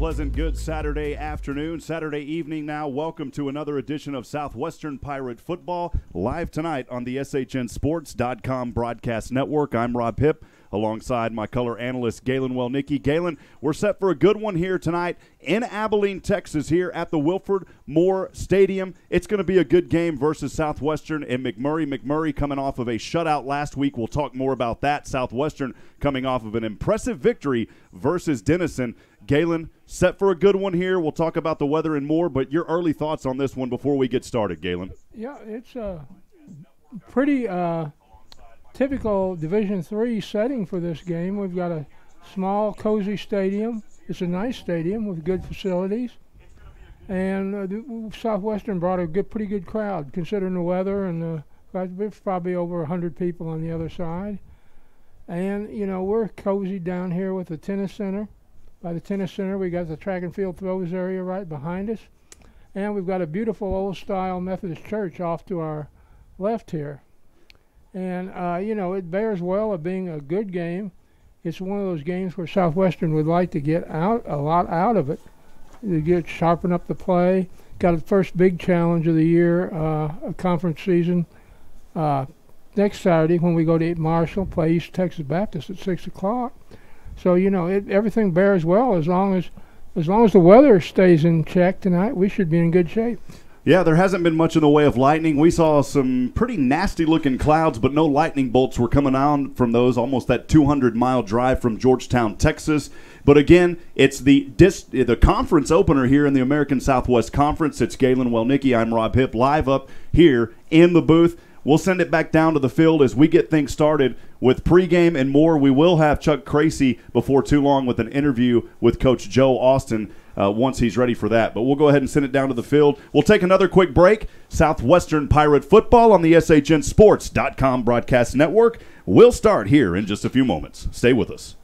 pleasant, good Saturday afternoon, Saturday evening now. Welcome to another edition of Southwestern Pirate Football, live tonight on the SHNSports.com broadcast network. I'm Rob Hipp, alongside my color analyst, Galen Wellnicki. Galen, we're set for a good one here tonight in Abilene, Texas, here at the Wilford Moore Stadium. It's going to be a good game versus Southwestern and McMurry. McMurry coming off of a shutout last week. We'll talk more about that. Southwestern coming off of an impressive victory versus Denison. Galen, set for a good one here. We'll talk about the weather and more, but your early thoughts on this one before we get started, Galen. Yeah, it's a pretty typical Division III setting for this game. We've got a small, cozy stadium. It's a nice stadium with good facilities. And Southwestern brought a pretty good crowd, considering the weather, and there's probably over 100 people on the other side. And, you know, we're cozy down here with the tennis center. By the tennis center, we got the track and field throws area right behind us. And we've got a beautiful old-style Methodist church off to our left here. And, you know, it bears well of being a good game. It's one of those games where Southwestern would like to get a lot out of it, to sharpen up the play. Got the first big challenge of the year, a conference season, next Saturday when we go to Marshall, play East Texas Baptist at 6 o'clock. So, you know, everything bears well as long as the weather stays in check tonight. We should be in good shape. Yeah, there hasn't been much in the way of lightning. We saw some pretty nasty-looking clouds, but no lightning bolts were coming on from those, almost that 200-mile drive from Georgetown, Texas. But again, it's the conference opener here in the American Southwest Conference. It's Galen Wellnicki. I'm Rob Hipp, live up here in the booth. We'll send it back down to the field as we get things started with pregame and more. We will have Chuck Cracy before too long with an interview with Coach Joe Austin once he's ready for that. But we'll go ahead and send it down to the field. We'll take another quick break. Southwestern Pirate Football on the SHNSports.com broadcast network. We'll start here in just a few moments. Stay with us.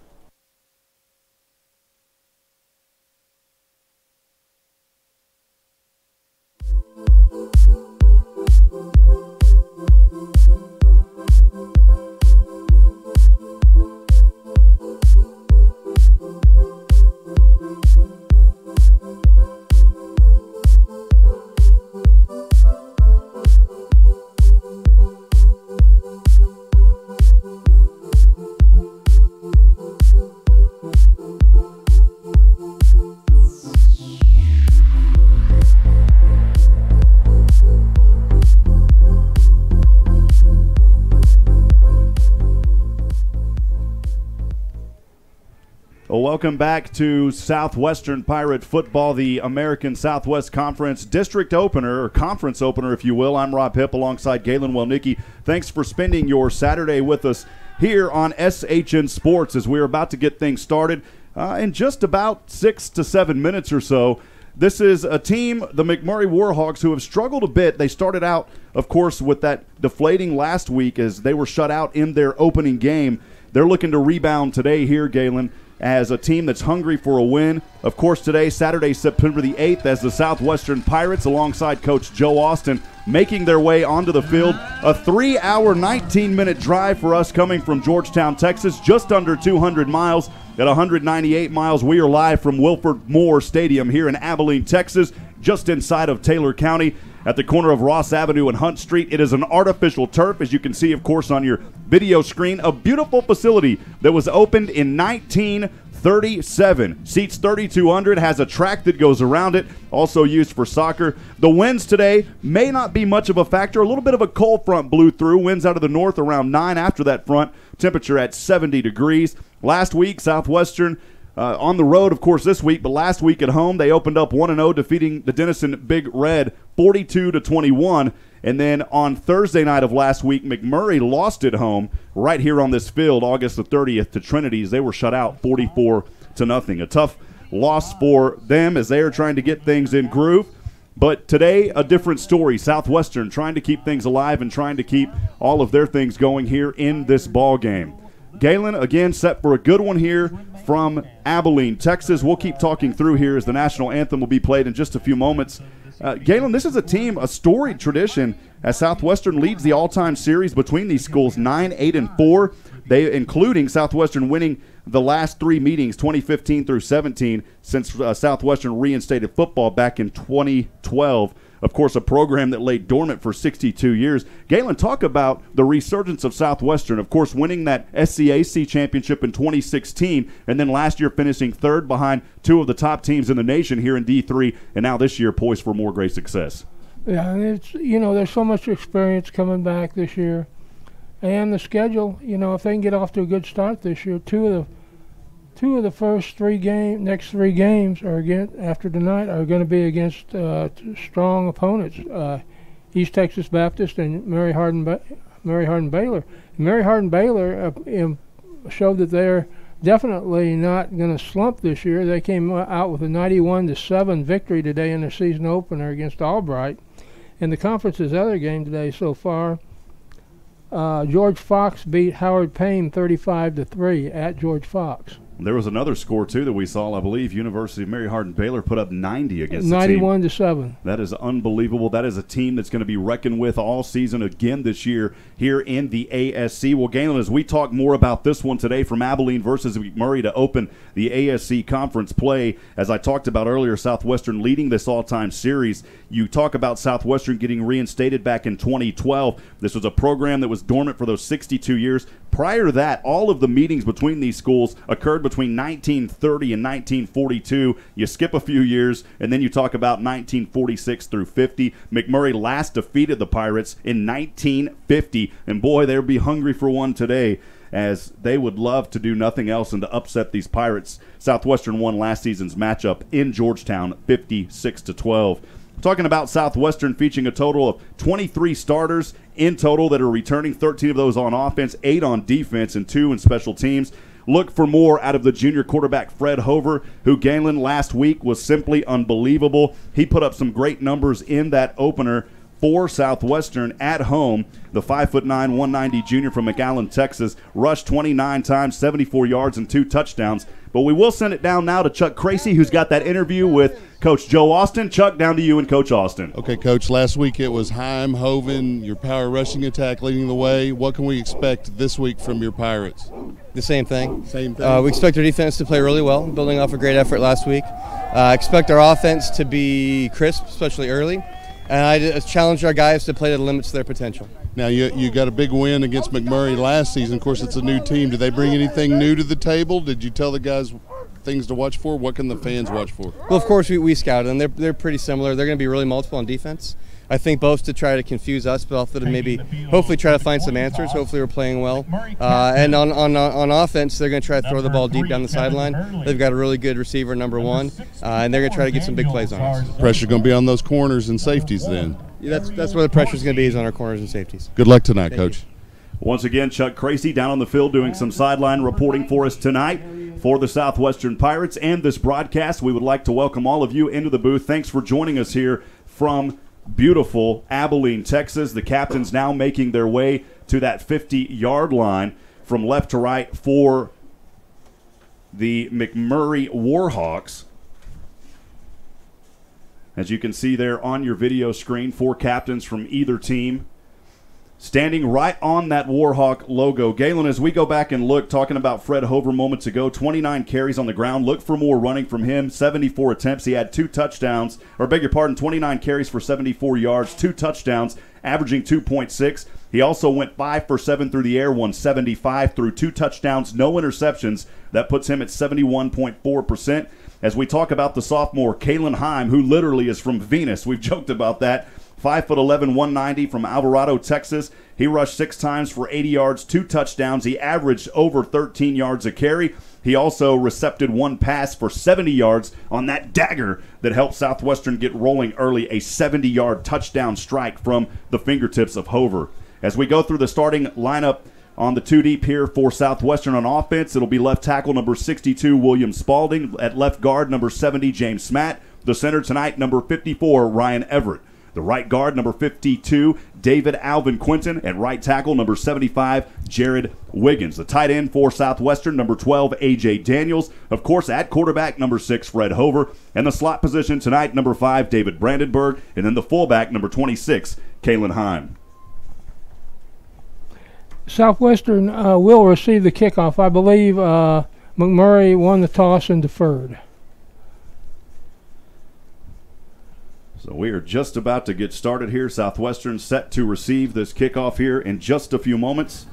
Welcome back to Southwestern Pirate Football, the American Southwest Conference District Opener, or Conference Opener, if you will. I'm Rob Hipp alongside Galen Wellnicki. Thanks for spending your Saturday with us here on SHN Sports as we're about to get things started in just about 6 to 7 minutes or so. This is a team, the McMurry Warhawks, who have struggled a bit. They started out, of course, with that deflating last week as they were shut out in their opening game. They're looking to rebound today here, Galen, as a team that's hungry for a win. Of course, today, Saturday, September the 8th, as the Southwestern Pirates, alongside Coach Joe Austin, making their way onto the field. A 3-hour, 19-minute drive for us coming from Georgetown, Texas, just under 200 miles. At 198 miles, we are live from Wilford Moore Stadium here in Abilene, Texas, just inside of Taylor County. At the corner of Ross Avenue and Hunt Street. It is an artificial turf, as you can see, of course, on your video screen. A beautiful facility that was opened in 1937. Seats 3,200, has a track that goes around it, also used for soccer. The winds today may not be much of a factor. A little bit of a cold front blew through. Winds out of the north around 9 after that front. Temperature at 70 degrees. Last week, Southwestern on the road, of course, this week, but last week at home, they opened up 1-0, defeating the Denison Big Red 42-21. And then on Thursday night of last week, McMurry lost at home right here on this field, August the 30th, to Trinity's. They were shut out 44-0. A tough loss for them as they are trying to get things in groove. But today, a different story. Southwestern trying to keep things alive and trying to keep all of their things going here in this ball game. Galen, again, set for a good one here from Abilene, Texas. We'll keep talking through here as the national anthem will be played in just a few moments. Galen, this is a team, a storied tradition, as Southwestern leads the all-time series between these schools, 9-8-4. including Southwestern winning the last 3 meetings, 2015 through 17, since Southwestern reinstated football back in 2012. Of course, a program that lay dormant for 62 years. Galen, talk about the resurgence of Southwestern, of course, winning that SCAC championship in 2016, and then last year finishing third behind 2 of the top teams in the nation here in D3, and now this year poised for more great success. Yeah, and it's, there's so much experience coming back this year. And the schedule, if they can get off to a good start this year, two of the first next three games after tonight are going to be against strong opponents, East Texas Baptist and Mary Hardin Baylor. Mary Hardin Baylor showed that they're definitely not going to slump this year. They came out with a 91-7 victory today in their season opener against Albright. And the conference's other game today so far, George Fox beat Howard Payne 35-3 at George Fox. There was another score, too, that we saw. I believe University of Mary Hardin Baylor put up 90 against the team. 91-7. That is unbelievable. That is a team that's going to be reckoned with all season again this year here in the ASC. Well, Galen, as we talk more about this one today from Abilene versus McMurray to open the ASC conference play, as I talked about earlier, Southwestern leading this all-time series. You talk about Southwestern getting reinstated back in 2012. This was a program that was dormant for those 62 years. Prior to that, all of the meetings between these schools occurred between 1930 and 1942. You skip a few years, and then you talk about 1946 through 50. McMurray last defeated the Pirates in 1950, and boy, they'll be hungry for one today, as they would love to do nothing else than to upset these Pirates. Southwestern won last season's matchup in Georgetown 56-12. Talking about Southwestern featuring a total of 23 starters in total that are returning, 13 of those on offense, 8 on defense, and 2 in special teams. Look for more out of the junior quarterback Fred Hover, who Galen last week was simply unbelievable. He put up some great numbers in that opener for Southwestern at home. The 5'9", 190 junior from McAllen, Texas, rushed 29 times, 74 yards, and 2 touchdowns. But we will send it down now to Chuck Cracy, who's got that interview with Coach Joe Austin. Chuck, down to you and Coach Austin. Okay, Coach, last week it was Hipp, Hoven, your power rushing attack leading the way. What can we expect this week from your Pirates? The same thing. Same thing. We expect our defense to play really well, building off a great effort last week. Expect our offense to be crisp, especially early. And I challenge our guys to play to the limits of their potential. Now, you got a big win against McMurray last season. Of course, it's a new team. Did they bring anything new to the table? Did you tell the guys things to watch for? What can the fans watch for? Well, of course, we scouted them. They're pretty similar. They're going to be really multiple on defense. I think both to try to confuse us, but also to maybe hopefully try to find some answers. Hopefully we're playing well. And on offense, they're going to try to throw the ball deep down the sideline. They've got a really good receiver, number 1, and they're going to try to get some big plays on us. Pressure's going to be on those corners and safeties then. Yeah, that's where the pressure's going to be, is on our corners and safeties. Good luck tonight, Coach. Once again, Chuck Cracy down on the field doing some sideline reporting for us tonight for the Southwestern Pirates and this broadcast. We would like to welcome all of you into the booth. Thanks for joining us here from beautiful Abilene, Texas. The captains now making their way to that 50-yard line from left to right for the McMurray Warhawks. As you can see there on your video screen, 4 captains from either team standing right on that Warhawk logo. Galen, as we go back and look, talking about Fred Hover moments ago, 29 carries on the ground. Look for more running from him. 74 attempts. He had 2 touchdowns, or beg your pardon, 29 carries for 74 yards, 2 touchdowns, averaging 2.6. He also went 5 for 7 through the air, 175 through 2 touchdowns, no interceptions. That puts him at 71.4%. As we talk about the sophomore, Kalen Hipp, who literally is from Venus. We've joked about that. 5'11", 190 from Alvarado, Texas. He rushed 6 times for 80 yards, 2 touchdowns. He averaged over 13 yards a carry. He also recepted 1 pass for 70 yards on that dagger that helped Southwestern get rolling early, a 70-yard touchdown strike from the fingertips of Hover. As we go through the starting lineup on the 2 deep here for Southwestern on offense, it'll be left tackle number 62, William Spalding. At left guard, number 70, James Smatt. The center tonight, number 54, Ryan Everett. The right guard, number 52, David Alvin Quinton. At right tackle, number 75, Jared Wiggins. The tight end for Southwestern, number 12, A.J. Daniels. Of course, at quarterback, number 6, Fred Hover. And the slot position tonight, number 5, David Brandenburg. And then the fullback, number 26, Kalen Hipp. Southwestern will receive the kickoff. I believe McMurry won the toss and deferred. So we are just about to get started here. Southwestern set to receive this kickoff here in just a few moments.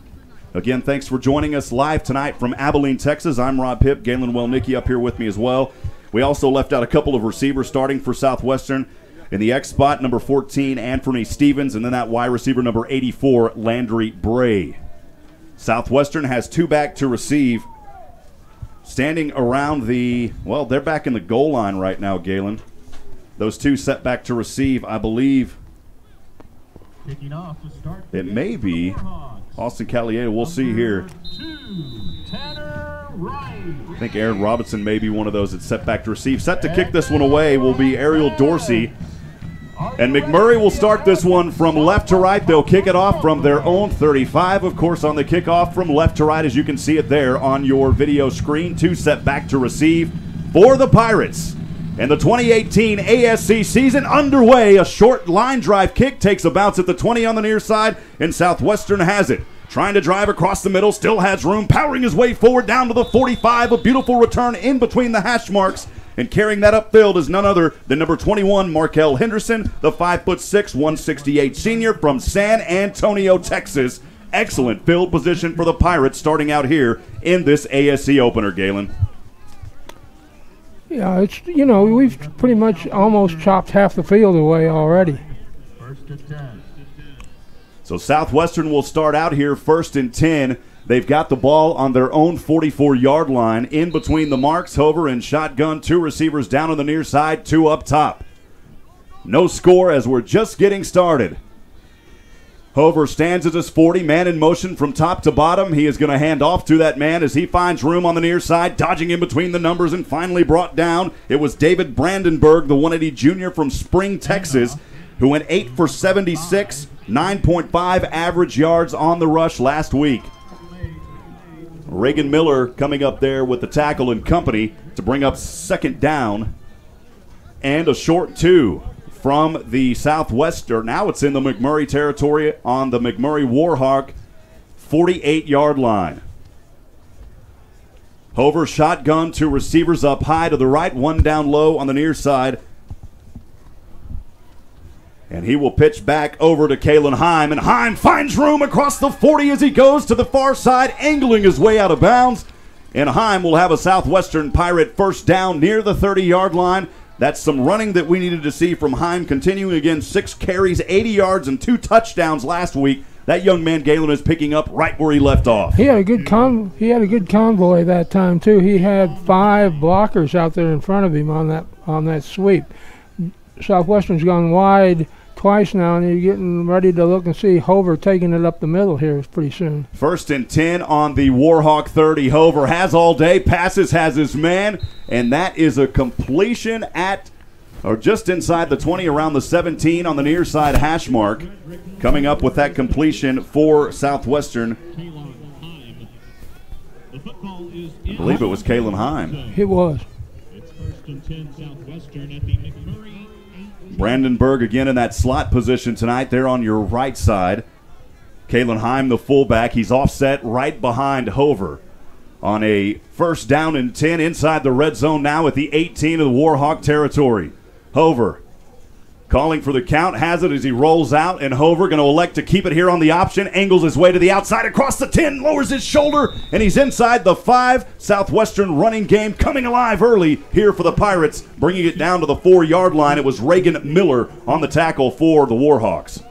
Again, thanks for joining us live tonight from Abilene, Texas. I'm Rob Hipp, Galen Wellnicki up here with me as well. We also left out a couple of receivers starting for Southwestern. In the X spot, number 14, Anthony Stevens, and then that Y receiver, number 84, Landry Bray. Southwestern has two back to receive. Standing around well, they're back in the goal line right now, Galen. Those two set back to receive, I believe. Kicking off to start. It may be Austin Callier. We'll see here. I think Aaron Robinson may be one of those that's set back to receive. Set to kick this one away will be Ariel Dorsey. And McMurry will start this one from left to right. They'll kick it off from their own 35, of course, on the kickoff from left to right, as you can see it there on your video screen. Two set back to receive for the Pirates. And the 2018 ASC season underway. A short line drive kick takes a bounce at the 20 on the near side, and Southwestern has it. Trying to drive across the middle, still has room, powering his way forward down to the 45. A beautiful return in between the hash marks. And carrying that upfield is none other than number 21, Markel Henderson, the 5'6", 168 senior from San Antonio, Texas. Excellent field position for the Pirates starting out here in this ASC opener, Galen. Yeah, it's, we've pretty much almost chopped half the field away already. First and 10. So Southwestern will start out here first and 10. They've got the ball on their own 44-yard line. In between the marks, Hover and shotgun. Two receivers down on the near side, two up top. No score as we're just getting started. Hover stands at his 40, man in motion from top to bottom. He is going to hand off to that man as he finds room on the near side, dodging in between the numbers and finally brought down. It was David Brandenburg, the 180 junior from Spring, Texas, who went 8 for 76, 9.5 average yards on the rush last week. Reagan Miller coming up there with the tackle and company to bring up second down. And a short two from the Southwestern. Now it's in the McMurry territory on the McMurry Warhawk 48-yard line. Hover shotgun, two receivers up high to the right, one down low on the near side. And he will pitch back over to Kalen Heim. And Heim finds room across the 40 as he goes to the far side, angling his way out of bounds. And Heim will have a Southwestern Pirate first down near the 30-yard line. That's some running that we needed to see from Heim. Continuing again, 6 carries, 80 yards, and 2 touchdowns last week. That young man, Galen, is picking up right where he left off. He had a good convoy that time, too. He had 5 blockers out there in front of him on that sweep. Southwestern's gone wide twice now, and you're getting ready to look and see Hover taking it up the middle here pretty soon. First and 10 on the Warhawk 30. Hover has all day, passes, has his man, and that is a completion at, or just inside the 20, around the 17 on the near side hash mark. Coming up with that completion for Southwestern. I believe it was Kalen Heim. It was. It's first and 10 Southwestern at the McMurry. Brandenburg again in that slot position tonight there on your right side. Kalen Heim, the fullback, he's offset right behind Hover on a first down and 10 inside the red zone now at the 18 of the Warhawk territory. Hover calling for the count, has it as he rolls out, and Hover going to elect to keep it here on the option, angles his way to the outside across the 10, lowers his shoulder, and he's inside the 5. Southwestern running game coming alive early here for the Pirates, bringing it down to the 4-yard line. It was Reagan Miller on the tackle for the Warhawks.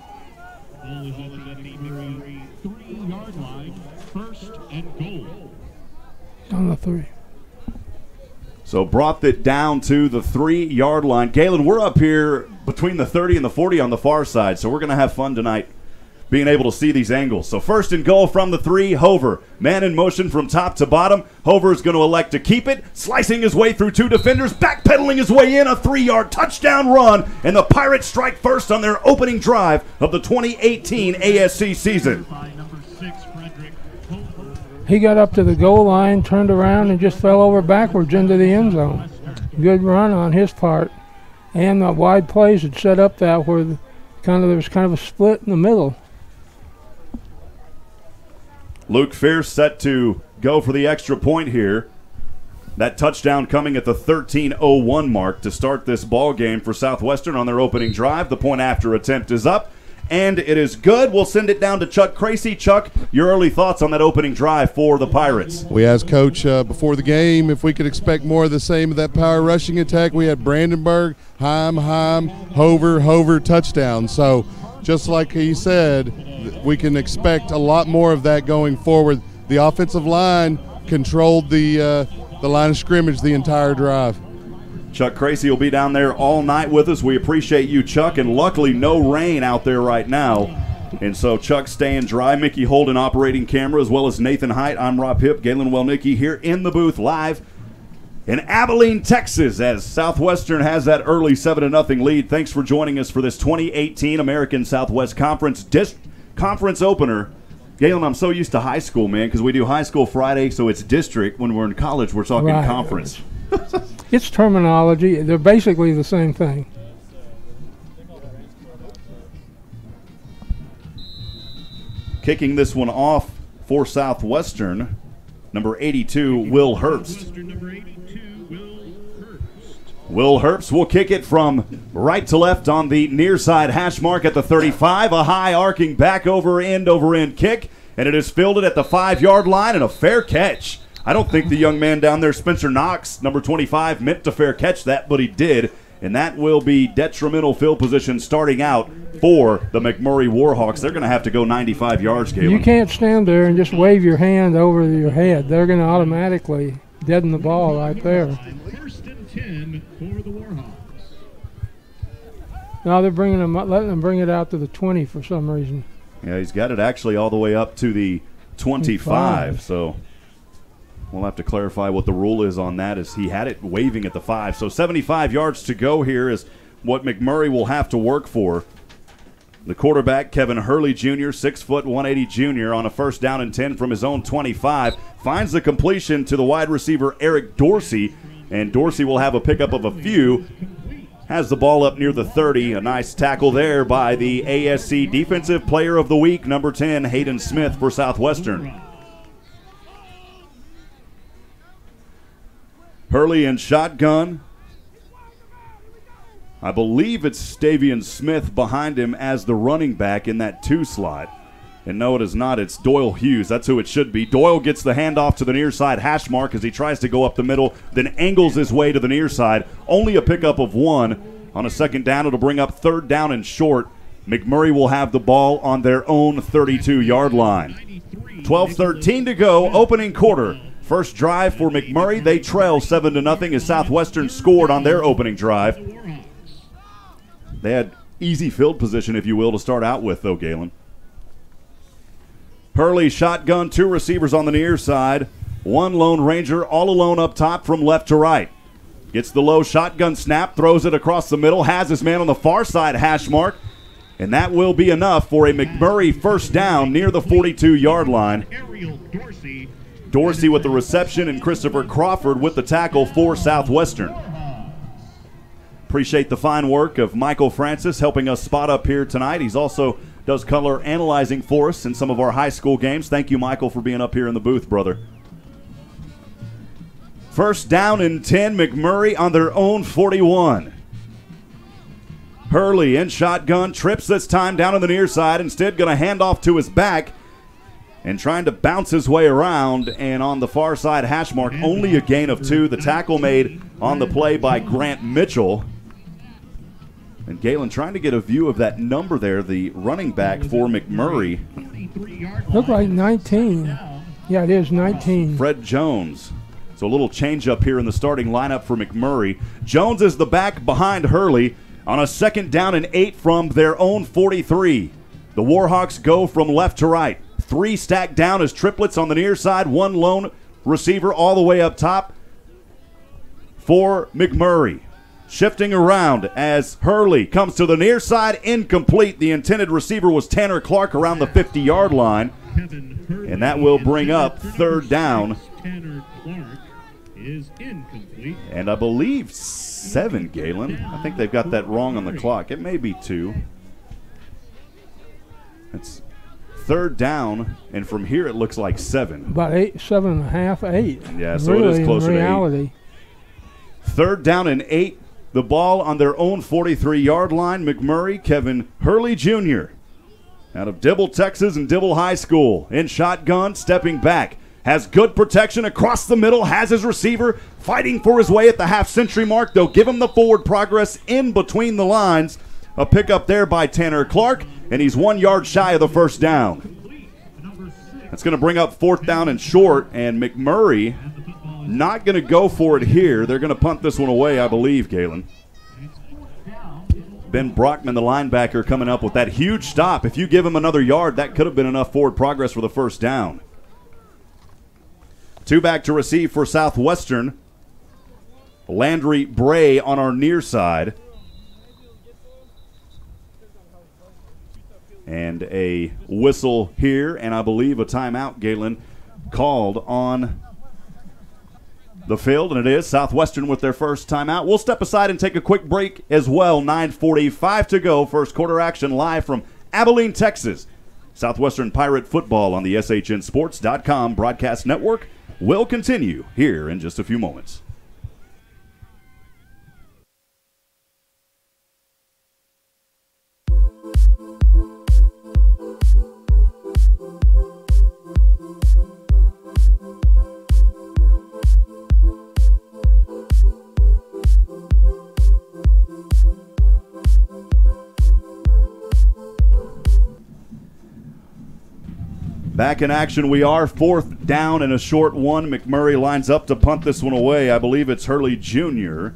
3-yard line, first and goal. On the 3. So brought it down to the 3-yard line. Galen, we're up here between the 30 and the 40 on the far side, so we're going to have fun tonight being able to see these angles. So first and goal from the 3, Hover. Man in motion from top to bottom. Hover is going to elect to keep it, slicing his way through 2 defenders, backpedaling his way in, a 3-yard touchdown run, and the Pirates strike first on their opening drive of the 2018 ASC season. He got up to the goal line, turned around, and just fell over backwards into the end zone. Good run on his part. And the wide plays had set up that where there was kind of a split in the middle. Luke Fierce set to go for the extra point here. That touchdown coming at the 13:01 mark to start this ball game for Southwestern on their opening drive. The point after attempt is up, and it is good. We'll send it down to Chuck Cracy. Chuck, your early thoughts on that opening drive for the Pirates? We asked Coach before the game if we could expect more of the same of that power rushing attack. We had Brandenburg, Heim, Hover, touchdown. So just like he said, we can expect a lot more of that going forward. The offensive line controlled the line of scrimmage the entire drive. Chuck Cracy will be down there all night with us. We appreciate you, Chuck, and luckily no rain out there right now. And so Chuck's staying dry. Mickey Holden operating camera, as well as Nathan Height. I'm Rob Hipp, Galen Wellnicki here in the booth live in Abilene, Texas, as Southwestern has that early 7-0 lead. Thanks for joining us for this 2018 American Southwest Conference Conference opener. Galen, I'm so used to high school, man, because we do high school Friday, so it's district. When we're in college, we're talking conference. It's terminology. They're basically the same thing. Kicking this one off for Southwestern, number 82, Will Herbst. Will Herbst will kick it from right to left on the near side hash mark at the 35. A high arcing back over end kick, and it is fielded at the 5-yard line, and a fair catch. I don't think the young man down there, Spencer Knox, number 25, meant to fair catch that, but he did. And that will be detrimental field position starting out for the McMurry Warhawks. They're going to have to go 95 yards, Galen. You can't stand there and just wave your hand over your head. They're going to automatically deaden the ball right there. First and 10 for the Warhawks. Now they're bringing them, letting them bring it out to the 20 for some reason. Yeah, he's got it actually all the way up to the 25. So we'll have to clarify what the rule is on that, as he had it waving at the 5. So 75 yards to go here is what McMurry will have to work for. The quarterback, Kevin Hurley Jr., 6 foot 180 junior, on a 1st down and 10 from his own 25, finds the completion to the wide receiver Eric Dorsey, and Dorsey will have a pickup of a few. Has the ball up near the 30. A nice tackle there by the ASC Defensive Player of the Week, number 10, Hayden Smith for Southwestern. Hurley in shotgun. I believe it's Stavian Smith behind him as the running back in that 2 slot. And no, it is not. It's Doyle Hughes. That's who it should be. Doyle gets the handoff to the near side hash mark as he tries to go up the middle, then angles his way to the near side. Only a pickup of 1. On a 2nd down, it'll bring up 3rd down and short. McMurry will have the ball on their own 32-yard line. 12:13 to go, opening quarter. First drive for McMurray. They trail 7-0 as Southwestern scored on their opening drive. They had easy field position, if you will, to start out with, though, Galen. Hurley shotgun, 2 receivers on the near side. 1 Lone Ranger all alone up top from left to right. Gets the low shotgun snap, throws it across the middle, has his man on the far side hash mark, and that will be enough for a McMurray 1st down near the 42-yard line. Dorsey with the reception, and Christopher Crawford with the tackle for Southwestern. Appreciate the fine work of Michael Francis helping us spot up here tonight. He's also does color analyzing for us in some of our high school games. Thank you, Michael, for being up here in the booth, brother. 1st down and 10, McMurray on their own 41. Hurley in shotgun, trips this time down on the near side. Instead, going to hand off to his back and trying to bounce his way around. And on the far side hash mark, only a gain of 2. The tackle made on the play by Grant Mitchell. And Galen trying to get a view of that number there, the running back for McMurray. Look like 19. Yeah, it is 19. Fred Jones. So a little change up here in the starting lineup for McMurray. Jones is the back behind Hurley on a 2nd down and 8 from their own 43. The Warhawks go from left to right. 3 stacked down as triplets on the near side. 1 lone receiver all the way up top for McMurray. Shifting around as Hurley comes to the near side, incomplete. The intended receiver was Tanner Clark around the 50-yard line. And that will bring up 3rd down. Tanner Clark is incomplete. And I believe 7, Galen. I think they've got that wrong on the clock. It may be 2. It's 3rd down, and from here it looks like 7. About 7.5, 8. Yeah, so really, it is closer in reality. to 8. 3rd down and 8. The ball on their own 43-yard line. McMurry, Kevin Hurley Jr. out of Dibble, Texas, and Dibble High School. In shotgun, stepping back. Has good protection across the middle. Has his receiver fighting for his way at the half-century mark. They'll give him the forward progress in between the lines. A pickup there by Tanner Clark, and he's 1 yard shy of the first down. That's going to bring up 4th down and short, and McMurry not going to go for it here. They're going to punt this one away, I believe, Galen. Ben Brockman, the linebacker, coming up with that huge stop. If you give him another yard, that could have been enough forward progress for the first down. 2 back to receive for Southwestern. Landry Bray on our near side. And a whistle here, and I believe a timeout, Galen, called on the field, and it is Southwestern with their first timeout. We'll step aside and take a quick break as well. 9:45 to go. First quarter action live from Abilene, Texas. Southwestern Pirate football on the SHNSports.com broadcast network will continue here in just a few moments. Back in action we are. 4th down and a short one. McMurry lines up to punt this one away. I believe it's Hurley Jr.,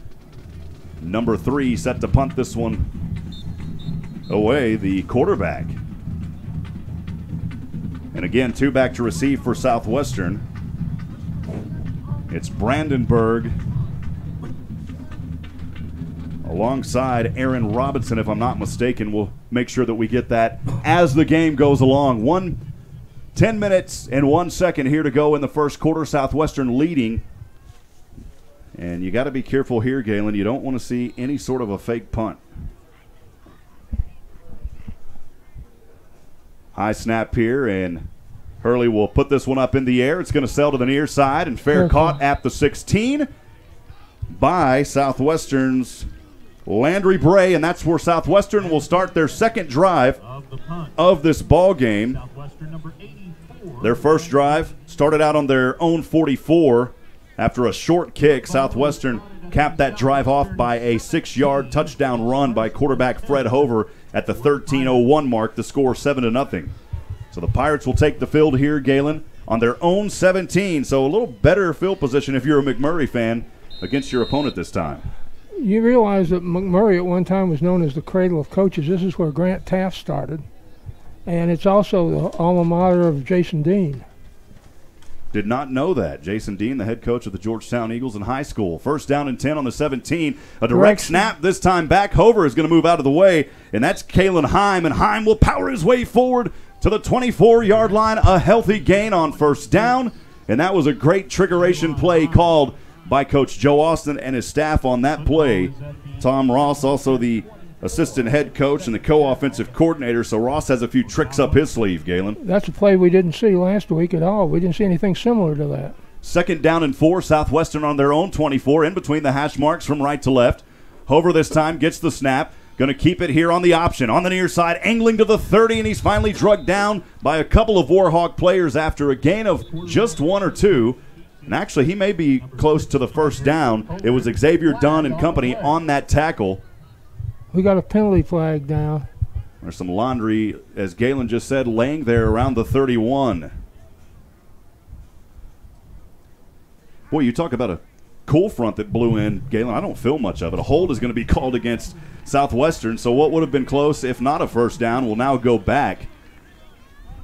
number 3, set to punt this one away, the quarterback. And again, 2 back to receive for Southwestern. It's Brandenburg alongside Aaron Robinson, if I'm not mistaken. We'll make sure that we get that as the game goes along. 10 minutes and 1 second here to go in the first quarter. Southwestern leading. And you got to be careful here, Galen. You don't want to see any sort of a fake punt. High snap here, and Hurley will put this one up in the air. It's going to sail to the near side, and fair caught at the 16 by Southwestern's Landry Bray, and that's where Southwestern will start their second drive of this ball game. Their first drive started out on their own 44. After a short kick, Southwestern capped that drive off by a 6-yard touchdown run by quarterback Fred Hover at the 13:01 mark. The score 7-0. So the Pirates will take the field here, Galen, on their own 17. So a little better field position if you're a McMurry fan against your opponent this time. You realize that McMurry at one time was known as the cradle of coaches. This is where Grant Taft started. And it's also the alma mater of Jason Dean. Did not know that. Jason Dean, the head coach of the Georgetown Eagles in high school. First down and 10 on the 17. A direct snap this time back. Hover is going to move out of the way, and that's Kalen Heim. And Heim will power his way forward to the 24-yard line. A healthy gain on first down, and that was a great triggeration play called by Coach Joe Austin and his staff on that play. Tom Ross, also the assistant head coach and the co-offensive coordinator, so Ross has a few tricks up his sleeve, Galen. That's a play we didn't see last week at all. We didn't see anything similar to that. Second down and 4, Southwestern on their own 24, in between the hash marks from right to left. Hover this time gets the snap, going to keep it here on the option. On the near side, angling to the 30, and he's finally drugged down by a couple of Warhawk players after a gain of just 1 or 2. And actually, he may be close to the first down. It was Xavier Dunn and company on that tackle. We got a penalty flag down. There's some laundry, as Galen just said, laying there around the 31. Boy, you talk about a cool front that blew in, Galen. I don't feel much of it. A hold is going to be called against Southwestern, so what would have been close, if not a first down, will now go back.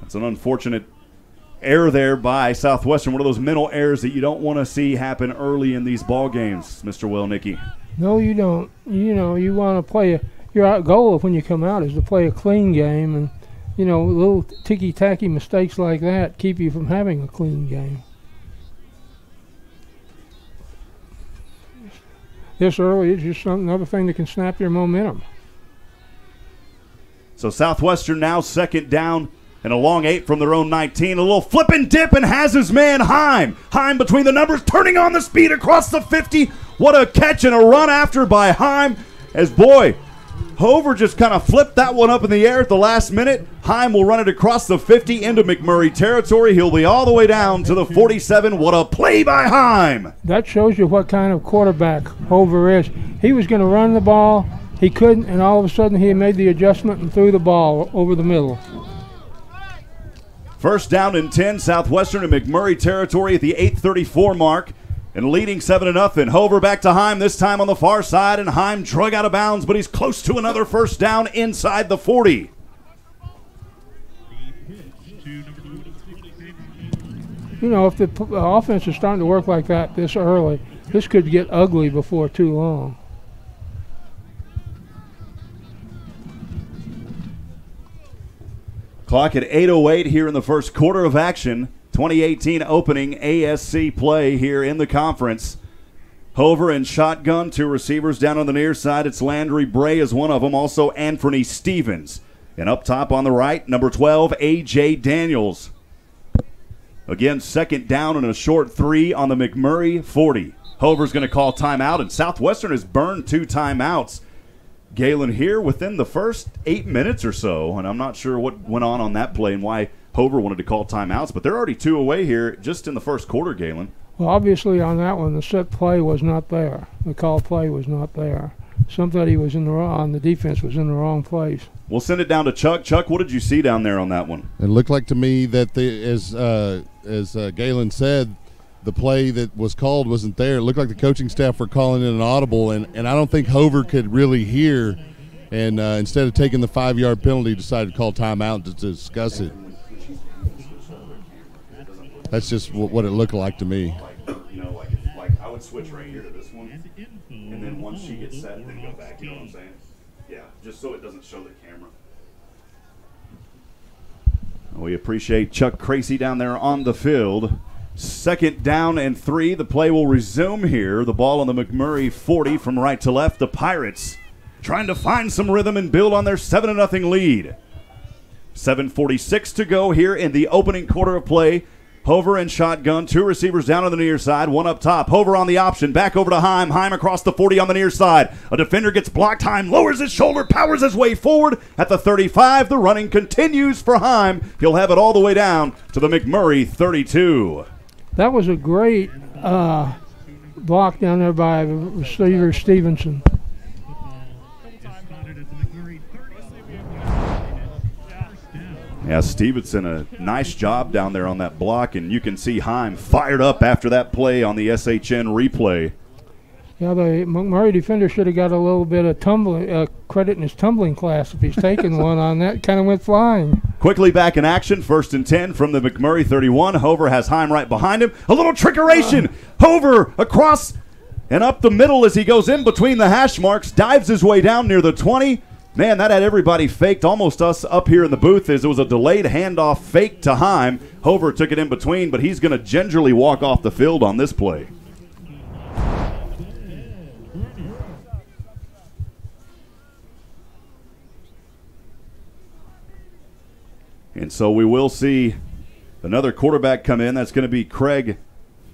That's an unfortunate error there by Southwestern, one of those mental errors that you don't want to see happen early in these ball games, Mr. Wellnicki. No, you don't. You know, you want to play your goal when you come out is to play a clean game, and you know, little ticky-tacky mistakes like that keep you from having a clean game. This early is just another thing that can snap your momentum. So Southwestern now second down And a long 8 from their own 19. A little flip and dip and has his man Hipp. Hipp between the numbers, turning on the speed across the 50. What a catch and a run after by Hipp. As boy, Hover just kind of flipped that one up in the air at the last minute. Hipp will run it across the 50 into McMurry territory. He'll be all the way down to the 47. What a play by Hipp. That shows you what kind of quarterback Hover is. He was going to run the ball. He couldn't, and all of a sudden he made the adjustment and threw the ball over the middle. First down and 10, Southwestern in McMurry territory at the 8:34 mark. And leading 7-0. Hover back to Hipp, this time on the far side, and Hipp drug out of bounds, but he's close to another first down inside the 40. You know, if the offense is starting to work like that this early, this could get ugly before too long. Clock at 8:08 here in the first quarter of action. 2018 opening ASC play here in the conference. Hover and shotgun, 2 receivers down on the near side. It's Landry Bray is one of them, also Anthony Stevens. And up top on the right, number 12, A.J. Daniels. Again, second down and a short 3 on the McMurry 40. Hover's going to call timeout, and Southwestern has burned 2 timeouts. Galen here within the first 8 minutes or so, and I'm not sure what went on that play and why Hover wanted to call timeouts, but they're already 2 away here just in the first quarter, Galen. Well, obviously on that one, the set play was not there. The call play was not there. Somebody was in the wrong, the defense was in the wrong place. We'll send it down to Chuck. Chuck, what did you see down there on that one? It looked like to me that as Galen said, the play that was called wasn't there. It looked like the coaching staff were calling it an audible, and I don't think Hover could really hear, and instead of taking the 5-yard penalty, decided to call timeout to discuss it. That's just what it looked like to me. Like I would switch right here to this one, and then once she gets set, then go back. You know what I'm saying? Yeah, just so it doesn't show the camera. We appreciate Chuck Cracy down there on the field. Second down and 3. The play will resume here. The ball on the McMurry 40 from right to left. The Pirates trying to find some rhythm and build on their 7-0 lead. 7:46 to go here in the opening quarter of play. Hover and shotgun, 2 receivers down on the near side, 1 up top. Hover on the option, back over to Hipp. Hipp across the 40 on the near side. A defender gets blocked. Hipp lowers his shoulder, powers his way forward. At the 35, the running continues for Hipp. He'll have it all the way down to the McMurry 32. That was a great block down there by receiver Stevenson. Yeah, Stevenson, a nice job down there on that block, and you can see Hipp fired up after that play on the SHN replay. Yeah, the McMurry defender should have got a little bit of credit in his tumbling class if he's taken one on that. Kind of went flying. Quickly back in action, 1st and 10 from the McMurry 31. Hover has Hipp right behind him. A little trickeration. Hover across and up the middle as he goes in between the hash marks, dives his way down near the 20. Man, that had everybody faked, almost us up here in the booth, as it was a delayed handoff fake to Hipp. Hover took it in between, but he's going to gingerly walk off the field on this play. And so we will see another quarterback come in. That's going to be Craig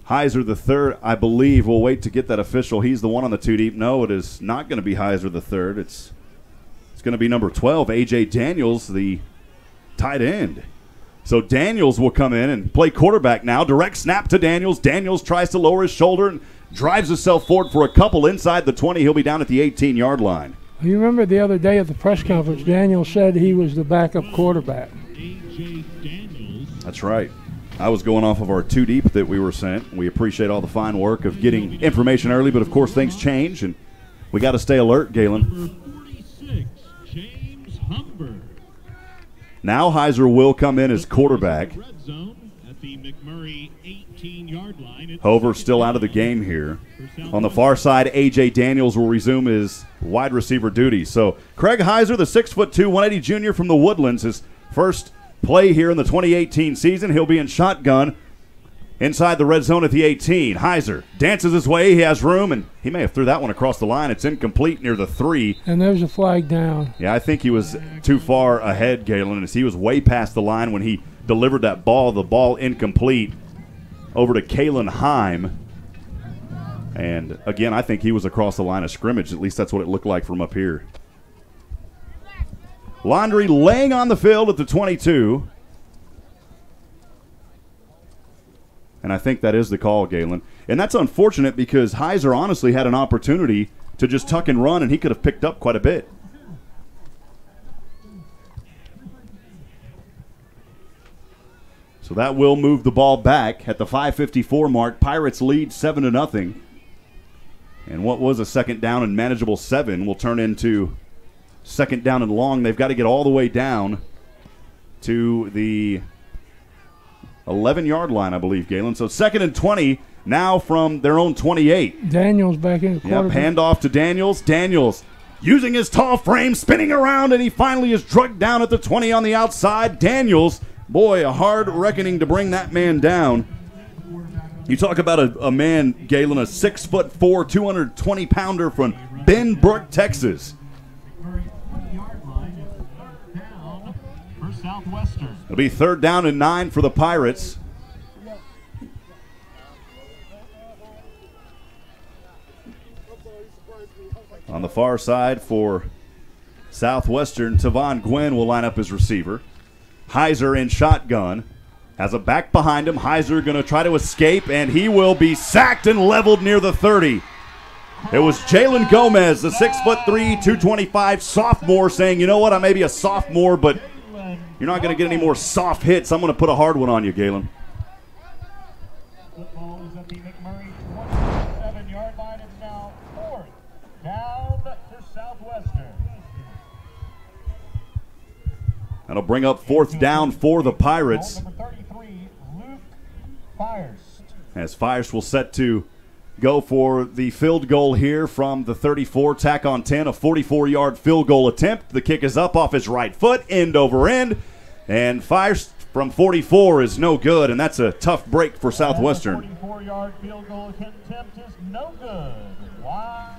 Heiser III, I believe. We'll wait to get that official. He's the one on the 2 deep. No, it is not going to be Heiser III. It's going to be number 12, A.J. Daniels, the tight end. So Daniels will come in and play quarterback now. Direct snap to Daniels. Daniels tries to lower his shoulder and drives himself forward for a couple inside the 20. He'll be down at the 18-yard line. You remember the other day at the press conference, Daniels said he was the backup quarterback. That's right. I was going off of our 2 deep that we were sent. We appreciate all the fine work of getting information early, but of course things change, and we got to stay alert, Galen. Now Heiser will come in as quarterback. Hover still out of the game here. On the far side, A.J. Daniels will resume his wide receiver duty. So Craig Heiser, the 6'2", 180 junior from the Woodlands, his first play here in the 2018 season. He'll be in shotgun. Inside the red zone at the 18, Heiser dances his way. He has room, and he may have threw that one across the line. It's incomplete near the 3. And there's a flag down. Yeah, I think he was too far ahead, Galen, as he was way past the line when he delivered that ball. The ball incomplete over to Kalen Heim. And, again, I think he was across the line of scrimmage. At least that's what it looked like from up here. Laundry laying on the field at the 22. And I think that is the call, Galen. And that's unfortunate because Heiser honestly had an opportunity to just tuck and run, and he could have picked up quite a bit. So that will move the ball back at the 5:54 mark. Pirates lead 7-0. And what was a second down and manageable 7 will turn into second down and long. They've got to get all the way down to the 11-yard line, I believe, Galen. So 2nd and 20 now from their own 28. Daniels back in the quarterback. Yep, handoff to Daniels. Daniels using his tall frame, spinning around, and he finally is drugged down at the 20 on the outside. Daniels, boy, a hard reckoning to bring that man down. You talk about a man, Galen, a 6'4", 220-pounder from Benbrook, Texas. Southwestern. It'll be 3rd down and 9 for the Pirates. On the far side for Southwestern, Tavon Gwynn will line up as receiver. Heiser in shotgun. Has a back behind him. Heiser going to try to escape, and he will be sacked and leveled near the 30. It was Jalen Gomez, the 6'3", 225 sophomore, saying, you know what, I may be a sophomore, but you're not going to get any more soft hits. I'm going to put a hard one on you, Galen. Football is at the McMurry 27-yard line. It's now 4th down for Southwestern. That'll bring up 4th down for the Pirates. Number 33, Luke Firest. As Firest will set to go for the field goal here from the 34, tack on 10, a 44-yard field goal attempt. The kick is up off his right foot, end over end, and Firest from 44 is no good, and that's a tough break for Southwestern. The 44-yard field goal attempt is no good. Wow.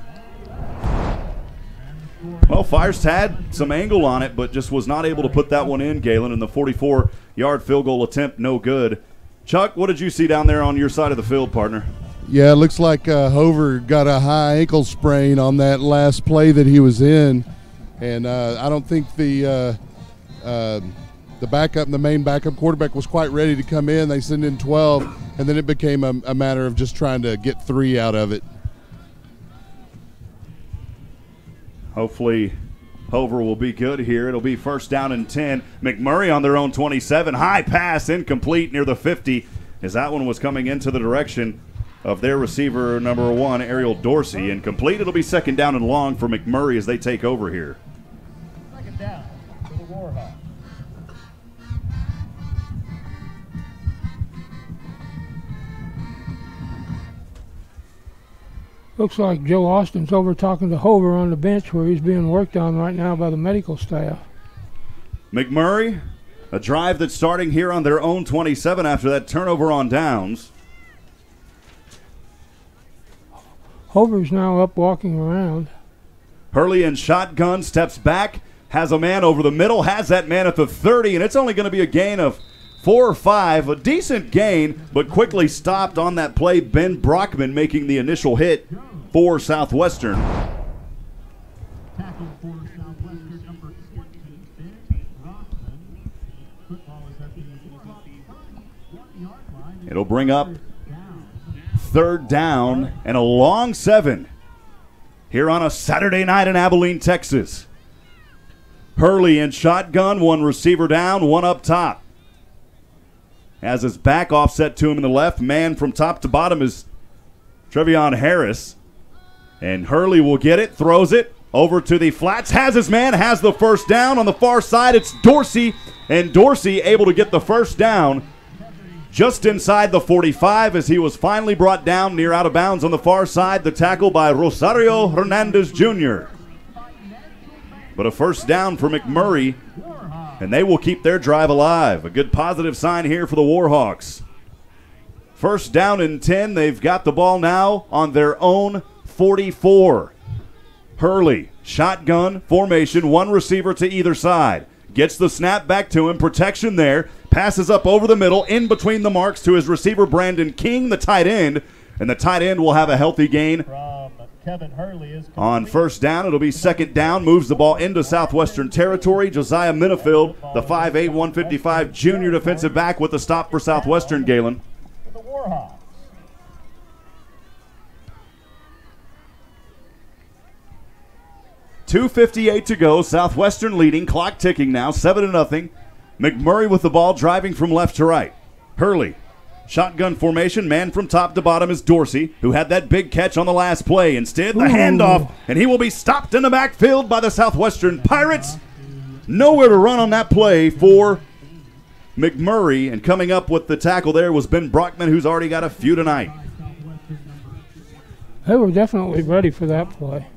Well, Firest had some angle on it, but just was not able to put that one in, Galen, and the 44-yard field goal attempt no good. Chuck, what did you see down there on your side of the field, partner? Yeah, it looks like Hover got a high ankle sprain on that last play that he was in, and I don't think the main backup quarterback was quite ready to come in. They sent in 12, and then it became a matter of just trying to get 3 out of it. Hopefully Hover will be good here. It'll be 1st down and 10. McMurry on their own 27. High pass, incomplete near the 50, as that one was coming into the direction of their receiver number 1, Ariel Dorsey. Incomplete. It'll be 2nd down and long for McMurry as they take over here. 2nd down for the Warhawks. Looks like Joe Austin's over talking to Hover on the bench where he's being worked on right now by the medical staff. McMurry, a drive that's starting here on their own 27 after that turnover on downs. Hover's now up walking around. Hurley in shotgun, steps back, has a man over the middle, has that man at the 30, and it's only going to be a gain of 4 or 5. A decent gain, but quickly stopped on that play. Ben Brockman making the initial hit for Southwestern. Tackle for Southwestern, number 14, Ben Brockman. Football is at the 1-yard line. It'll bring up 3rd down and a long 7 here on a Saturday night in Abilene, Texas. Hurley in shotgun, 1 receiver down, 1 up top. Has his back offset to him in the left. Man from top to bottom is Trevion Harris. And Hurley will get it, throws it over to the flats. Has his man, has the 1st down. On the far side, it's Dorsey. And Dorsey able to get the 1st down just inside the 45 as he was finally brought down near out of bounds on the far side. The tackle by Rosario Hernandez Jr. But a 1st down for McMurray, and they will keep their drive alive. A good positive sign here for the Warhawks. First down and 10. They've got the ball now on their own 44. Hurley, shotgun formation, one receiver to either side. Gets the snap back to him, protection there, passes up over the middle, in between the marks to his receiver Brandon King, the tight end, and the tight end will have a healthy gain. Kevin Hurley is on first down. It'll be second down, moves the ball into Southwestern territory. Josiah Minifield, the 5'8", 155 junior defensive back with the stop for Southwestern, Galen. the Warhawks. .258 to go. Southwestern leading. Clock ticking now. 7-0. McMurry with the ball, driving from left to right. Hurley, shotgun formation. Man from top to bottom is Dorsey, who had that big catch on the last play. Instead, the handoff, and he will be stopped in the backfield by the Southwestern Pirates. Nowhere to run on that play for McMurray, and coming up with the tackle there was Ben Brockman, who's already got a few tonight. They were definitely ready for that play.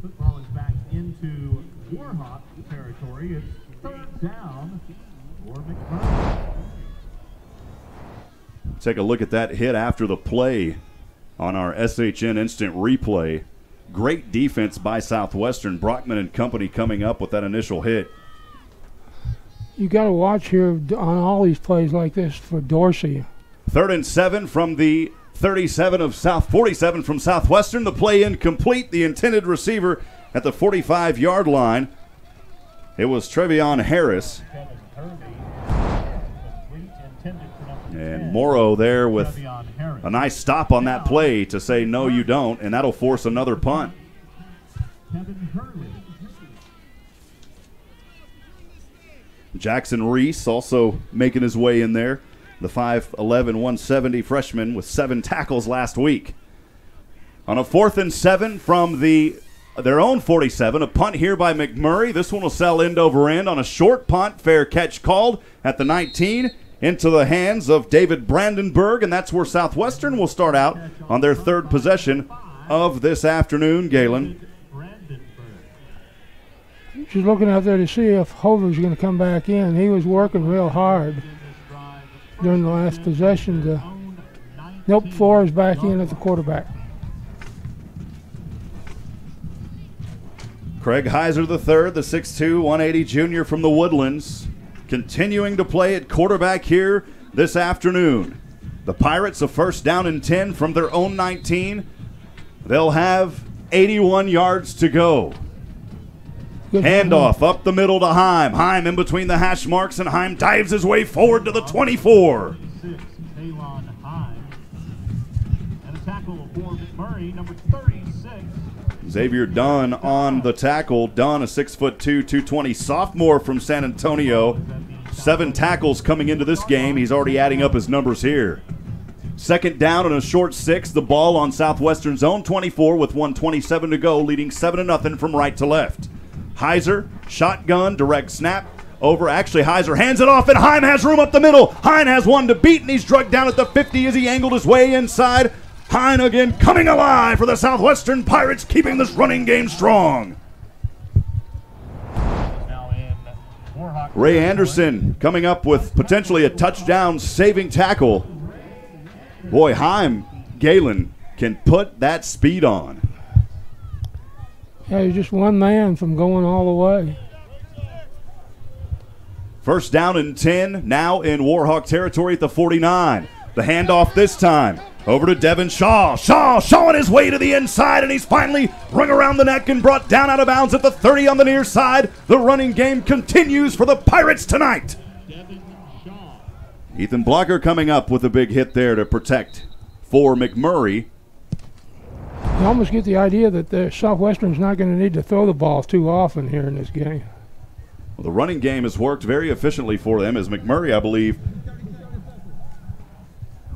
Football is back into Warhawk territory. It's third down for McMurray. Take a look at that hit after the play on our SHN instant replay. Great defense by Southwestern. Brockman and company coming up with that initial hit. You got to watch here on all these plays like this for Dorsey. 3rd and 7 from the 47 of 47 from Southwestern. The play incomplete. The intended receiver at the 45-yard line. It was Trevion Harris. And Morrow there with a nice stop on that play to say, no, you don't, and that'll force another punt. Jackson Reese also making his way in there. The 5'11", 170 freshman with 7 tackles last week. On a 4th and 7 from their own 47, a punt here by McMurray. This one will sell end over end on a short punt. Fair catch called at the 19 into the hands of David Brandenburg, and that's where Southwestern will start out on their 3rd possession of this afternoon, Galen. Just looking out there to see if Hover's going to come back in. He was working real hard during the last possession. Nope, 4 is back in at the quarterback. Craig Heiser III, the 6'2", 180 junior from the Woodlands, continuing to play at quarterback here this afternoon. The Pirates a first down and 10 from their own 19. They'll have 81 yards to go. Handoff up the middle to Heim. Heim in between the hash marks, and Heim dives his way forward to the 24. And a tackle for McMurray, number 36. Xavier Dunn on the tackle. Dunn, a 6'2", 220 sophomore from San Antonio. 7 tackles coming into this game. He's already adding up his numbers here. Second down and a short 6. The ball on Southwestern's own 24 with 1:27 to go, leading 7-0 from right to left. Heiser, shotgun, direct snap. Over, actually Heiser hands it off, and Heim has room up the middle. Heim has one to beat, and he's drugged down at the 50 as he angled his way inside. Heim again coming alive for the Southwestern Pirates, keeping this running game strong. Ray Anderson coming up with potentially a touchdown saving tackle. Boy, Heim, Galen can put that speed on. Yeah, he's just one man from going all the way. First down and 10, now in Warhawk territory at the 49. The handoff this time over to Devin Shaw. Shaw showing his way to the inside, and he's finally rung around the neck and brought down out of bounds at the 30 on the near side. The running game continues for the Pirates tonight. Ethan Blocker coming up with a big hit there to protect for McMurray. You almost get the idea that the Southwestern's not going to need to throw the ball too often here in this game. Well, the running game has worked very efficiently for them, as McMurray, I believe,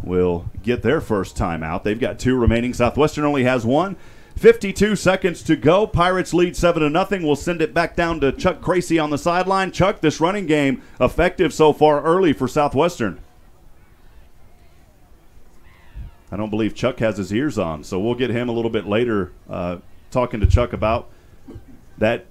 will get their first timeout. They've got 2 remaining. Southwestern only has 1. 52 seconds to go. Pirates lead 7-0. We'll send it back down to Chuck Cracy on the sideline. Chuck, this running game effective so far early for Southwestern. I don't believe Chuck has his ears on, so we'll get him a little bit later talking to Chuck about that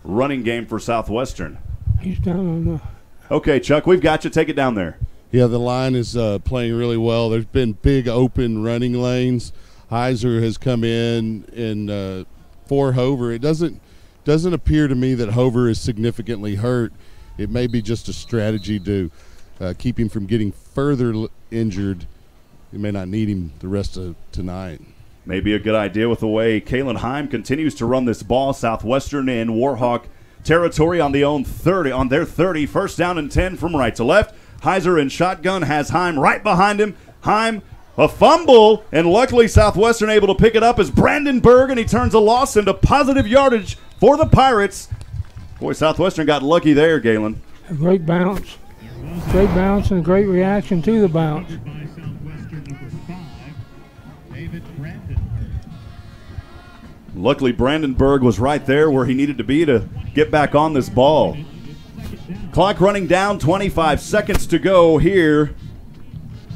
running game for Southwestern. He's down on the... Okay, Chuck, we've got you. Take it down there. Yeah, the line is playing really well. There's been big open running lanes. Heiser has come in for Hover. It doesn't appear to me that Hover is significantly hurt. It may be just a strategy to keep him from getting further injured. You may not need him the rest of tonight. Maybe a good idea with the way Kalen Heim continues to run this ball. Southwestern in Warhawk territory on their 30. First down and 10 from right to left. Heiser in shotgun has Heim right behind him. Heim, a fumble, and luckily Southwestern able to pick it up as Brandon Berg, and he turns a loss into positive yardage for the Pirates. Boy, Southwestern got lucky there, Galen. A great bounce. Great bounce and a great reaction to the bounce. Luckily, Brandon Berg was right there where he needed to be to get back on this ball. Clock running down, 25 seconds to go here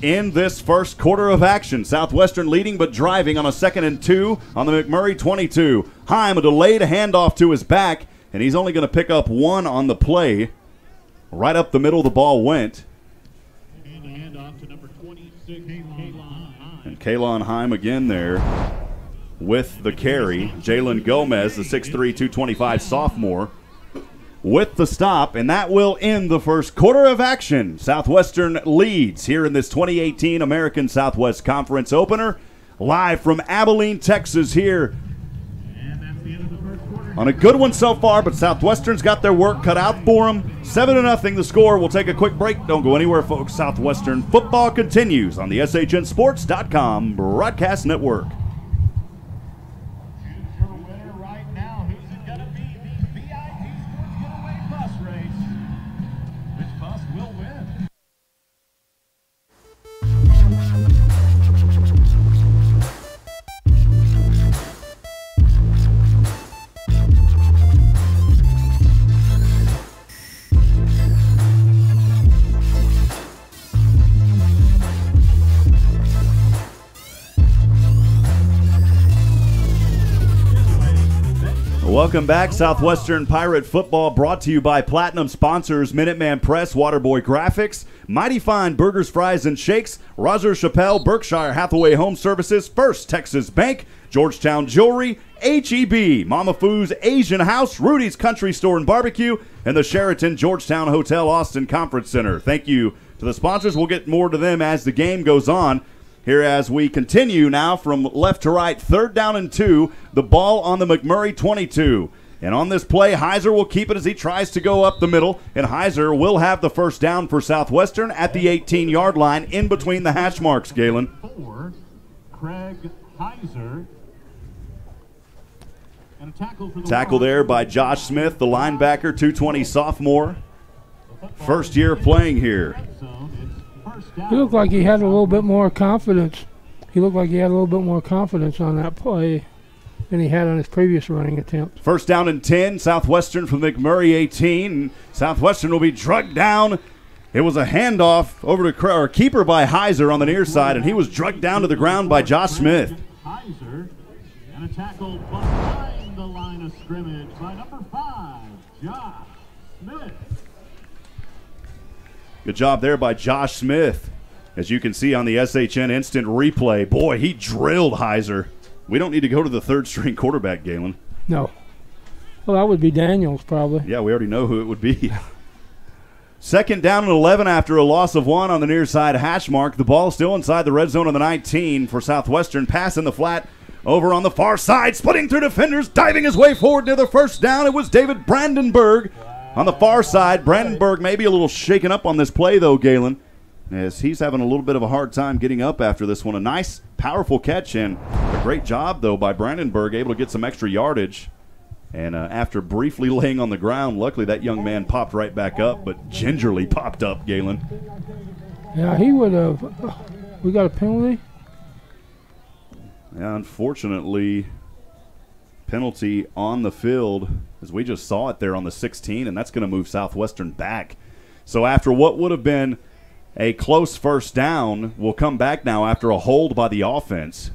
in this first quarter of action. Southwestern leading but driving on a 2nd and 2 on the McMurry 22. Heim, a delayed handoff to his back, and he's only going to pick up 1 on the play. Right up the middle the ball went. And the handoff to number 26, And Kalon Heim again there with the carry. Jalen Gomez, the 6'3", 225 sophomore, with the stop, and that will end the first quarter of action. Southwestern leads here in this 2018 American Southwest Conference opener, live from Abilene, Texas here. and that's the end of the first quarter. On a good one so far, but Southwestern's got their work cut out for them. 7-0 the score. We'll take a quick break. Don't go anywhere, folks. Southwestern football continues on the SHNSports.com broadcast network. Choose your winner right now. Who's it going to be? The VIP Sports Getaway Bus Race. Which bus will win? Welcome back. Southwestern Pirate football brought to you by Platinum sponsors Minuteman Press, Waterboy Graphics, Mighty Fine Burgers, Fries, and Shakes, Roger Chappelle, Berkshire Hathaway Home Services, First Texas Bank, Georgetown Jewelry, HEB, Mama Foo's Asian House, Rudy's Country Store and Barbecue, and the Sheraton Georgetown Hotel Austin Conference Center. Thank you to the sponsors. We'll get more to them as the game goes on. Here as we continue now from left to right, 3rd down and 2, the ball on the McMurry 22. And on this play, Heiser will keep it as he tries to go up the middle, and Heiser will have the first down for Southwestern at the 18-yard line in between the hash marks, Galen. 4, Craig Heiser. And a tackle for the Tackle there by Josh Smith, the linebacker, 220 sophomore. First year playing here. He looked like he had a little bit more confidence. He looked like he had a little bit more confidence on that play than he had on his previous running attempt. First down and 10, Southwestern from McMurry 18. Southwestern will be drugged down. It was a handoff over to our keeper by Heiser on the near side, and he was drugged down to the ground by Josh Smith. Heiser, and a tackle behind the line of scrimmage by number 5, Josh Smith. Good job there by Josh Smith. As you can see on the SHN instant replay, boy, he drilled Heiser. We don't need to go to the 3rd-string quarterback, Galen. No. Well, that would be Daniels probably. Yeah, we already know who it would be. 2nd down and 11 after a loss of 1 on the near side hash mark. The ball still inside the red zone on the 19 for Southwestern. Pass in the flat over on the far side, splitting through defenders, diving his way forward near the first down. It was David Brandenburg. On the far side, Brandenburg may be a little shaken up on this play, though, Galen, as he's having a little bit of a hard time getting up after this one. A nice, powerful catch, and a great job, though, by Brandenburg, able to get some extra yardage. And after briefly laying on the ground, luckily that young man popped right back up, but gingerly popped up, Galen. Yeah, he would have. We got a penalty? Yeah, unfortunately, penalty on the field, as we just saw it there on the 16, and that's going to move Southwestern back. So after what would have been a close first down, we'll come back now after a hold by the offense,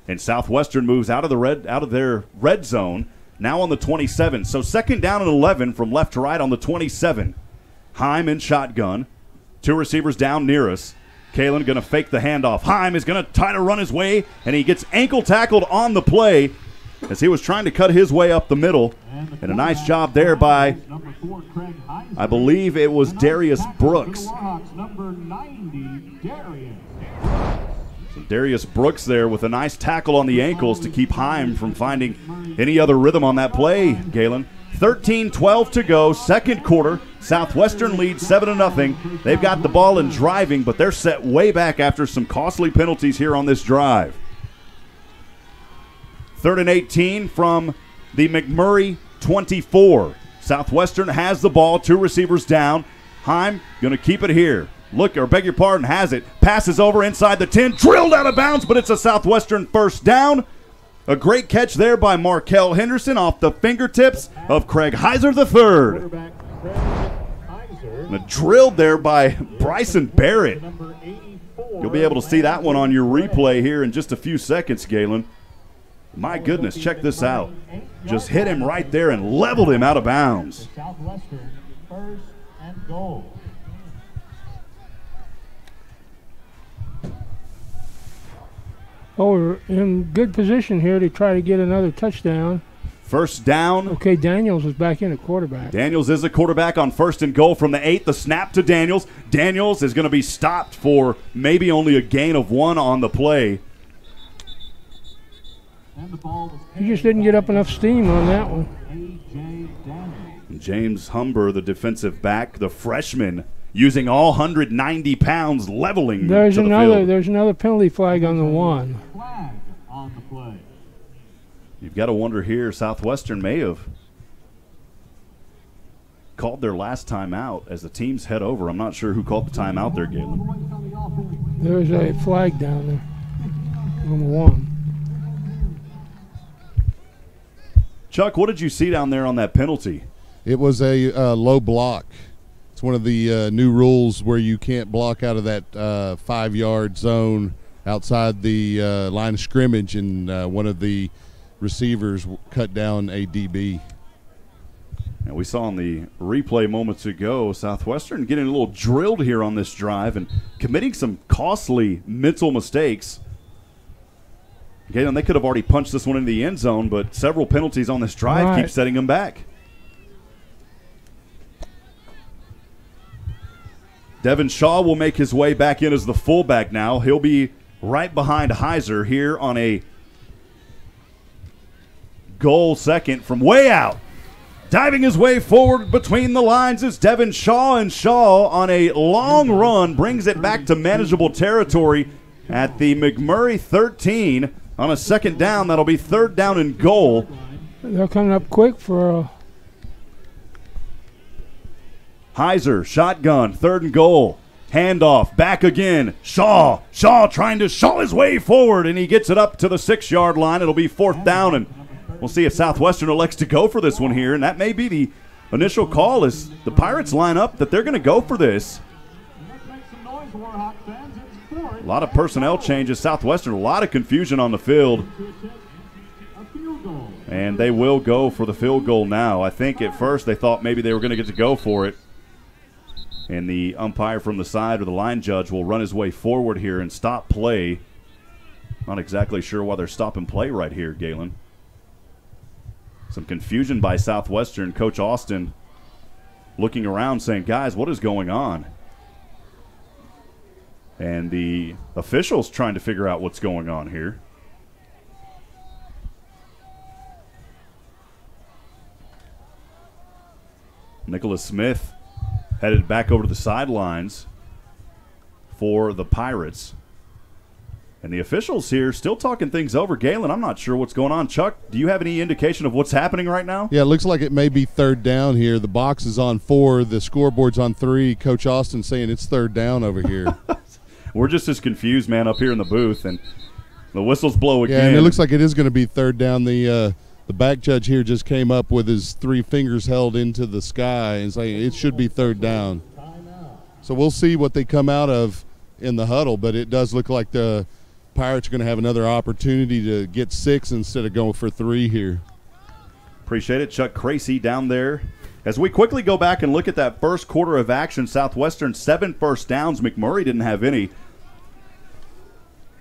and Southwestern moves out of their red zone, now on the 27. So 2nd down and 11 from left to right on the 27. Heim in shotgun. Two receivers down near us. Galen going to fake the handoff. Hipp is going to try to run his way, and he gets ankle tackled on the play as he was trying to cut his way up the middle. And a nice job there by, I believe it was Darius Brooks. So Darius Brooks there with a nice tackle on the ankles to keep Hipp from finding any other rhythm on that play, Galen. 13-12 to go, second quarter. Southwestern leads 7-0. They've got the ball and driving, but they're set way back after some costly penalties here on this drive. 3rd and 18 from the McMurry 24. Southwestern has the ball, two receivers down. Hipp going to keep it here. Beg your pardon, has it. Passes over inside the 10, drilled out of bounds, but it's a Southwestern first down. A great catch there by Markel Henderson off the fingertips of Craig Heiser III. And a drilled there by Bryson Barrett. You'll be able to see that one on your replay here in just a few seconds, Galen. My goodness, check this out. Just hit him right there and leveled him out of bounds. Southwestern, 1st and goal. Oh, we're in good position here to try to get another touchdown. First down. Okay, Daniels is back in at quarterback. Daniels is a quarterback on 1st and goal from the 8. The snap to Daniels. Daniels is going to be stopped for maybe only a gain of 1 on the play. He just didn't get up enough steam on that one. James Humber, the defensive back, the freshman, using all 190 pounds, leveling there's to the another field. There's another penalty flag on the 1. Flag on the play. You've got to wonder here, Southwestern may have called their last timeout as the teams head over. I'm not sure who called the timeout there, Galen. There's a flag down there, number 1. Chuck, what did you see down there on that penalty? It was a low block. It's one of the new rules where you can't block out of that 5-yard zone outside the line of scrimmage, and one of the receivers cut down a DB. And we saw in the replay moments ago, Southwestern getting a little drilled here on this drive and committing some costly mental mistakes. Galen, they could have already punched this one into the end zone, but several penalties on this drive keep setting them back. Devin Shaw will make his way back in as the fullback now. He'll be right behind Heiser here on a goal second from way out. Diving his way forward between the lines is Devin Shaw, and Shaw on a long run brings it back to manageable territory at the McMurry 13. On a second down, that'll be 3rd down and goal. They're coming up quick for Heiser, shotgun, 3rd and goal. Handoff, back again. Shaw trying to shaw his way forward, and he gets it up to the 6-yard line. It'll be 4th down, and we'll see if Southwestern elects to go for this one here, and that may be the initial call as the Pirates line up that they're going to go for this. A lot of personnel changes. Southwestern, a lot of confusion on the field. And they will go for the field goal now. I think at first they thought maybe they were going to get to go for it. And the umpire from the side or the line judge will run his way forward here and stop play. Not exactly sure why they're stopping play right here, Galen. Some confusion by Southwestern. Coach Austin looking around saying, guys, what is going on? And the officials trying to figure out what's going on here. Nicholas Smith headed back over to the sidelines for the Pirates. And the officials here still talking things over. Galen, I'm not sure what's going on. Chuck, do you have any indication of what's happening right now? Yeah, it looks like it may be 3rd down here. The box is on 4. The scoreboard's on 3. Coach Austin saying it's 3rd down over here. We're just as confused, man, up here in the booth. And the whistles blow again. Yeah, and it looks like it is going to be 3rd down. The back judge here just came up with his 3 fingers held into the sky and saying it should be 3rd down. So we'll see what they come out of in the huddle, but it does look like the Pirates are going to have another opportunity to get 6 instead of going for 3 here. Appreciate it. Chuck Cracy down there As we quickly go back and look at that first quarter of action, Southwestern 7 first downs. McMurry didn't have any.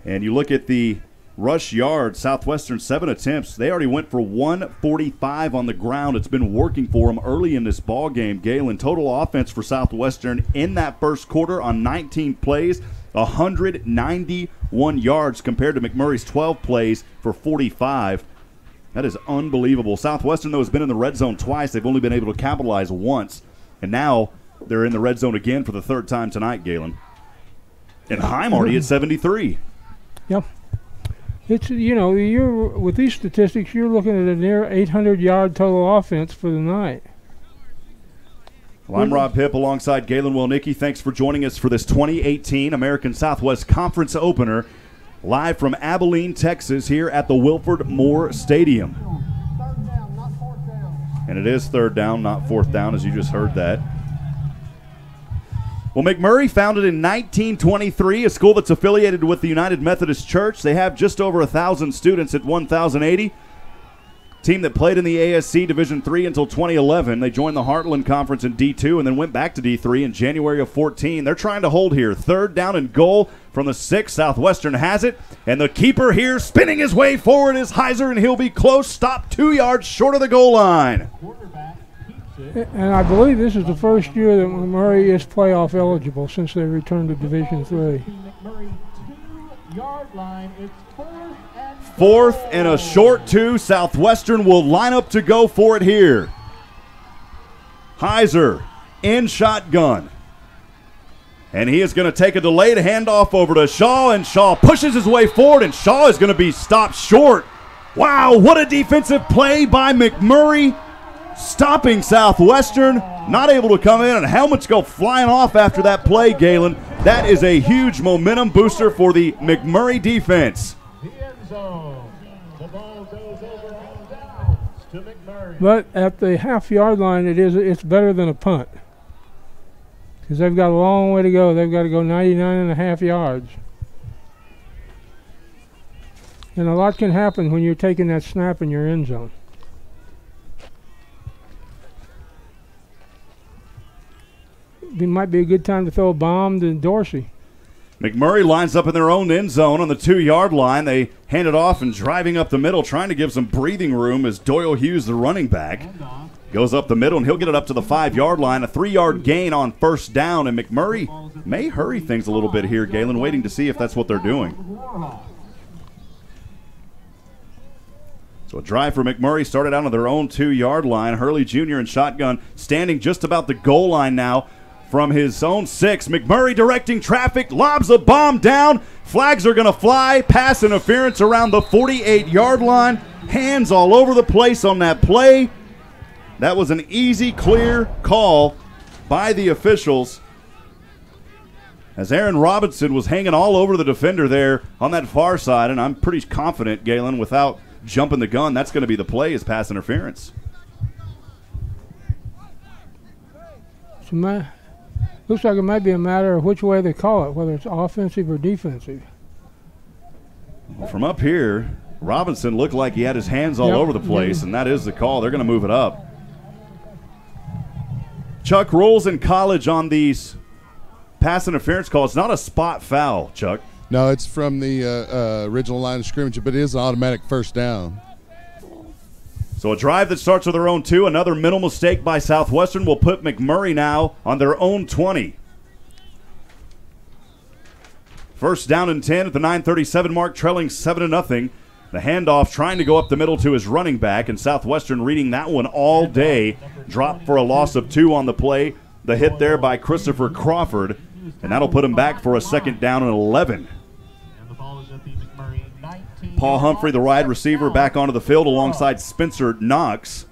And you look at the rush yards, Southwestern 7 attempts. They already went for 145 on the ground. It's been working for them early in this ball game. Galen, total offense for Southwestern in that first quarter on 19 plays, 191 yards compared to McMurry's 12 plays for 45. That is unbelievable. Southwestern, though, has been in the red zone twice. They've only been able to capitalize once. And now they're in the red zone again for the third time tonight, Galen. And Hipp already at 73. Yep. It's, you're with these statistics, you're looking at a near 800-yard total offense for the night. Well, I'm Rob Hipp alongside Galen Wellnicki. Thanks for joining us for this 2018 American Southwest Conference opener, live from Abilene, Texas, here at the Wilford Moore Stadium. Third down, not fourth down. And it is third down, not fourth down, as you just heard that. Well, McMurry, founded in 1923, a school that's affiliated with the United Methodist Church. They have just over 1,000 students at 1,080. Team that played in the ASC Division III until 2011. They joined the Heartland Conference in D2 and then went back to D3 in January of 14. They're trying to hold here. Third down and goal from the 6. Southwestern has it. And the keeper here spinning his way forward is Heiser, and he'll be close. Stopped 2 yards short of the goal line. Quarterback keeps it. And I believe this is the first year that McMurray is playoff eligible since they returned to Division III. McMurray 2-yard line. It's Fourth and a short 2. Southwestern will line up to go for it here. Heiser in shotgun. And he is going to take a delayed handoff over to Shaw, and Shaw pushes his way forward, and Shaw is going to be stopped short. Wow, what a defensive play by McMurray, stopping Southwestern. Not able to come in, and helmets go flying off after that play, Galen. That is a huge momentum booster for the McMurray defense. the end zone. The ball goes over on downs to McMurray. But at the half-yard line, it's better than a punt because they've got a long way to go. They've got to go 99.5 yards. And a lot can happen when you're taking that snap in your end zone. It might be a good time to throw a bomb to Dorsey. McMurray lines up in their own end zone on the 2-yard line. They hand it off and driving up the middle, trying to give some breathing room as Doyle Hughes, the running back, goes up the middle, and he'll get it up to the 5-yard line. A 3-yard gain on first down, and McMurray may hurry things a little bit here, Galen, waiting to see if that's what they're doing. So a drive for McMurray started out on their own 2-yard line. Hurley Jr. in shotgun, standing just about the goal line now from his own 6. McMurray directing traffic, lobs a bomb down. Flags are going to fly. Pass interference around the 48-yard line. Hands all over the place on that play. That was an easy, clear call by the officials, as Aaron Robinson was hanging all over the defender there on that far side, and I'm pretty confident, Galen, without jumping the gun, that's going to be the play, is pass interference. So looks like it might be a matter of which way they call it, whether it's offensive or defensive. Well, from up here, Robinson looked like he had his hands all over the place, and that is the call. They're going to move it up. Chuck, rules in college on these pass interference calls, not a spot foul, Chuck. No, it's from the original line of scrimmage, but it is an automatic first down. So a drive that starts with their own 2. Another mental mistake by Southwestern will put McMurray now on their own 20. First down and 10 at the 9:37 mark, trailing 7-0. The handoff trying to go up the middle to his running back, and Southwestern reading that one all day. Dropped for a loss of 2 on the play. The hit there by Christopher Crawford, and that'll put him back for a second down and 11. And the ball is at the McMurray 19. Paul Humphrey, the wide receiver, back onto the field alongside Spencer Knox.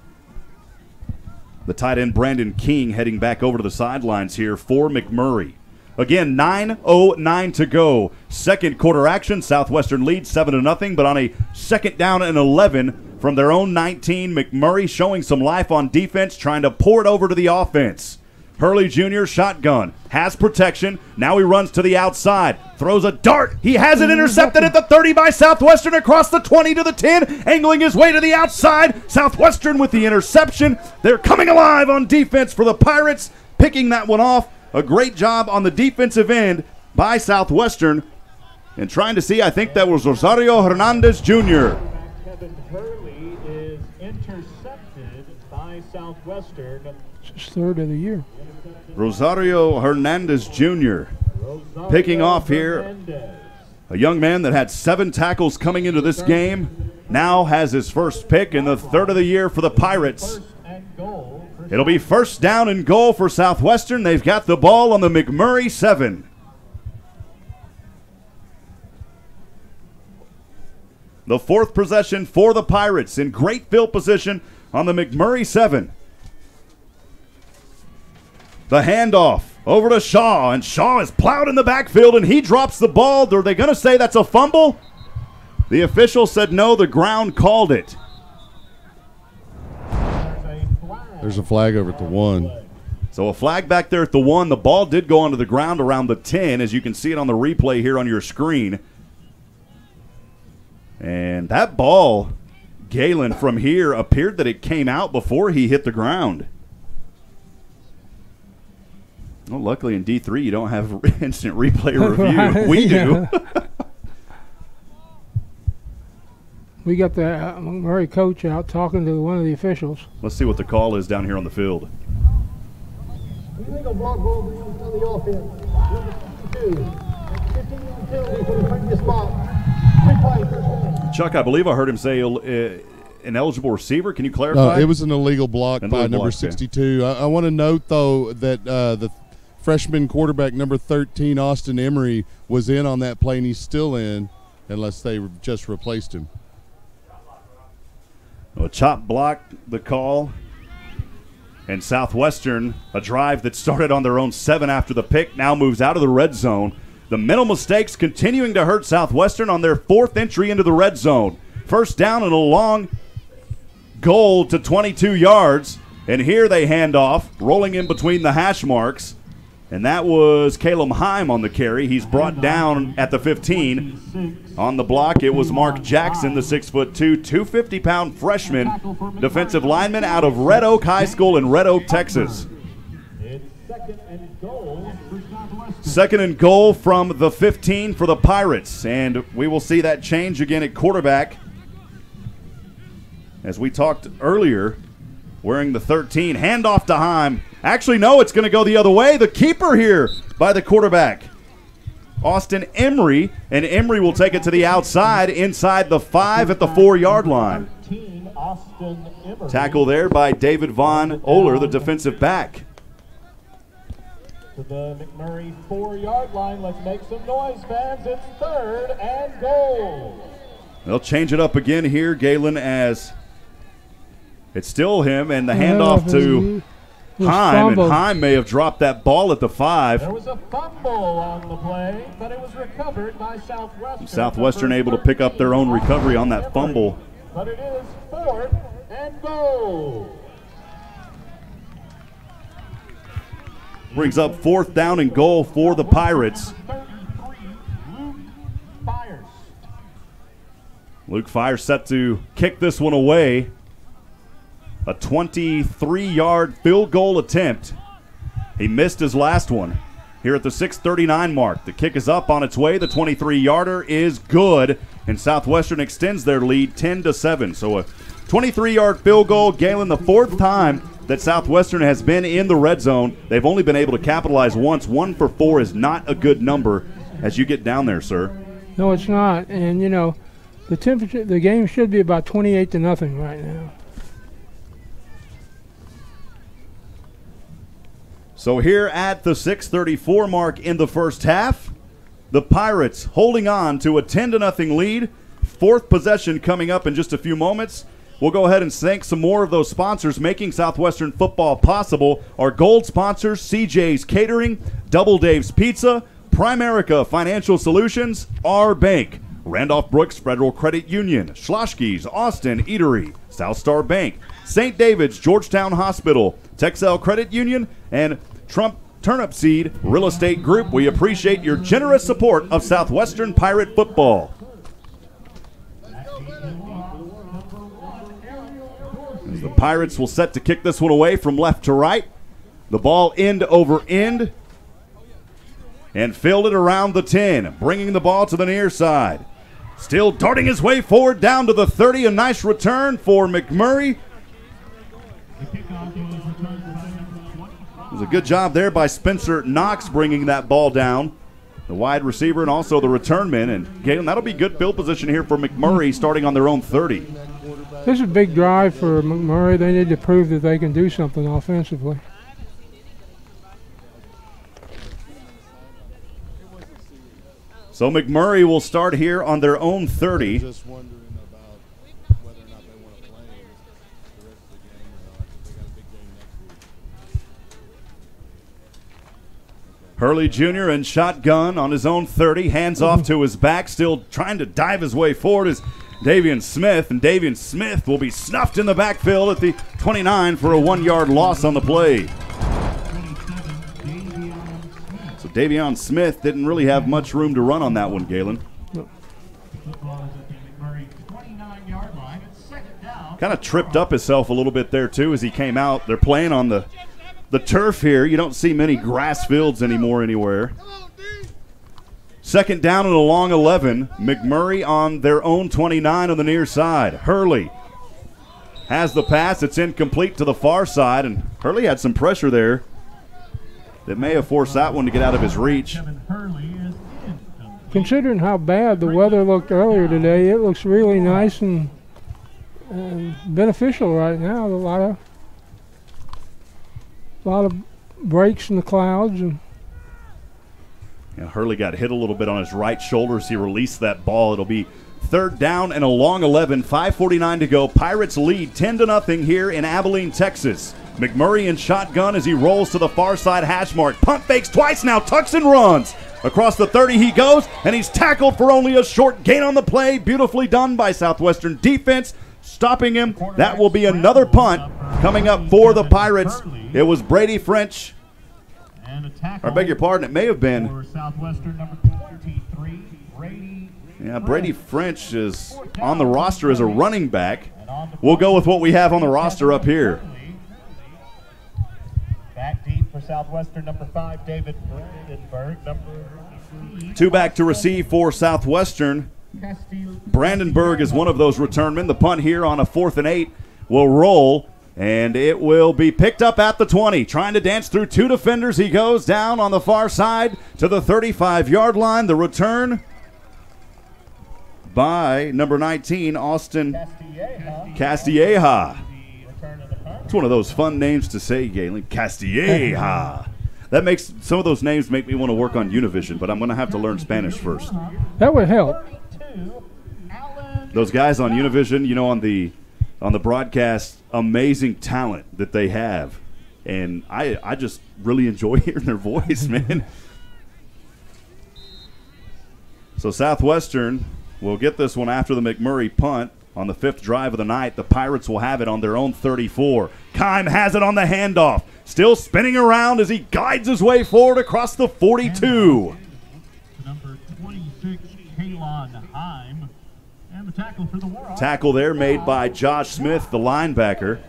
The tight end Brandon King heading back over to the sidelines here for McMurray. Again, 9:09 to go. Second quarter action. Southwestern leads 7-0, but on a second down and 11 from their own 19, McMurray showing some life on defense, trying to pour it over to the offense. Hurley Jr. shotgun, has protection. Now he runs to the outside, throws a dart. He has it intercepted at the 30 by Southwestern, across the 20 to the 10, angling his way to the outside. Southwestern with the interception. They're coming alive on defense for the Pirates, picking that one off. A great job on the defensive end by Southwestern. And trying to see, I think that was Rosario Hernandez Jr. Kevin Hurley is intercepted by Southwestern. It's his third of the year. Rosario Hernandez Jr. picking off here. A young man that had 7 tackles coming into this game now has his first pick in the third of the year for the Pirates. It'll be first down and goal for Southwestern. They've got the ball on the McMurry 7. The 4th possession for the Pirates in great field position on the McMurry 7. The handoff over to Shaw, and Shaw is plowed in the backfield, and he drops the ball. Are they going to say that's a fumble? The official said no, the ground called it. There's a flag over at the 1. So a flag back there at the 1. The ball did go onto the ground around the 10, as you can see it on the replay here on your screen. And that ball, Galen, from here, appeared that it came out before he hit the ground. Well, luckily in D3 you don't have instant replay review. We do. We got the McMurray coach out talking to one of the officials. Let's see what the call is down here on the field. Illegal block ball on the offense. Number 52. 15 penalty for the previous block. Chuck, I believe I heard him say ineligible receiver. Can you clarify? No, it was an illegal block by number block, 62. yeah. I want to note, though, that the freshman quarterback number 13, Austin Emery, was in on that play, and he's still in unless they just replaced him. A chop block, the call. And Southwestern, a drive that started on their own 7 after the pick, now moves out of the red zone. The mental mistakes continuing to hurt Southwestern on their 4th entry into the red zone. First down and a long goal to 22 yards. And here they hand off, rolling in between the hash marks. And that was Caleb Heim on the carry. He's brought down at the 15. On the block, it was Mark Jackson, the 6'2", 250-pound freshman defensive lineman out of Red Oak High School in Red Oak, Texas. Second and goal from the 15 for the Pirates. And we will see that change again at quarterback. As we talked earlier, wearing the 13, handoff to Heim. Actually, no, it's going to go the other way. The keeper here by the quarterback, Austin Emery, and Emery will take it to the outside inside the 5 at the 4-yard line. Tackle there by David Von Oler, the defensive back. To the McMurray 4-yard line. Let's make some noise, fans. It's 3rd and goal. They'll change it up again here, Galen, as it's still him, and the handoff to Heim, and Heim may have dropped that ball at the 5. There was a fumble on the play, but it was recovered by Southwestern. Southwestern able to pick up their own recovery on that fumble. But it is 4th and goal. Brings up 4th down and goal for the Pirates. Luke Fires set to kick this one away. A 23-yard field goal attempt. He missed his last one here at the 6:39 mark. The kick is up on its way. The 23-yarder is good, and Southwestern extends their lead 10-7. So a 23-yard field goal. Galen, the 4th time that Southwestern has been in the red zone. They've only been able to capitalize once. 1 for 4 is not a good number as you get down there, sir. No, it's not. And, you know, the temperature, the game should be about 28-0 right now. So here at the 6:34 mark in the first half, the Pirates holding on to a 10-0 lead. 4th possession coming up in just a few moments. We'll go ahead and thank some more of those sponsors making Southwestern football possible. Our gold sponsors, CJ's Catering, Double Dave's Pizza, Primerica Financial Solutions, R Bank, Randolph Brooks Federal Credit Union, Schloschke's Austin Eatery, South Star Bank, St. David's Georgetown Hospital, Texel Credit Union, and Turnip Seed Real Estate Group. We appreciate your generous support of Southwestern Pirate football. As the Pirates will set to kick this one away from left to right. The ball end over end. And filled it around the 10, bringing the ball to the near side. Still darting his way forward down to the 30. A nice return for McMurry. It was a good job there by Spencer Knox bringing that ball down. The wide receiver and also the return man. And Galen, that'll be good field position here for McMurray starting on their own 30. This is a big drive for McMurray. They need to prove that they can do something offensively. So McMurray will start here on their own 30. Just wondering about whether or not they want to play the rest of the game or not. They got a big game next week. Hurley Jr. in shotgun on his own 30. Hands off to his back. Still trying to dive his way forward is Davian Smith. And Davian Smith will be snuffed in the backfield at the 29 for a 1-yard loss on the play. So Davion Smith didn't really have much room to run on that one, Galen. Kind of tripped up himself a little bit there, too, as he came out. They're playing on the turf here. You don't see many grass fields anymore anywhere. Second down and a long 11. McMurray on their own 29 on the near side. Hurley has the pass. It's incomplete to the far side, and Hurley had some pressure there that may have forced that one to get out of his reach. Considering how bad the weather looked earlier today, it looks really nice and beneficial right now. A lot of breaks in the clouds. And Hurley got hit a little bit on his right shoulder as he released that ball. It'll be third down and a long 11. 5:49 to go. Pirates lead 10-0 here in Abilene, Texas. McMurray in shotgun as he rolls to the far side hash mark. Punt fakes twice now, tucks and runs. Across the 30 he goes, and he's tackled for only a short gain on the play. Beautifully done by Southwestern defense, stopping him. That will be another punt coming up for the Pirates. It was Brady French. I beg your pardon, it may have been. Brady French is on the roster as a running back. We'll go with what we have on the roster up here. Back deep for Southwestern, number 5, David Brandenburg. Two back to receive for Southwestern. Brandenburg is one of those returnmen. The punt here on a 4th and 8 will roll, and it will be picked up at the 20. Trying to dance through 2 defenders. He goes down on the far side to the 35-yard line. The return by number 19, Austin Castilleja. It's one of those fun names to say, Galen. Castilleja. That makes some of those names make me want to work on Univision, but I'm going to have to learn Spanish first. That would help. Those guys on Univision, on the broadcast, amazing talent that they have, and I just really enjoy hearing their voice, man. So Southwestern will get this one after the McMurray punt. On the 5th drive of the night, the Pirates will have it on their own 34. Kime has it on the handoff. Still spinning around as he guides his way forward across the 42. Number 26, Kalon Heim. And the tackle for the War. Tackle there made by Josh Smith, the linebacker.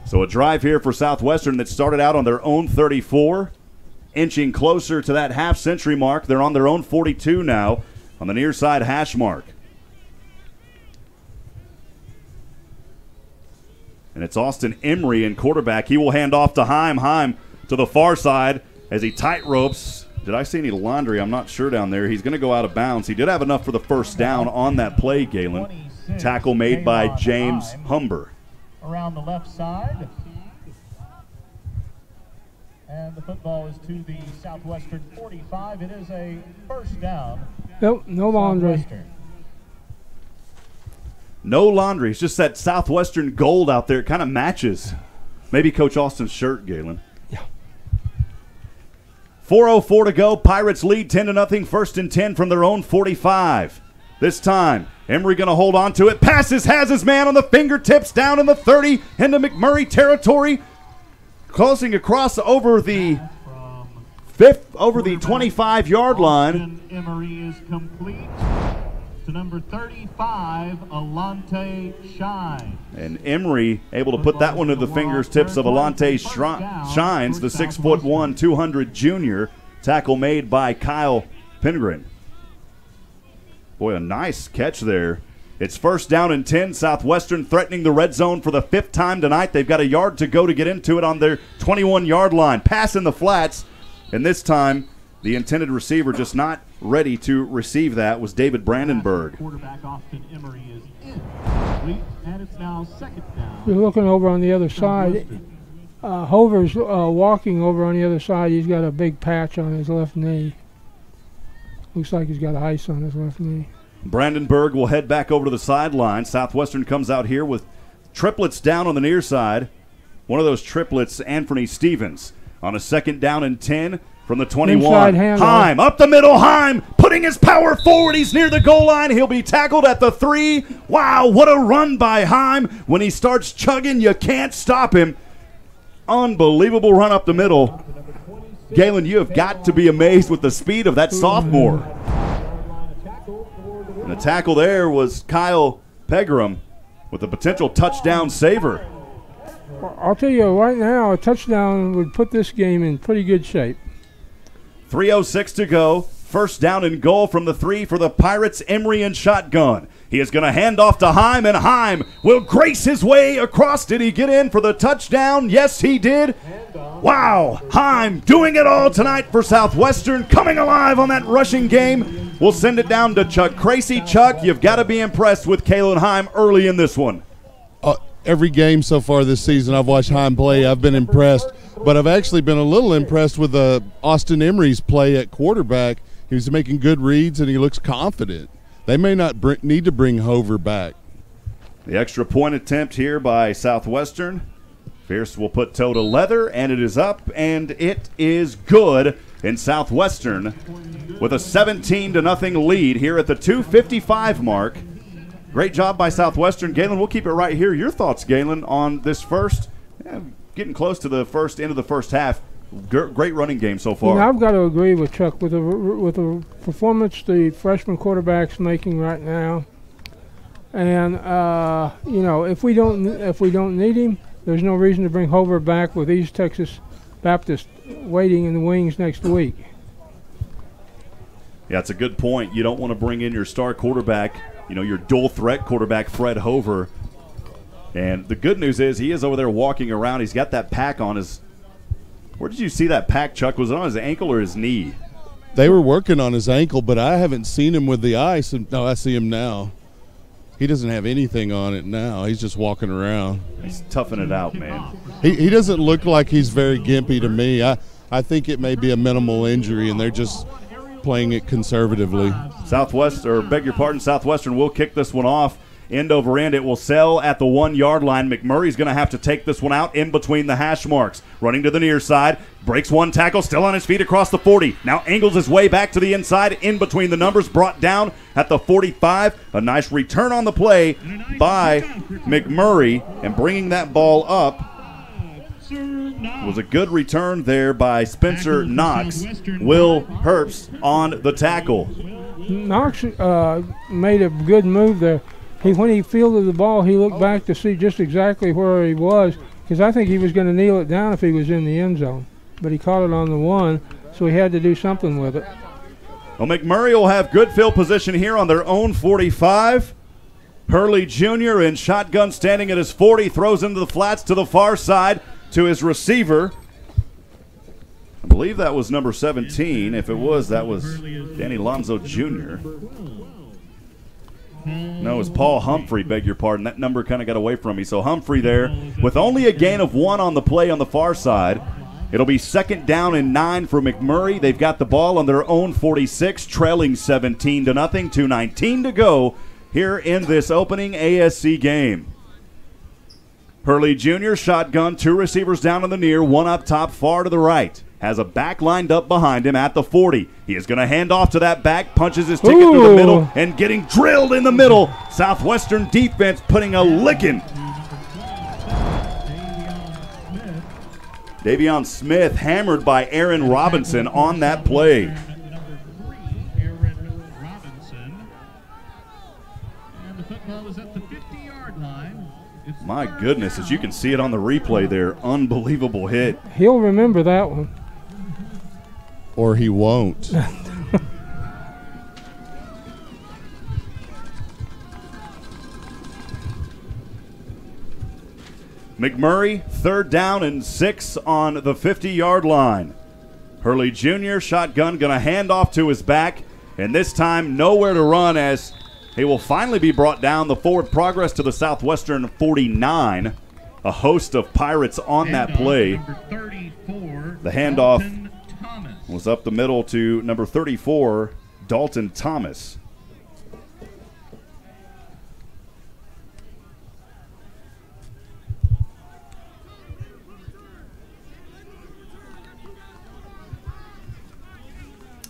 So a drive here for Southwestern that started out on their own 34. Inching closer to that half-century mark. They're on their own 42 now on the near side hash mark. And it's Austin Emery in quarterback. He will hand off to Heim. Heim to the far side as he tight ropes. Did I see any laundry? I'm not sure down there. He's going to go out of bounds. He did have enough for the first down on that play, Galen. Tackle made by James Humber. Around the left side. And the football is to the Southwestern 45. It is a first down. Nope, no laundry. No laundry. It's just that Southwestern gold out there. It kind of matches. Maybe Coach Austin's shirt, Galen. Yeah. 4:04 to go. Pirates lead 10-0. 1st and 10 from their own 45. This time, Emery going to hold on to it. Passes, has his man on the fingertips, down in the 30, into McMurry territory. Closing across over the 25-yard line. Emery is complete to number 35, Alante Shine. And Emery able to put that one to the fingertips of Alante Shines, the 6'1", 200 junior. Tackle made by Kyle Pingren. Boy, a nice catch there. It's 1st down and 10. Southwestern threatening the red zone for the 5th time tonight. They've got a yard to go to get into it on their 21-yard line. Pass in the flats, and this time the intended receiver just not ready to receive that was David Brandenburg. Quarterback Austin Emery is in. And it's now 2nd down. You're looking over on the other side. Hover's walking over on the other side. He's got a big patch on his left knee. Looks like he's got ice on his left knee. Brandenburg will head back over to the sideline. Southwestern comes out here with triplets down on the near side. One of those triplets, Anthony Stevens, on a 2nd down and 10 from the 21. Heim up the middle. Heim putting his power forward. He's near the goal line. He'll be tackled at the 3. Wow, what a run by Heim. When he starts chugging, you can't stop him. Unbelievable run up the middle. Galen, you have got to be amazed with the speed of that sophomore. And the tackle there was Kyle Pegram with a potential touchdown saver. I'll tell you right now, a touchdown would put this game in pretty good shape. 3:06 to go. 1st down and goal from the 3 for the Pirates. Emery in shotgun. He is going to hand off to Heim, and Heim will grace his way across. Did he get in for the touchdown? Yes, he did. Wow, Heim doing it all tonight for Southwestern, coming alive on that rushing game. We'll send it down to Chuck Crazy. Chuck, you've got to be impressed with Kalen Heim early in this one. Every game so far this season I've watched Heim play, I've been impressed. But I've actually been a little impressed with Austin Emery's play at quarterback. He's making good reads, and he looks confident. They may not need to bring Hover back. The extra point attempt here by Southwestern. Fierce will put toe to leather, and it is up, and it is good. In Southwestern with a 17-0 lead here at the 2:55 mark. Great job by Southwestern. Galen, we'll keep it right here. Your thoughts, Galen, on this first, getting close to the end of the first half. Great running game so far. I've got to agree with Chuck with the performance the freshman quarterback's making right now. And if we don't need him, there's no reason to bring Hover back with East Texas Baptist waiting in the wings next week. Yeah, it's a good point. You don't want to bring in your star quarterback, your dual threat quarterback, Fred Hover. And the good news is he is over there walking around. He's got that pack on his – where did you see that pack, Chuck? Was it on his ankle or his knee? They were working on his ankle, but I haven't seen him with the ice. No, I see him now. He doesn't have anything on it now. He's just walking around. He's toughing it out, man. He doesn't look like he's very gimpy to me. I think it may be a minimal injury, and they're just playing it conservatively. Southwestern will kick this one off. End over end, it will sell at the 1-yard line. McMurray's going to have to take this one out in between the hash marks. Running to the near side, breaks one tackle, still on his feet across the 40. Now angles his way back to the inside, in between the numbers, brought down at the 45. A nice return on the play by McMurray, and bringing that ball up was a good return there by Spencer Knox. Will Herbst on the tackle. Knox made a good move there. When he fielded the ball, he looked back to see just exactly where he was, because I think he was going to kneel it down if he was in the end zone. But he caught it on the 1, so he had to do something with it. Well, McMurray will have good field position here on their own 45. Hurley Jr. in shotgun standing at his 40, throws into the flats to the far side to his receiver. I believe that was number 17. If it was, that was Danny Lonzo Jr. No, it was Paul Humphrey, beg your pardon. That number kind of got away from me. So Humphrey there with only a gain of 1 on the play on the far side. It'll be 2nd down and 9 for McMurray. They've got the ball on their own 46, trailing 17-0, 2:19 to go here in this opening ASC game. Hurley Jr. shotgun, 2 receivers down on the near, 1 up top, far to the right. has a back lined up behind him at the 40. He is going to hand off to that back, punches his ticket through the middle, and getting drilled in the middle. Southwestern defense putting a licking. Davion Smith hammered by Aaron Robinson on that play. Aaron Robinson. And the football is at the 50-yard line. My goodness, as you can see it on the replay there, unbelievable hit. He'll remember that one. Or he won't. McMurry, 3rd down and 6 on the 50-yard line. Hurley Jr., shotgun, going to hand off to his back, and this time nowhere to run as he will finally be brought down. The forward progress to the Southwestern 49. A host of Pirates on that play. The handoff was up the middle to number 34, Dalton Thomas.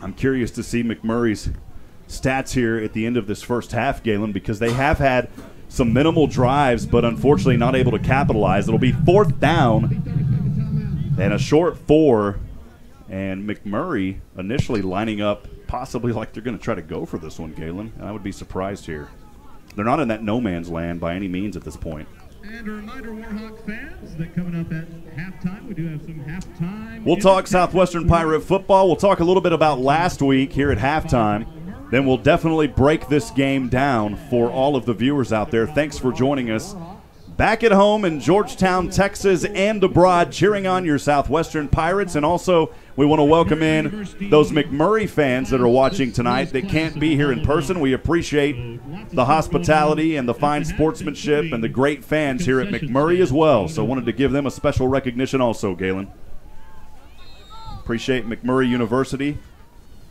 I'm curious to see McMurry's stats here at the end of this first half, Galen, because they have had some minimal drives, but unfortunately not able to capitalize. It'll be 4th down and a short 4, and McMurry initially lining up possibly like they're going to try to go for this one, Galen. I would be surprised here. They're not in that no man's land by any means at this point. And a reminder, Warhawk fans, that coming up at halftime, we do have some halftime. We'll talk Southwestern Pirate football. We'll talk a little bit about last week here at halftime. Then we'll definitely break this game down for all of the viewers out there. Thanks for joining us. Back at home in Georgetown, Texas, and abroad, cheering on your Southwestern Pirates. And also, we want to welcome in those McMurry fans that are watching tonight that can't be here in person. We appreciate the hospitality and the fine sportsmanship and the great fans here at McMurry as well. So wanted to give them a special recognition also, Galen. Appreciate McMurry University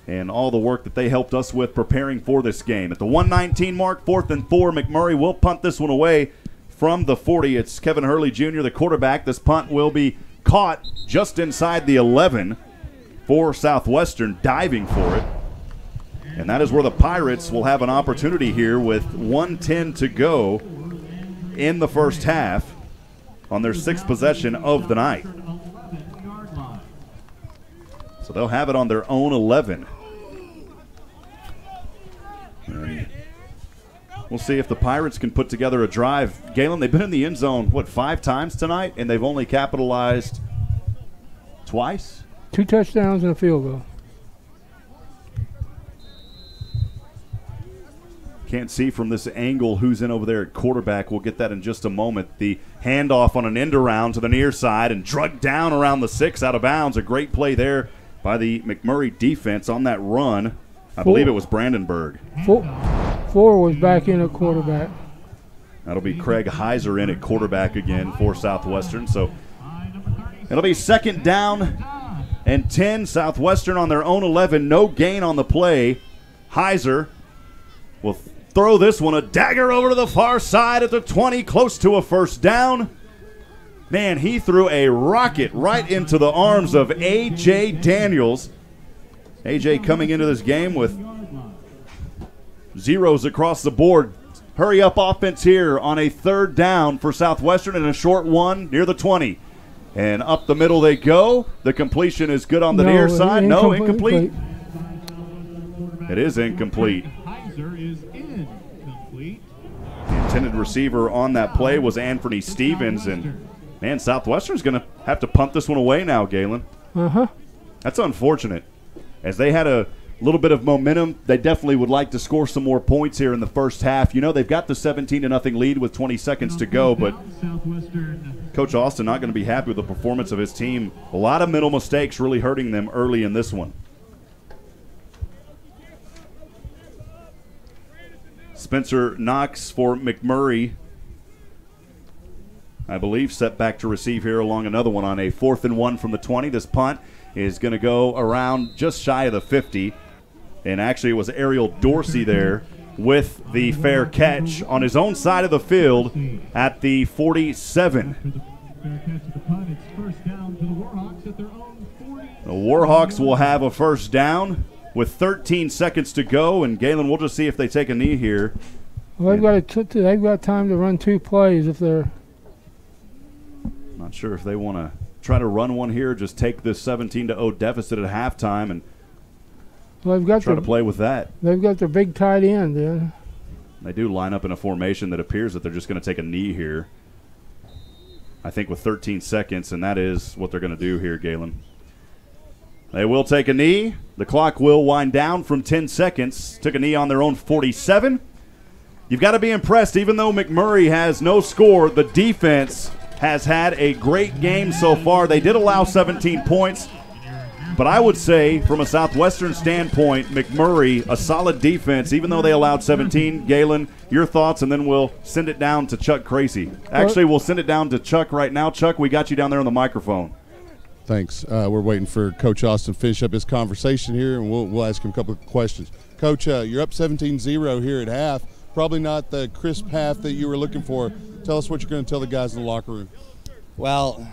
and all the work that they helped us with preparing for this game. At the 1:19 mark, 4th and 4, McMurry will punt this one away from the 40. It's Kevin Hurley Jr., the quarterback. This punt will be caught just inside the 11 for Southwestern, diving for it. And that is where the Pirates will have an opportunity here with 1:10 to go in the first half on their 6th possession of the night. So they'll have it on their own 11. And we'll see if the Pirates can put together a drive. Galen, they've been in the end zone, 5 times tonight, and they've only capitalized twice? 2 touchdowns and a field goal. Can't see from this angle who's in over there at quarterback. We'll get that in just a moment. The handoff on an end around to the near side and drugged down around the 6 out of bounds. A great play there by the McMurry defense on that run. I believe it was Brandenburg. 4 was back in at quarterback. That'll be Craig Heiser in at quarterback again for Southwestern. So it'll be 2nd down and 10. Southwestern on their own 11. No gain on the play. Heiser will throw this one, a dagger over to the far side at the 20, close to a 1st down. Man, he threw a rocket right into the arms of A.J. Daniels. A.J. coming into this game with zeros across the board. Hurry up offense here on a 3rd down for Southwestern and a short one near the 20. And up the middle they go. The completion is good on the near side. No, incomplete. It is incomplete. The intended receiver on that play was Anthony Stevens. And, man, Southwestern's going to have to punt this one away now, Galen. That's unfortunate. As they had a little bit of momentum, they definitely would like to score some more points here in the first half. You know, they've got the 17-0 lead with 20 seconds to go, but Coach Austin not going to be happy with the performance of his team. A lot of mental mistakes really hurting them early in this one. Spencer Knox for McMurray, I believe, set back to receive here along another one on a 4th and 1 from the 20. This punt is going to go around just shy of the 50. And actually it was Ariel Dorsey there with the fair catch on his own side of the field at the 47. Fair catch of the punt. It's 1st down to the Warhawks at their own 47. The Warhawks will have a first down with 13 seconds to go, and Galen, we'll just see if they take a knee here. Well, they've got time to run 2 plays if they're. Not sure if they want to try to run one here, just take this 17-0 deficit at halftime and try to play with that. They've got their big tight end in. They do line up in a formation that appears that they're just going to take a knee here. I think with 13 seconds, and that is what they're going to do here, Galen. They will take a knee. The clock will wind down from 10 seconds. Took a knee on their own 47. You've got to be impressed. Even though McMurry has no score, the defense has had a great game so far. They did allow 17 points, but I would say from a Southwestern standpoint, McMurry, a solid defense, even though they allowed 17. Galen, your thoughts, and then we'll send it down to Chuck Crazy. Actually, we'll send it down to Chuck right now. Chuck, we got you down there on the microphone. Thanks. We're waiting for Coach Austin to finish up his conversation here, and we'll ask him a couple of questions. Coach, you're up 17-0 here at half. Probably not the crisp half that you were looking for. Tell us what you're going to tell the guys in the locker room. Well,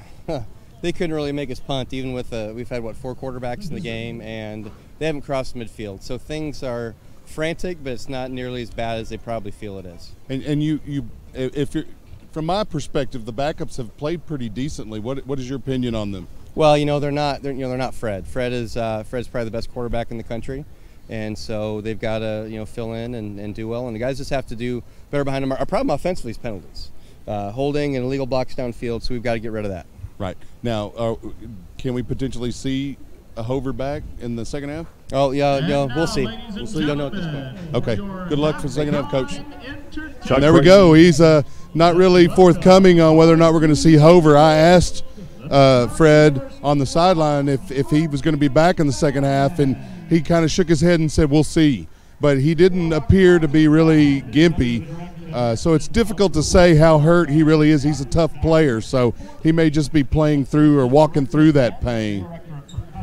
they couldn't really make us punt, even with we've had, 4 quarterbacks in the game, and they haven't crossed midfield. So things are frantic, but it's not nearly as bad as they probably feel it is. And if you're, from my perspective, the backups have played pretty decently. What is your opinion on them? Well, they're not Fred. Fred's probably the best quarterback in the country, and so they've got to fill in and do well. And the guys just have to do better behind them. Our problem offensively is penalties, holding and illegal blocks downfield. So we've got to get rid of that. Right now, can we potentially see a Hover back in the second half? Oh yeah, we'll see. We'll see. Don't know at this point. Okay. Good luck for the second half, Coach. Chuck, there we go. He's not really forthcoming on whether or not we're going to see Hover. I asked Fred on the sideline if he was going to be back in the second half, and he kind of shook his head and said, we'll see. But he didn't appear to be really gimpy. So it's difficult to say how hurt he really is. He's a tough player, so he may just be playing through or walking through that pain.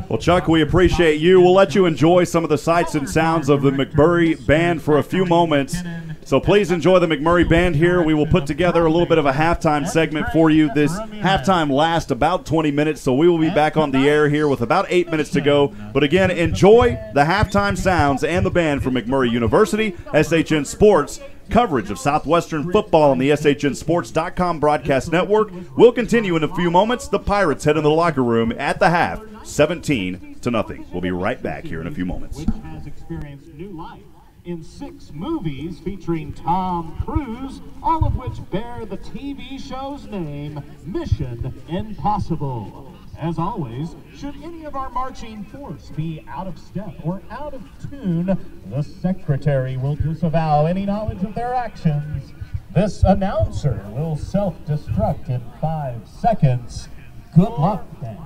Well, Chuck, we appreciate you. We'll let you enjoy some of the sights and sounds of the McMurry Band for a few moments. So please enjoy the McMurry Band here. We will put together a little bit of a halftime segment for you. This halftime lasts about 20 minutes, so we will be back on the air here with about 8 minutes to go. But again, enjoy the halftime sounds and the band from McMurry University, SHN Sports. Coverage of Southwestern football on the SHNSports.com broadcast network will continue in a few moments. The Pirates head into the locker room at the half, 17-0. We'll be right back here in a few moments. Which has experienced new life in 6 movies featuring Tom Cruise, all of which bear the TV show's name, Mission Impossible. As always, should any of our marching force be out of step or out of tune, the secretary will disavow any knowledge of their actions. This announcer will self-destruct in 5 seconds. Good luck, then.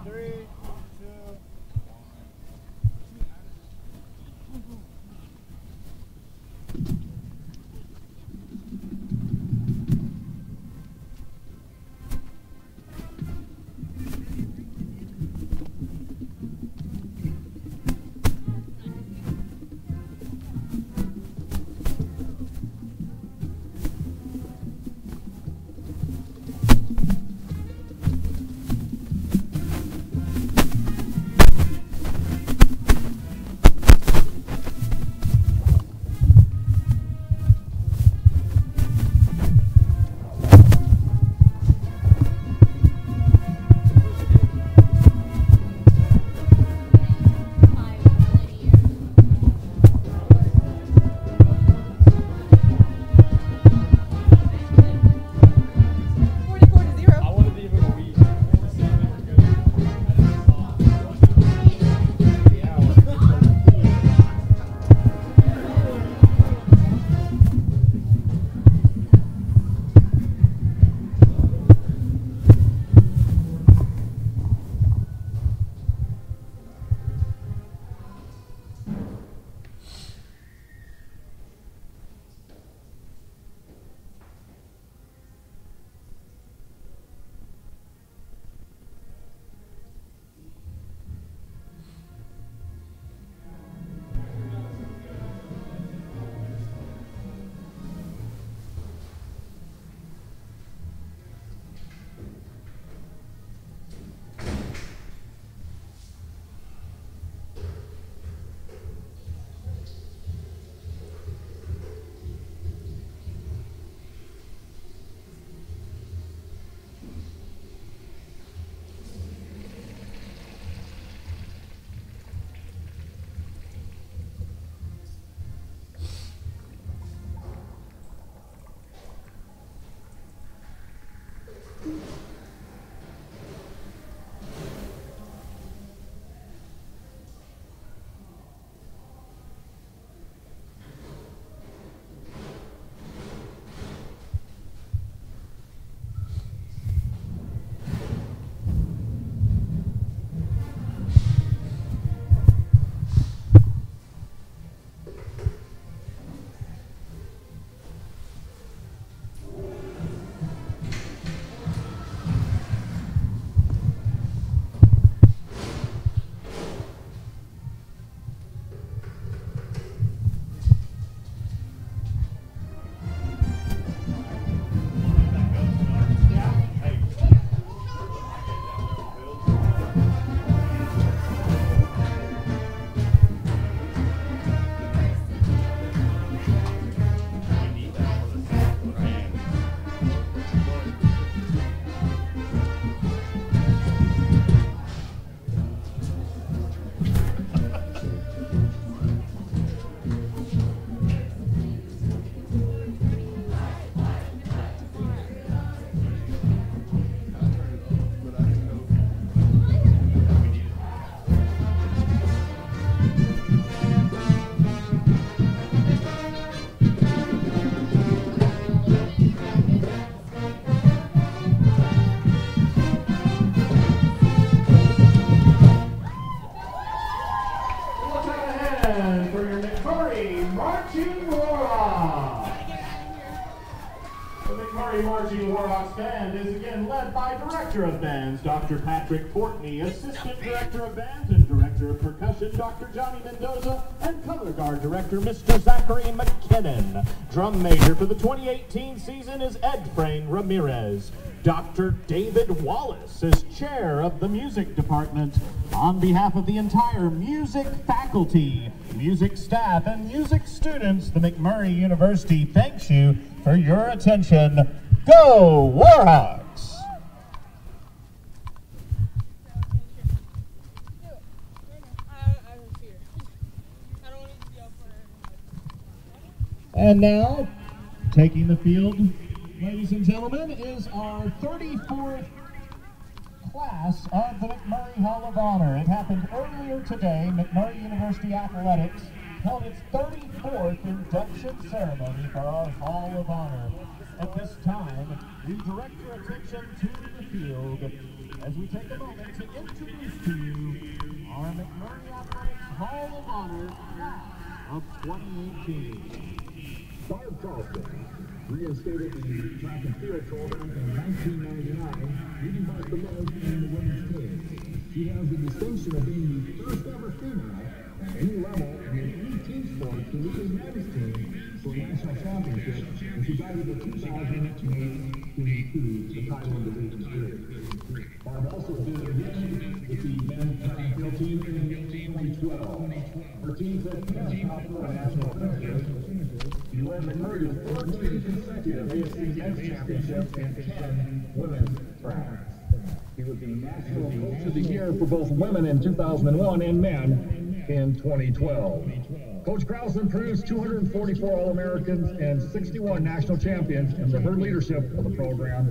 Marching Warhawks. The McMurry Marching Warhawks Band is again led by Director of Bands, Dr. Patrick Fortney, Assistant Director of Bands and Director of Percussion, Dr. Johnny Mendoza, and Color Guard Director, Mr. Zachary McKinnon. Drum major for the 2018 season is Edfrain Ramirez. Dr. David Wallace is chair of the music department. On behalf of the entire music faculty, music staff, and music students, the McMurry University thanks you for your attention. Go Warhawks! And now, taking the field, ladies and gentlemen, is our 34th class of the McMurry Hall of Honor. It happened earlier today. McMurry University Athletics held its 34th induction ceremony for our Hall of Honor. At this time, we direct your attention to the field as we take a moment to introduce to you our McMurry Athletics Hall of Honor class of 2018. Barb Charleston reinstated the track and field program in 1999, leading both the men's and the women's team. She has the distinction of being the first ever female at any level and in any team sport to lead the men's team for a national championship, and she guided the 2008 team to the title in Division 3. Barb also did it again with the men's track and field team in 2012. Her team set 10 top national finishers. She led McMurray to 14 consecutive AFC men's championships and 10 women's tracks. He was the National Coach of the Year for both women in 2001 and men in 2012. Coach Krausen produced 244 All-Americans and 61 national champions under her leadership of the program.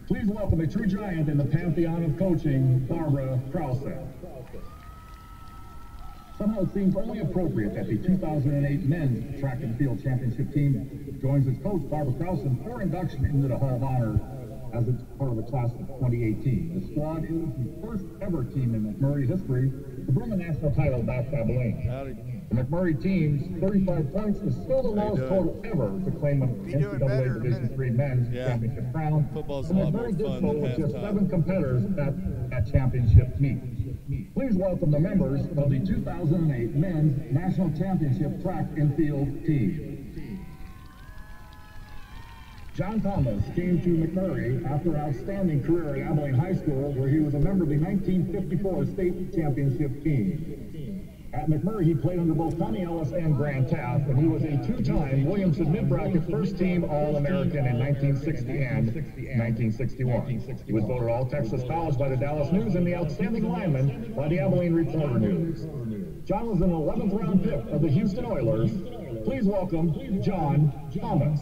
Please welcome a true giant in the pantheon of coaching, Barbara Krausen. Somehow it seems only appropriate that the 2008 men's track and field championship team joins its coach, Barbara Krausen, for induction into the Hall of Honor as it's part of the class of 2018. The squad is the first ever team in McMurray history to bring the national title back to Abilene. The McMurray team's 35 points is still the lowest total ever to claim an NCAA Division III men's championship crown. Football's And a lot more McMurray did fun so than with just halftime. 7 competitors at that championship meet. Please welcome the members of the 2008 Men's National Championship Track and Field team. John Thomas came to McMurray after an outstanding career at Abilene High School, where he was a member of the 1954 state championship team. At McMurray, he played under both Tommy Ellis and Grant Taft, and he was a 2-time Williamson Mid-Bracket First-Team All-American in 1960 and 1961. He was voted All-Texas College by the Dallas News and the Outstanding Lineman by the Abilene Reporter News. John was an 11th round pick of the Houston Oilers. Please welcome John Thomas.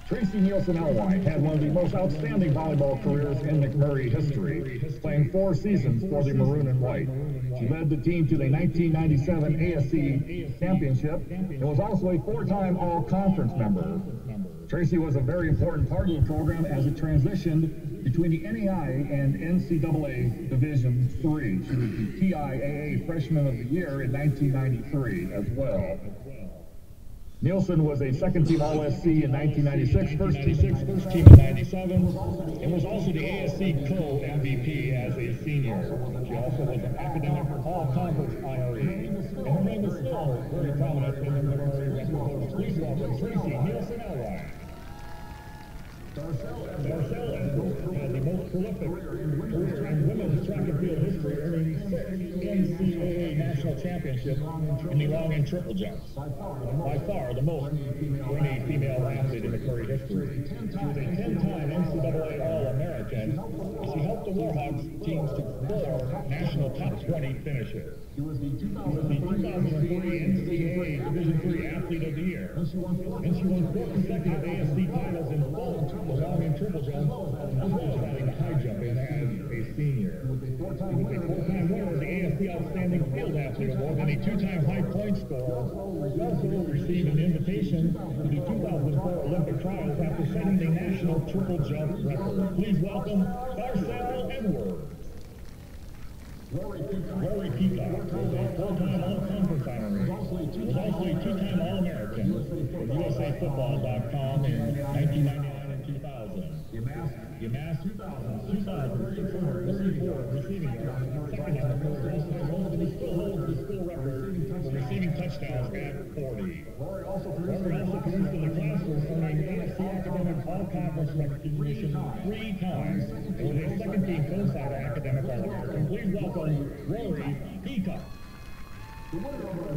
Tracy Nielsen-Elwine had one of the most outstanding volleyball careers in McMurray history, playing 4 seasons for the Maroon and White. She led the team to the 1997 ASC Championship and was also a 4-time All-Conference member. Tracy was a very important part of the program as it transitioned between the NAI and NCAA Division III. She was the TIAA Freshman of the Year in 1993 as well. Nielsen was a second-team All-SC in 1996, first team in 97, and was also the ASC co-MVP as a senior. She also was an academic all-conference IRE, and her name is still very prominent in the McMurray record. Please welcome Tracy Nielsen-Elwine. Darcel had the most prolific first-time women's track and field history, earning 6 NCAA national championships in the long and triple jumps. By far the most for any female athlete in McMurray history. She was a 10-time NCAA All-American. She helped the Warhawks teams to 4 national top 20 finishes. She was the 2003 NCAA Division III Athlete of the Year. And she won 4 consecutive ASC titles in both long and triple jumps, as well as adding the high jump in as a senior. She was a 4-time winner of the ASC Outstanding Field Athlete Award and a 2-time high point scorer. She also received an invitation to the 2004 Olympic trials after setting the national triple jump record. Please welcome Darcel Edwards. Rory Peacock, four-time All-Conference honoree, was also a two-time All-American with USAFootball.com in 1999 and 2000. You amassed 2,654 receiving yards. Second on the most, and he still holds the school record for receiving touchdowns at 40. Rory also produced in the classroom, earning NFC Academic All-Conference recognition 3 times, and was a second-team co-side Academic All-American. Please welcome Rory Peacock. The winner of our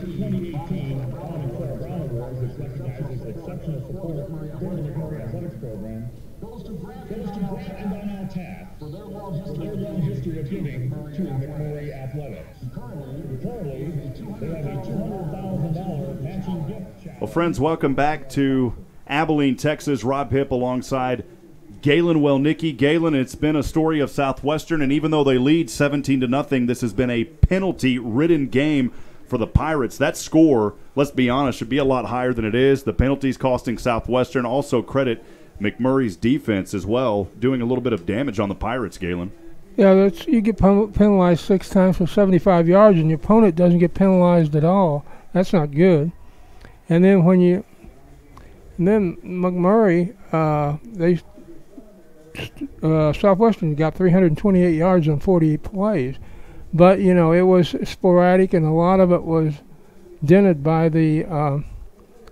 2018 Brown and Clara Brown Awards, which recognizes exceptional support during the McMurry athletics program, goes to Brandon Donnell Taft for their long history of giving to McMurry athletics. Currently, they have a $200,000 matching gift. Well, friends, welcome back to Abilene, Texas. Rob Hipp alongside Galen Wellnicki. Galen, it's been a story of Southwestern, and even though they lead 17-0, this has been a penalty-ridden game for the Pirates. That score, let's be honest, should be a lot higher than it is. The penalties costing Southwestern. Also credit McMurry's defense as well, doing a little bit of damage on the Pirates, Galen. Yeah, you get penalized 6 times for 75 yards, and your opponent doesn't get penalized at all. That's not good. And then McMurry, Southwestern got 328 yards on 48 plays. But, you know, it was sporadic, and a lot of it was dented by the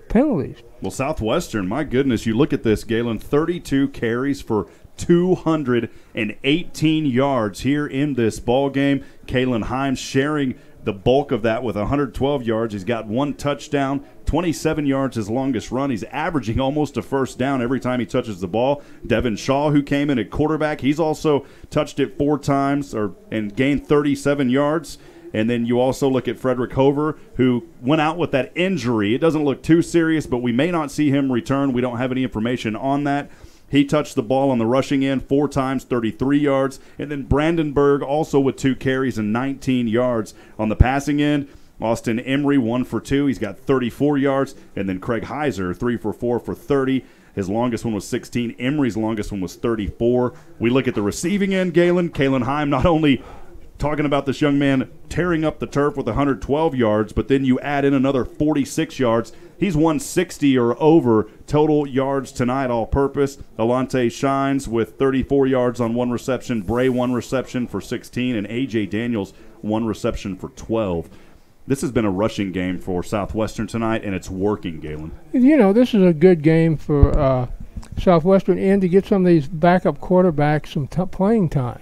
penalties. Well, Southwestern, my goodness, you look at this, Galen, 32 carries for 218 yards here in this ball game. Kalen Himes sharing the bulk of that with 112 yards. He's got 1 touchdown, 27 yards his longest run. He's averaging almost a first down every time he touches the ball. Devin Shaw, who came in at quarterback, he's also touched it 4 times and gained 37 yards. And then you also look at Frederick Hover, who went out with that injury. It doesn't look too serious, but we may not see him return. We don't have any information on that. He touched the ball on the rushing end 4 times, 33 yards. And then Brandenburg also with 2 carries and 19 yards. On the passing end, Austin Emery 1 for 2. He's got 34 yards. And then Craig Heiser 3 for 4 for 30. His longest one was 16. Emery's longest one was 34. We look at the receiving end, Galen. Kalen Heim not only talking about this young man tearing up the turf with 112 yards, but then you add in another 46 yards. He's 160 or over total yards tonight all-purpose. Alante Shines with 34 yards on 1 reception, Bray 1 reception for 16, and A.J. Daniels 1 reception for 12. This has been a rushing game for Southwestern tonight, and it's working, Galen. You know, this is a good game for Southwestern and to get some of these backup quarterbacks some playing time.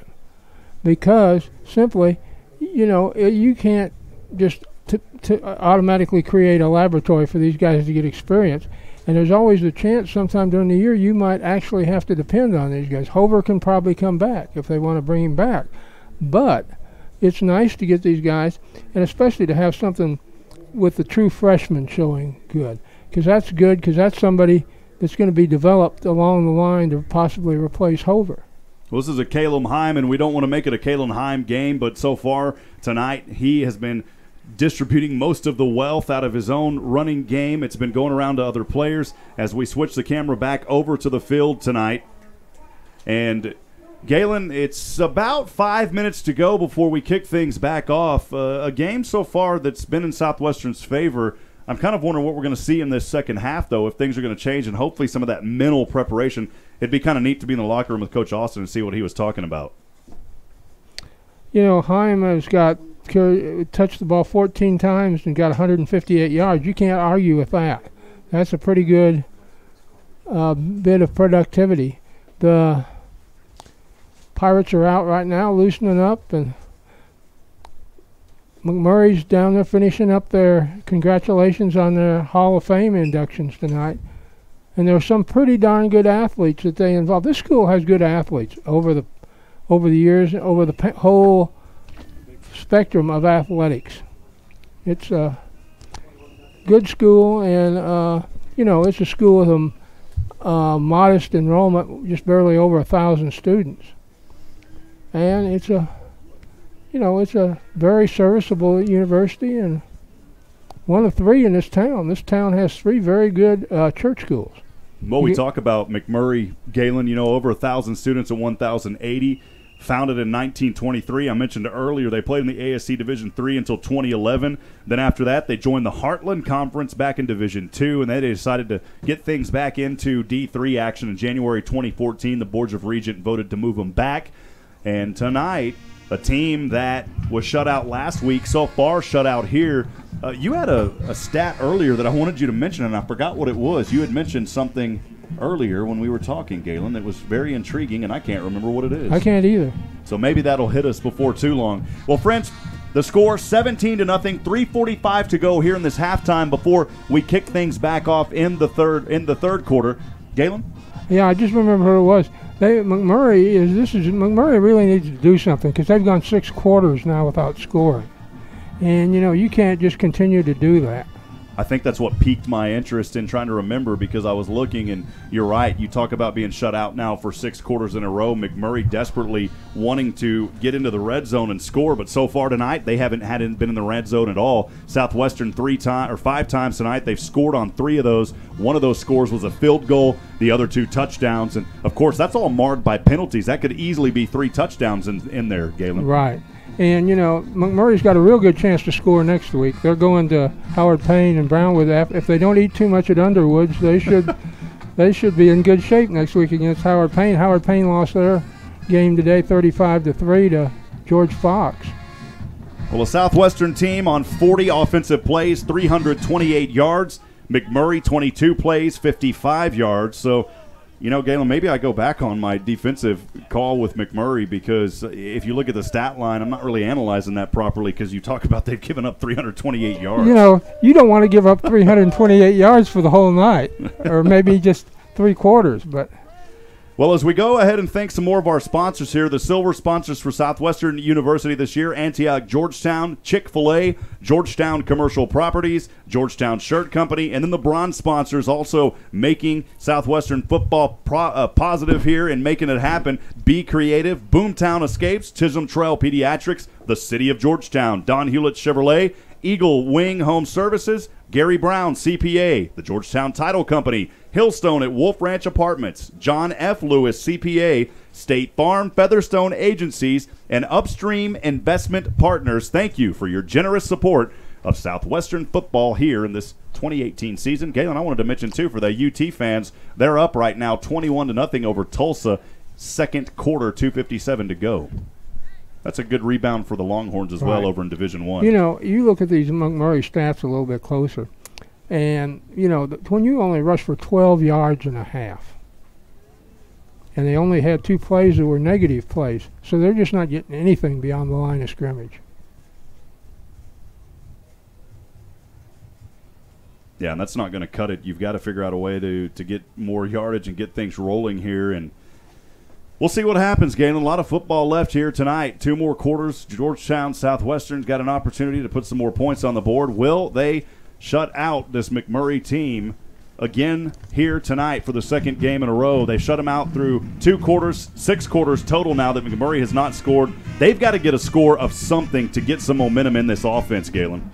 Because simply, you know, you can't just automatically create a laboratory for these guys to get experience. And there's always a chance sometime during the year you might actually have to depend on these guys. Hover can probably come back if they want to bring him back. But it's nice to get these guys, and especially to have something with the true freshmen showing good. Because that's good, because that's somebody that's going to be developed along the line to possibly replace Hover. Well, this is a Kalen Heim, and we don't want to make it a Kalen Heim game, but so far tonight he has been distributing most of the wealth out of his own running game. It's been going around to other players as we switch the camera back over to the field tonight. And, Galen, it's about 5 minutes to go before we kick things back off. A game so far that's been in Southwestern's favor. I'm kind of wondering what we're going to see in this second half, though, if things are going to change, and hopefully some of that mental preparation. It'd be kind of neat to be in the locker room with Coach Austin and see what he was talking about. You know, Heim has touched the ball 14 times and got 158 yards. You can't argue with that. That's a pretty good bit of productivity. The Pirates are out right now, loosening up, and McMurry's down there finishing up their congratulations on their Hall of Fame inductions tonight. And there are some pretty darn good athletes that they involve. This school has good athletes over the years, over the whole spectrum of athletics. It's a good school, and you know, it's a school with a modest enrollment, just barely over 1,000 students, and it's a very serviceable university, and one of 3 in this town. This town has 3 very good church schools. Well, we talk about McMurry, Galen, you know, over 1,000 students at 1,080. founded in 1923. I mentioned earlier they played in the ASC Division III until 2011. Then after that, they joined the Heartland Conference back in Division II, and they decided to get things back into D3 action in January 2014. The Boards of Regents voted to move them back. And tonight, a team that was shut out last week, so far shut out here. You had a stat earlier that I wanted you to mention, and I forgot what it was. You had mentioned something earlier when we were talking, Galen, that was very intriguing, and I can't remember what it is. I can't either. So maybe that'll hit us before too long. Well, friends, the score 17-0, 3:45 to go here in this halftime before we kick things back off in the third quarter. Galen? Yeah, I just remember who it was. McMurry really needs to do something because they've gone 6 quarters now without scoring. And, you can't just continue to do that. I think that's what piqued my interest in trying to remember, because I was looking, and you're right. You talk about being shut out now for 6 quarters in a row. McMurry desperately wanting to get into the red zone and score, but so far tonight they hadn't been in the red zone at all. Southwestern 5 times tonight. They've scored on 3 of those. One of those scores was a field goal, the other 2 touchdowns, and of course that's all marred by penalties. That could easily be 3 touchdowns in there, Galen. Right. And, McMurray's got a real good chance to score next week. They're going to Howard Payne and Brownwood. If they don't eat too much at Underwoods, they should be in good shape next week against Howard Payne. Howard Payne lost their game today 35-3 to George Fox. Well, a Southwestern team on 40 offensive plays, 328 yards. McMurry 22 plays, 55 yards. So, Galen, maybe I go back on my defensive call with McMurry, because if you look at the stat line, I'm not really analyzing that properly, because you talk about they've given up 328 yards. You don't want to give up 328 yards for the whole night, or maybe just 3 quarters, but... Well, as we go ahead and thank some more of our sponsors here, the silver sponsors for Southwestern University this year: Antioch Georgetown, Chick-fil-A, Georgetown Commercial Properties, Georgetown Shirt Company, and then the bronze sponsors also making Southwestern football positive here and making it happen: Be Creative, Boomtown Escapes, Chisholm Trail Pediatrics, the City of Georgetown, Don Hewlett Chevrolet, Eagle Wing Home Services, Gary Brown CPA, the Georgetown Title Company, Hillstone at Wolf Ranch Apartments, John F. Lewis CPA, State Farm, Featherstone Agencies, and Upstream Investment Partners. Thank you for your generous support of Southwestern football here in this 2018 season. Galen, I wanted to mention too, for the UT fans, they're up right now 21-0 over Tulsa, second quarter, 2:57 to go. That's a good rebound for the Longhorns as well over in Division I. You look at these McMurray stats a little bit closer, and, when you only rush for 12 yards and a half, and they only had 2 plays that were negative plays, so they're just not getting anything beyond the line of scrimmage. Yeah, and that's not going to cut it. You've got to figure out a way to get more yardage and get things rolling here, and we'll see what happens, Galen. A lot of football left here tonight. 2 more quarters. Georgetown Southwestern's got an opportunity to put some more points on the board. Will they shut out this McMurry team again here tonight for the second game in a row? They shut them out through 2 quarters, 6 quarters total now that McMurry has not scored. They've got to get a score of something to get some momentum in this offense, Galen.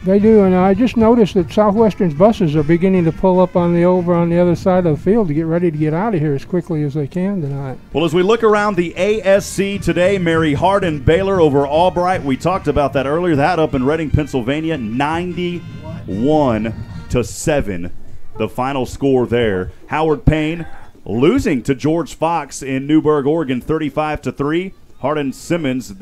They do, and I just noticed that Southwestern's buses are beginning to pull up over on the other side of the field to get ready to get out of here as quickly as they can tonight. Well, as we look around the ASC today, Mary Hardin Baylor over Albright. We talked about that earlier. That up in Reading, Pennsylvania, 91-7, the final score there. Howard Payne losing to George Fox in Newburgh, Oregon, 35-3. Hardin Simmons,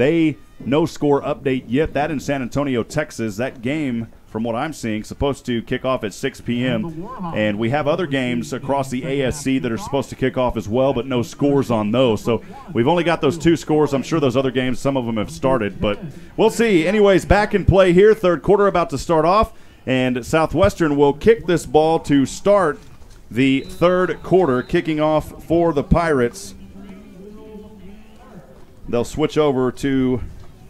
no score update yet. That in San Antonio, Texas. That game, from what I'm seeing, supposed to kick off at 6 p.m. And we have other games across the ASC that are supposed to kick off as well, but no scores on those. So we've only got those 2 scores. I'm sure those other games, some of them have started, but we'll see. Anyways, back in play here. Third quarter about to start off, and Southwestern will kick this ball to start the third quarter, kicking off for the Pirates. They'll switch over to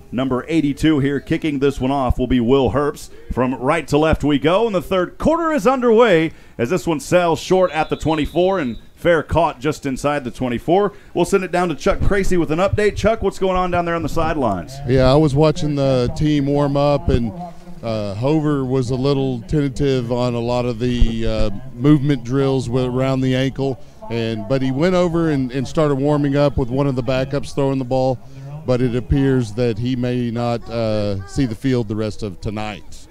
number 82 here. Kicking this one off will be Will Herbst. From right to left we go, and the third quarter is underway as this one sails short at the 24 and fair caught just inside the 24. We'll send it down to Chuck Tracy with an update. Chuck, what's going on down there on the sidelines? Yeah, I was watching the team warm up, and Hover was a little tentative on a lot of the movement drills around the ankle. But he went over and started warming up with one of the backups throwing the ball, but it appears that he may not see the field the rest of tonight.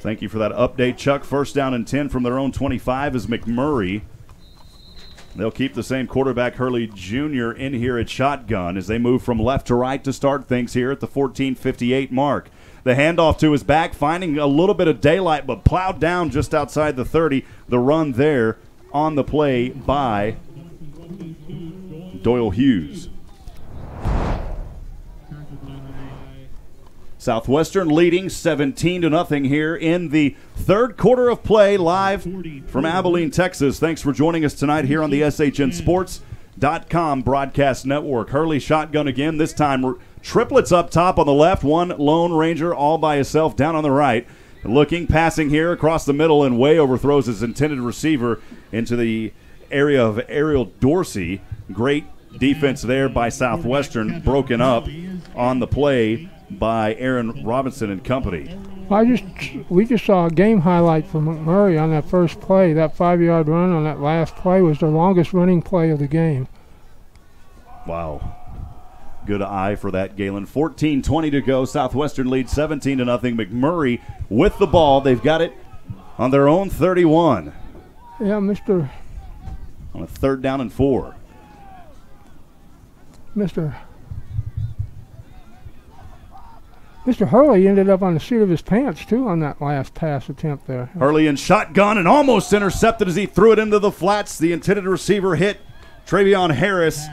Thank you for that update, Chuck. First down and 10 from their own 25 is McMurry. They'll keep the same quarterback, Hurley Jr., in here at shotgun as they move from left to right to start things here at the 14:58 mark. The handoff to his back, finding a little bit of daylight, but plowed down just outside the 30. The run there on the play by Doyle Hughes. Southwestern leading 17-0 here in the third quarter of play, live from Abilene, Texas. Thanks for joining us tonight here on the SHNSports.com broadcast network. Hurley shotgun again, this time triplets up top on the left, one Lone Ranger all by himself down on the right. Looking, passing here across the middle, and way overthrows his intended receiver into the area of Ariel Dorsey. Great defense there by Southwestern, broken up on the play by Aaron Robinson and company. We just saw a game highlight from McMurray on that first play. That 5-yard run on that last play was the longest running play of the game. Wow. Good eye for that, Galen. 14:20 to go. Southwestern leads 17-0. McMurray with the ball. They've got it on their own 31. Yeah, on a 3rd down and 4. Mr. Hurley ended up on the seat of his pants, too, on that last pass attempt there. Hurley in shotgun and almost intercepted as he threw it into the flats. The intended receiver hit Travion Harris.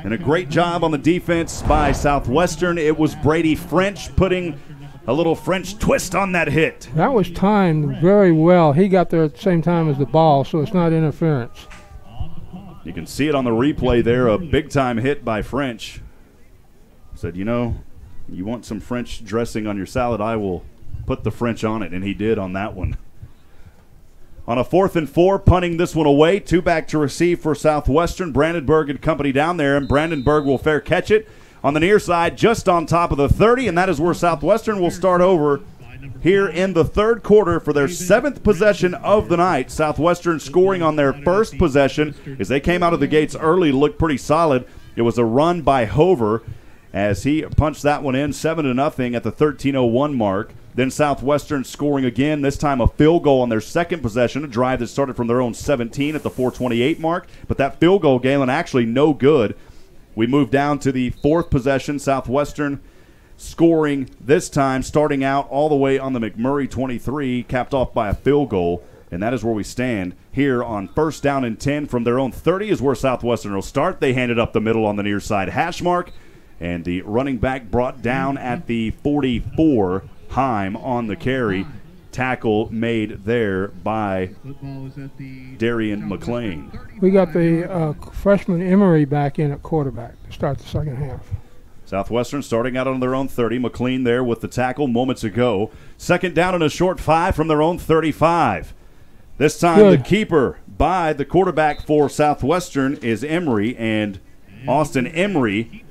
And a great job on the defense by Southwestern. It was Brady French putting a little French twist on that hit. That was timed very well. He got there at the same time as the ball, so it's not interference. You can see it on the replay there, a big-time hit by French. Said, you want some French dressing on your salad, I will put the French on it, and he did on that one. On a 4th and 4, punting this one away. 2 back to receive for Southwestern. Brandenburg and company down there, and Brandenburg will fair catch it on the near side, just on top of the 30, and that is where Southwestern will start over here in the third quarter for their 7th possession of the night. Southwestern scoring on their first possession as they came out of the gates early, looked pretty solid. It was a run by Hover as he punched that one in, 7-0 at the 13:01 mark. Then Southwestern scoring again, this time a field goal on their second possession, a drive that started from their own 17 at the 4:28 mark. But that field goal, Galen, actually no good. We move down to the 4th possession. Southwestern scoring this time, starting out all the way on the McMurry 23, capped off by a field goal. And that is where we stand here on 1st down and 10 from their own 30 is where Southwestern will start. They hand it up the middle on the near side hash mark. And the running back brought down at the 44. Heim on the carry. Tackle made there by Darian McLean. We got the freshman Emery back in at quarterback to start the second half. Southwestern starting out on their own 30. McLean there with the tackle moments ago. 2nd down and a short 5 from their own 35. This time the keeper by the quarterback for Southwestern is Emery, and Austin Emery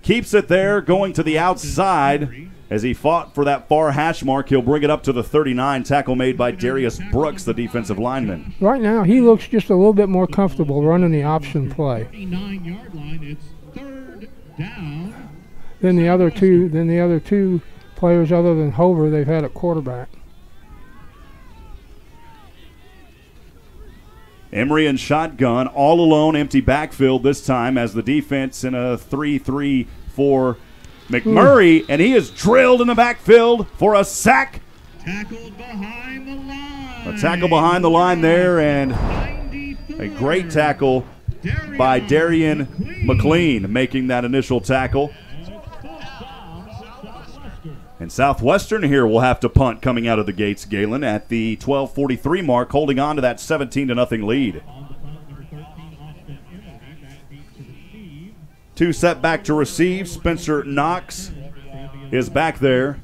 keeps it there, going to the outside as he fought for that far hash mark. He'll bring it up to the 39. Tackle made by Darius Brooks, the defensive lineman. Right now, he looks just a little bit more comfortable running the option play. 9-yard line, it's 3rd down. Than the other two players other than Hover they've had at quarterback. Emery in shotgun, all alone, empty backfield this time as the defense in a 3-3 for McMurray, and he is drilled in the backfield for a sack. Tackled behind the line. A tackle behind the line there, and a great tackle by Darian McLean making that initial tackle. And Southwestern here will have to punt coming out of the gates, Galen, at the 12:43 mark, holding on to that 17-0 lead. 2 set back to receive. Spencer Knox is back there.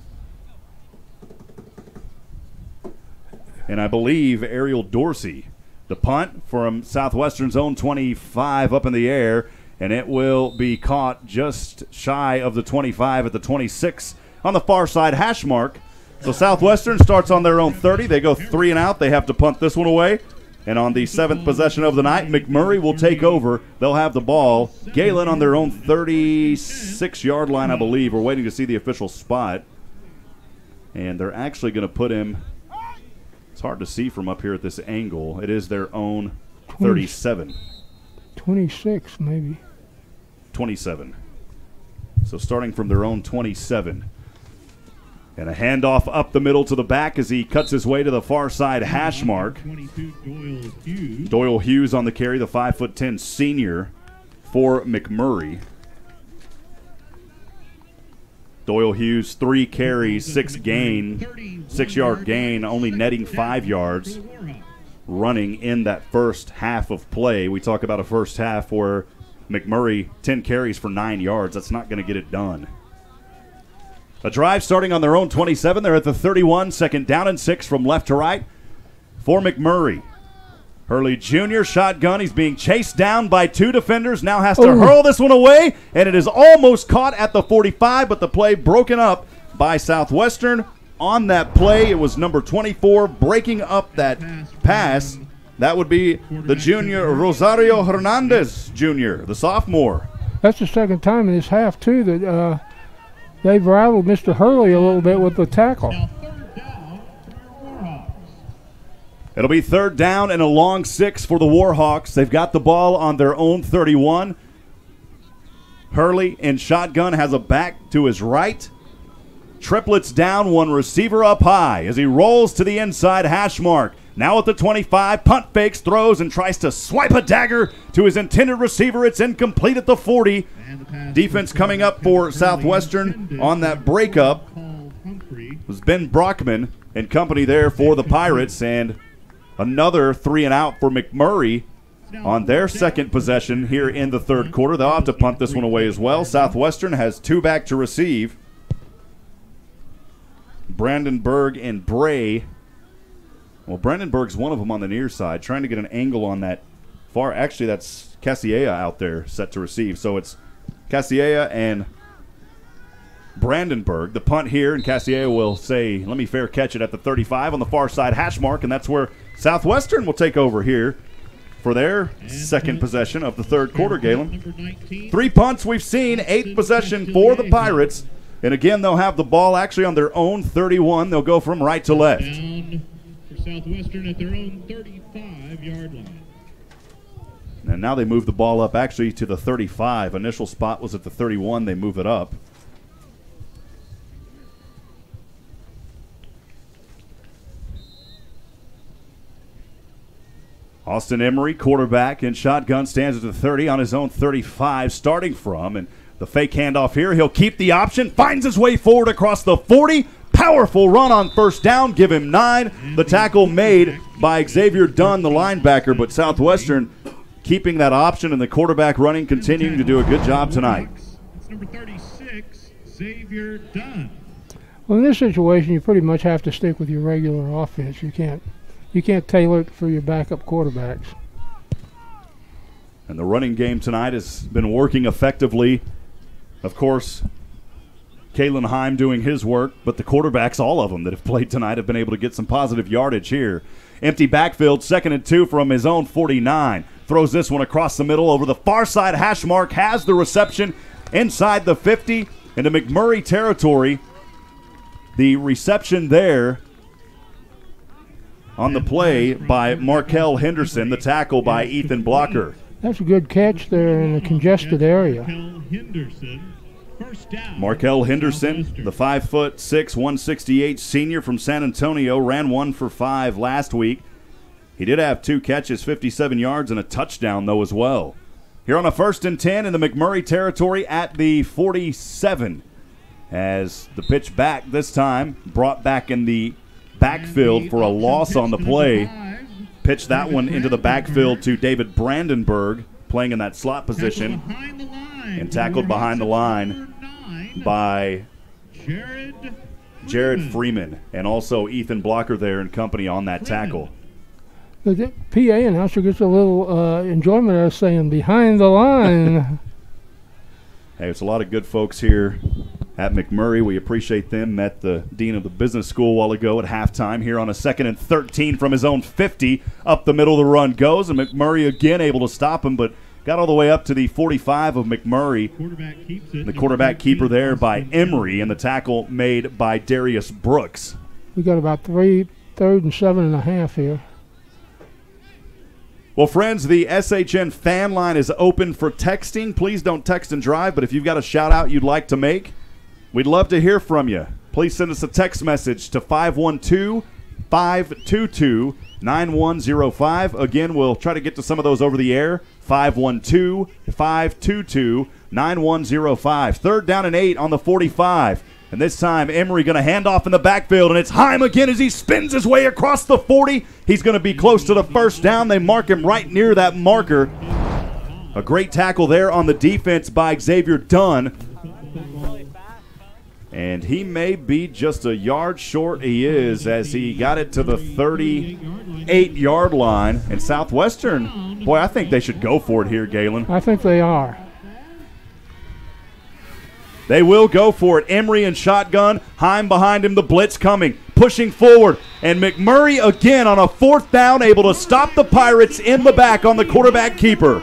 And I believe Ariel Dorsey. The punt from Southwestern's own 25 up in the air, and it will be caught just shy of the 25 at the 26 on the far side hash mark. So Southwestern starts on their own 30. They go 3 and out. They have to punt this one away. And on the 7th possession of the night, McMurry will take over. They'll have the ball. Galen on their own 36-yard line, I believe. We're waiting to see the official spot. And they're actually going to put him, it's hard to see from up here at this angle. It is their own 37. 26, maybe. 27. So starting from their own 27. And a handoff up the middle to the back as he cuts his way to the far side hash mark. Doyle Hughes on the carry, the 5'10" senior for McMurry. Doyle Hughes, 3 carries, 6-yard gain, only netting 5 yards running in that first half of play. We talk about a first half where McMurray, 10 carries for 9 yards. That's not going to get it done. A drive starting on their own 27. They're at the 31, 2nd down and 6 from left to right for McMurray. Hurley Jr. shotgun. He's being chased down by 2 defenders. Now has to hurl this one away, and it is almost caught at the 45, but the play broken up by Southwestern. On that play, it was number 24 breaking up that pass. That would be the junior Rosario Hernandez Jr., the sophomore. That's the second time in this half, too, that they've rattled Mr. Hurley a little bit with the tackle. It'll be 3rd down and a long 6 for the Warhawks. They've got the ball on their own 31. Hurley in shotgun has a back to his right. Triplets down, 1 receiver up high as he rolls to the inside hash mark. Now at the 25, punt fakes, throws, and tries to swipe a dagger to his intended receiver. It's incomplete at the 40. Defense coming up for Southwestern on that breakup was Ben Brockman and company there for the Pirates, and another 3 and out for McMurray on their second possession here in the 3rd quarter. They'll have to punt this one away as well. Southwestern has 2 back to receive. Brandenburg and Bray. Well, Brandenburg's one of them on the near side, trying to get an angle on that far. Actually, that's Cassiella out there set to receive. So it's Cassiella and Brandenburg. The punt here, and Cassiella will say, let me fair catch it at the 35 on the far side hash mark, and that's where Southwestern will take over here for their second possession of the 3rd quarter, Galen. 3 punts we've seen, 8th possession for the Pirates. And again, they'll have the ball actually on their own 31. They'll go from right to left. Down for Southwestern at their own 35-yard line. And now they move the ball up actually to the 35. Initial spot was at the 31. They move it up. Austin Emery, quarterback in shotgun, stands at the 30 on his own 35, starting from. And the fake handoff here. He'll keep the option, finds his way forward across the 40. Powerful run on 1st down, give him 9. The tackle made by Xavier Dunn, the linebacker, but Southwestern keeping that option and the quarterback running, continuing to do a good job tonight. It's number 36, Xavier Dunn. Well, in this situation, you pretty much have to stick with your regular offense. You can't tailor it for your backup quarterbacks. And the running game tonight has been working effectively. Of course, Kalen Heim doing his work, but the quarterbacks, all of them that have played tonight, have been able to get some positive yardage here. Empty backfield, 2nd and 2 from his own 49. Throws this one across the middle over the far side hash mark, has the reception inside the 50 into McMurray territory. The reception there on the play by Markel Henderson, the tackle by Ethan Blocker. That's a good catch there in a congested area. Markel Henderson, the 5'6", 168 senior from San Antonio, ran 1 for 5 last week. He did have 2 catches, 57 yards, and a touchdown, though, as well. Here on a 1st and 10 in the McMurray territory at the 47. As the pitch back this time, brought back in the backfield for a loss on the play. Pitched that one into the backfield to David Brandenburg, playing in that slot position, and tackled behind the line by Jared Freeman, and also Ethan Blocker there in company on that tackle. The PA announcer gets a little enjoyment out of saying behind the line. Hey, it's a lot of good folks here at McMurry. We appreciate them. Met the dean of the business school a while ago at halftime here on a 2nd and 13 from his own 50. Up the middle of the run goes, and McMurry again able to stop him, but got all the way up to the 45 of McMurray. The quarterback keeper there by Emery, and the tackle made by Darius Brooks. We got about 3rd and 7.5 here. Well, friends, the SHN fan line is open for texting. Please don't text and drive, but if you've got a shout-out you'd like to make, we'd love to hear from you. Please send us a text message to 512-522-9105. Again, we'll try to get to some of those over the air. 512-522-9105. 3rd down and 8 on the 45. And this time, Emery going to hand off in the backfield, and it's Hipp again as he spins his way across the 40. He's going to be close to the first down. They mark him right near that marker. A great tackle there on the defense by Xavier Dunn. And he may be just a yard short. He is, as he got it to the 38-yard line. And Southwestern, boy, I think they should go for it here, Galen. I think they are. They will go for it. Emery and shotgun. Hipp behind him. The blitz coming. Pushing forward. And McMurray again on a 4th down, able to stop the Pirates in the back on the quarterback keeper.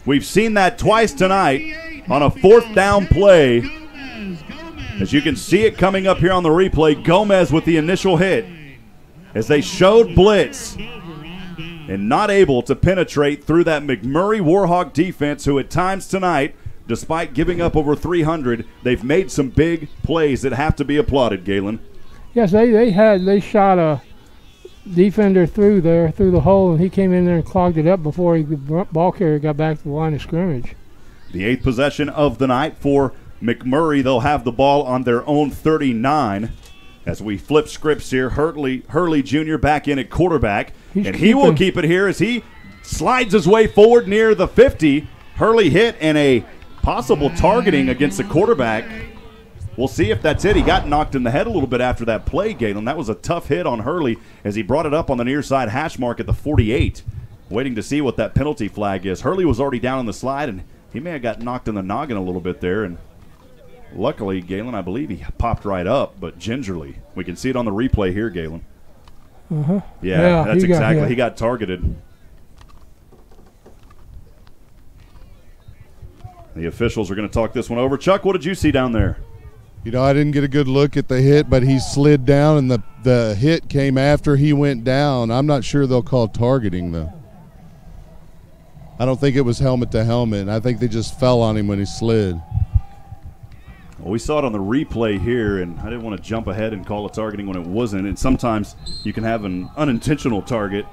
We've seen that twice tonight on a 4th down play. As you can see it coming up here on the replay, Gomez with the initial hit. As they showed blitz. And not able to penetrate through that McMurray Warhawk defense, who at times tonight, despite giving up over 300, they've made some big plays that have to be applauded, Galen. Yes, they shot a defender through the hole, and he came in there and clogged it up before the ball carrier got back to the line of scrimmage. The 8th possession of the night for McMurray. They'll have the ball on their own 39. As we flip scripts here, Hurley Jr. back in at quarterback. He will keep it here as he slides his way forward near the 50. Hurley hit and a possible targeting against the quarterback. We'll see if that's it. He got knocked in the head a little bit after that play, Galen. That was a tough hit on Hurley as he brought it up on the near side hash mark at the 48. Waiting to see what that penalty flag is. Hurley was already down on the slide, and he may have got knocked in the noggin a little bit there, and luckily, Galen, I believe he popped right up, but gingerly. We can see it on the replay here, Galen. Uh-huh. Yeah, that's exactly. He got targeted. The officials are going to talk this one over. Chuck, what did you see down there? You know, I didn't get a good look at the hit, but he slid down, and the hit came after he went down. I'm not sure they'll call targeting, though. I don't think it was helmet to helmet. I think they just fell on him when he slid. Well, we saw it on the replay here, and I didn't want to jump ahead and call it targeting when it wasn't. And sometimes you can have an unintentional target.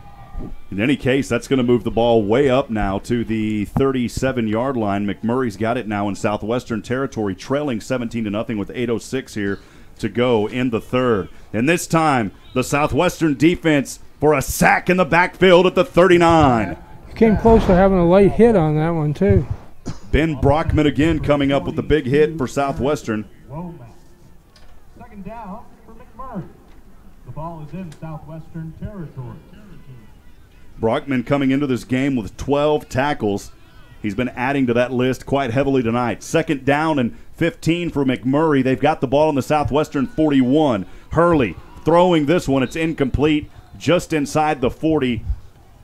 In any case, that's going to move the ball way up now to the 37-yard line. McMurray's got it now in Southwestern territory, trailing 17-0 with 8:06 here to go in the 3rd. And this time, the Southwestern defense for a sack in the backfield at the 39. He came close to having a late hit on that one, too. Ben Brockman again coming up with the big hit for Southwestern. 2nd down for McMurray. The ball is in Southwestern territory. Brockman coming into this game with 12 tackles. He's been adding to that list quite heavily tonight. 2nd down and 15 for McMurray. They've got the ball on the Southwestern 41. Hurley throwing this one. It's incomplete, just inside the 40.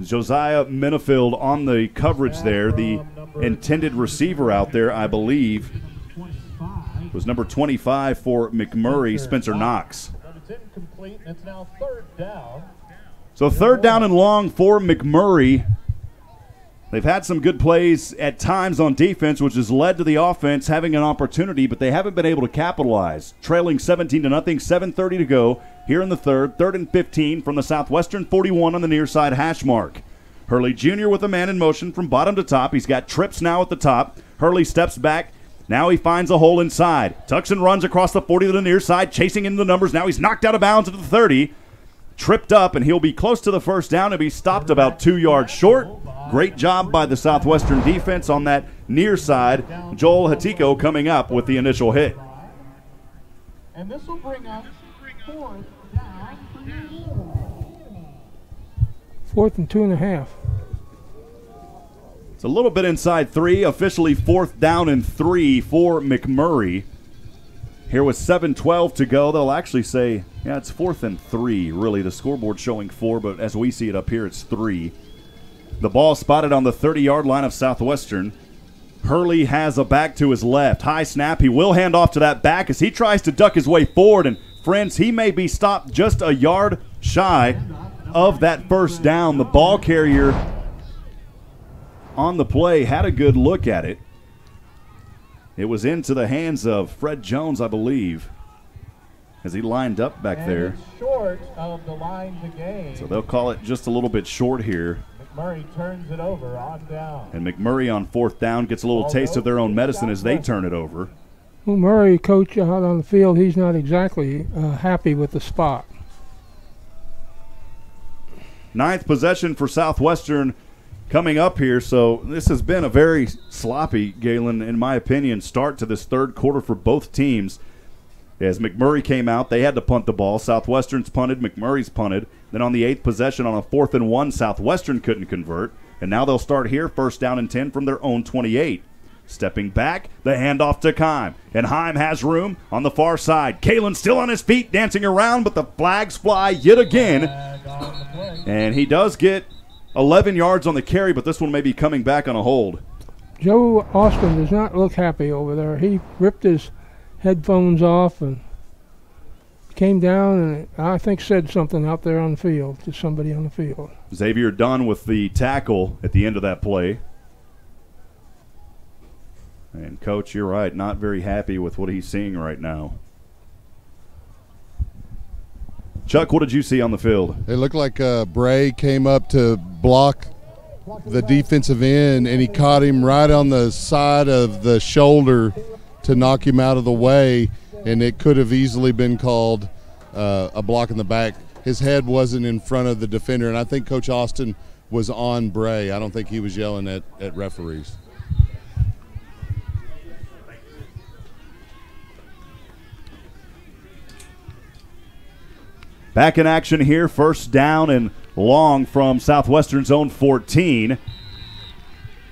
Josiah Minifield on the coverage there. The intended receiver out there, I believe, was number 25 for McMurray, Spencer Knox. It's incomplete, and it's now 3rd down. So 3rd down and long for McMurray. They've had some good plays at times on defense, which has led to the offense having an opportunity, but they haven't been able to capitalize. Trailing 17-0, 7:30 to go here in the 3rd. 3rd and 15 from the Southwestern 41 on the near side hash mark. Hurley Jr. with a man in motion from bottom to top. He's got trips now at the top. Hurley steps back. Now he finds a hole inside. Tucks and runs across the 40 to the near side, chasing into the numbers. Now he's knocked out of bounds at the 30. Tripped up, and he'll be close to the first down and be stopped about 2 yards short. Great job by the Southwestern defense on that near side. Joel Hatiko coming up with the initial hit. And this will bring up 4th down for you. 4th and 2.5. a little bit inside 3, officially 4th down and 3 for McMurry. Here with 7:12 to go, they'll actually say, yeah, it's 4th and 3, really. The scoreboard showing 4, but as we see it up here, it's 3. The ball spotted on the 30-yard line of Southwestern. Hurley has a back to his left. High snap. He will hand off to that back as he tries to duck his way forward. And, friends, he may be stopped just a yard shy of that first down. The ball carrier on the play had a good look at it. It was into the hands of Fred Jones, I believe, as he lined up back there. It's short of the line to gain. So they'll call it just a little bit short here. McMurry turns it over on down. And McMurry on 4th down gets a little taste of their own medicine as they turn it over. Well, Murray, coach out on the field, he's not exactly happy with the spot. 9th possession for Southwestern coming up here. So this has been a very sloppy, Galen, in my opinion, start to this third quarter for both teams. As McMurry came out, they had to punt the ball. Southwestern's punted, McMurray's punted. Then on the 8th possession on a 4th and 1, Southwestern couldn't convert. And now they'll start here, 1st down and 10 from their own 28. Stepping back, the handoff to Keim. And Heim has room on the far side. Galen still on his feet, dancing around, but the flags fly yet again. And he does get 11 yards on the carry, but this one may be coming back on a hold. Joe Austin does not look happy over there. He ripped his headphones off and came down and I think said something out there on the field to somebody on the field. Xavier Dunn with the tackle at the end of that play. And, Coach, you're right, not very happy with what he's seeing right now. Chuck, what did you see on the field? It looked like Bray came up to block the defensive end, and he caught him right on the side of the shoulder to knock him out of the way, and it could have easily been called a block in the back. His head wasn't in front of the defender, and I think Coach Austin was on Bray. I don't think he was yelling at referees. Back in action here, 1st down and long from Southwestern's own 14.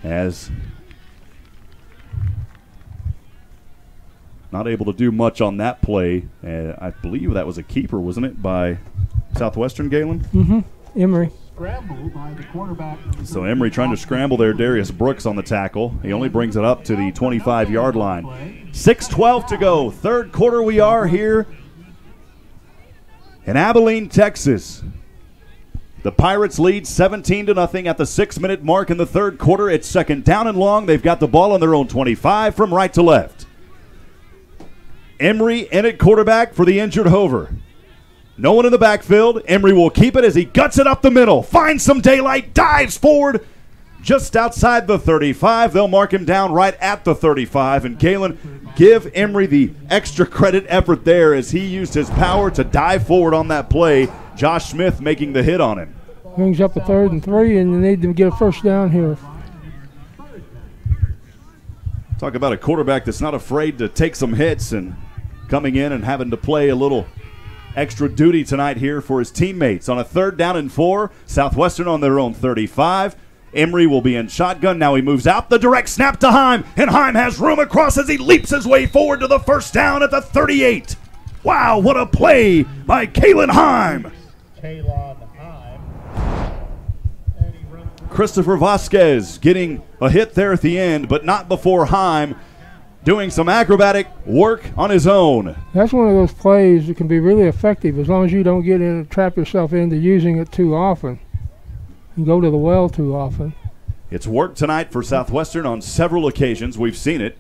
As not able to do much on that play. I believe that was a keeper, wasn't it, by Southwestern, Galen? Mm-hmm. Emery. Scramble by the quarterback. So Emery trying to scramble there. Darius Brooks on the tackle. He only brings it up to the 25-yard line. 6:12 to go. Third quarter we are here in Abilene, Texas. The Pirates lead 17-0 at the 6-minute mark in the third quarter. It's 2nd down and long. They've got the ball on their own 25 from right to left. Emery in at quarterback for the injured Hover. No one in the backfield. Emery will keep it as he guts it up the middle. Finds some daylight, dives forward just outside the 35. They'll mark him down right at the 35. And Galen, give Emery the extra credit effort there as he used his power to dive forward on that play. Josh Smith making the hit on him. Brings up the 3rd and 3, and they need to get a 1st down here. Talk about a quarterback that's not afraid to take some hits and coming in and having to play a little extra duty tonight here for his teammates. On a 3rd down and 4, Southwestern on their own 35. Emery will be in shotgun. Now he moves out. The direct snap to Heim, and Heim has room across as he leaps his way forward to the 1st down at the 38. Wow, what a play by Kalen Heim. Christopher Vasquez getting a hit there at the end, but not before Heim doing some acrobatic work on his own. That's one of those plays that can be really effective as long as you don't get in and trap yourself into using it too often. You go to the well too often. It's worked tonight for Southwestern on several occasions. We've seen it.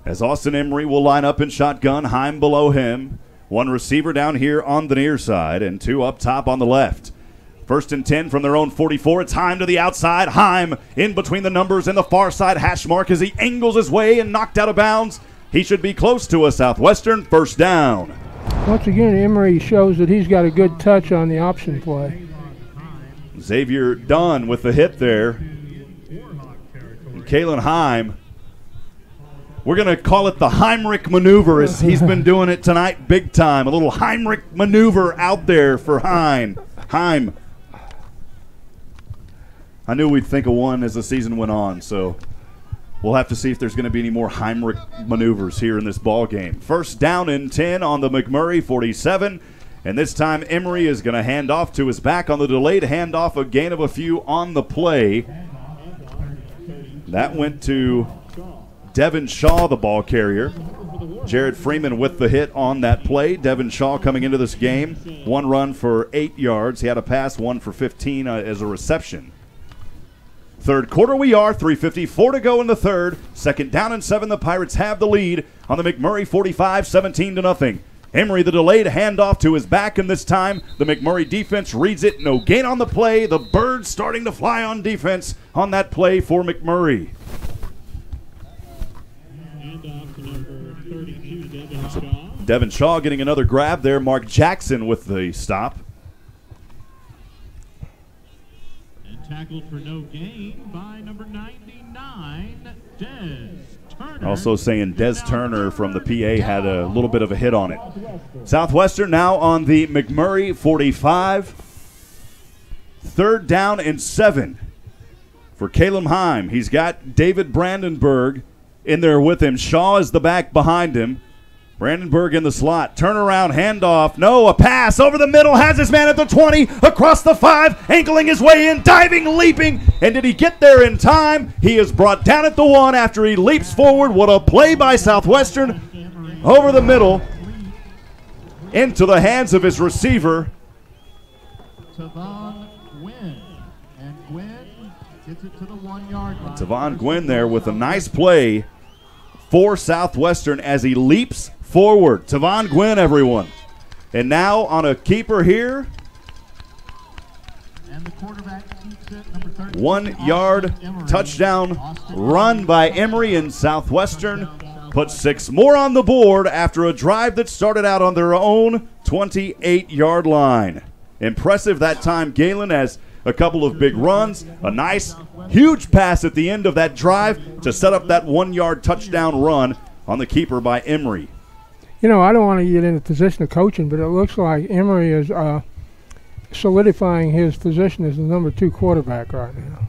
As Austin Emery will line up in shotgun, Heim below him. One receiver down here on the near side and 2 up top on the left. 1st and 10 from their own 44. It's Heim to the outside. Heim in between the numbers and the far side hash mark as he angles his way and knocked out of bounds. He should be close to a Southwestern 1st down. Once again, Emery shows that he's got a good touch on the option play. Xavier Dunn with the hit there. And Kalen Heim. We're going to call it the Heimrich maneuver as he's been doing it tonight big time. A little Heimrich maneuver out there for Heim. Heim I knew we'd think of one as the season went on, so we'll have to see if there's going to be any more Heimrich maneuvers here in this ball game. First down and 10 on the McMurry 47, and this time Emory is going to hand off to his back on the delayed handoff, a gain of a few on the play. That went to Devin Shaw, the ball carrier. Jared Freeman with the hit on that play. Devin Shaw coming into this game, 1 run for 8 yards. He had a pass, 1 for 15 as a reception. Third quarter we are, 3:54 to go in the third. Second down and 7, the Pirates have the lead on the McMurry 45, 17-0. Emory, the delayed handoff to his back, and this time the McMurry defense reads it. No gain on the play. The birds starting to fly on defense on that play for McMurray. So Devin Shaw getting another grab there. Mark Jackson with the stop. Tackled for no gain by number 99, Des Turner. Also saying Des Turner from the PA had a little bit of a hit on it. Southwestern now on the McMurry 45. Third down and 7 for Caleb Heim. He's got David Brandenburg in there with him. Shaw is the back behind him. Brandenburg in the slot. Turnaround, handoff. No, a pass over the middle. Has his man at the 20, across the 5, angling his way in, diving, leaping. And did he get there in time? He is brought down at the 1 after he leaps forward. What a play by Southwestern. Over the middle, into the hands of his receiver. Tavon Gwynn. And Gwynn gets it to the 1-yard line. Tavon Gwynn there with a nice play for Southwestern as he leaps forward. Tavon Gwynn, everyone. And now on a keeper here. And the quarterback keeps it, number 13, 1-yard touchdown run by Emory, and Southwestern put 6 more on the board after a drive that started out on their own 28-yard line. Impressive that time. Galen has a couple of big runs, a nice, huge pass at the end of that drive to set up that 1-yard touchdown run on the keeper by Emory. You know, I don't want to get in the position of coaching, but it looks like Emory is solidifying his position as the number 2 quarterback right now.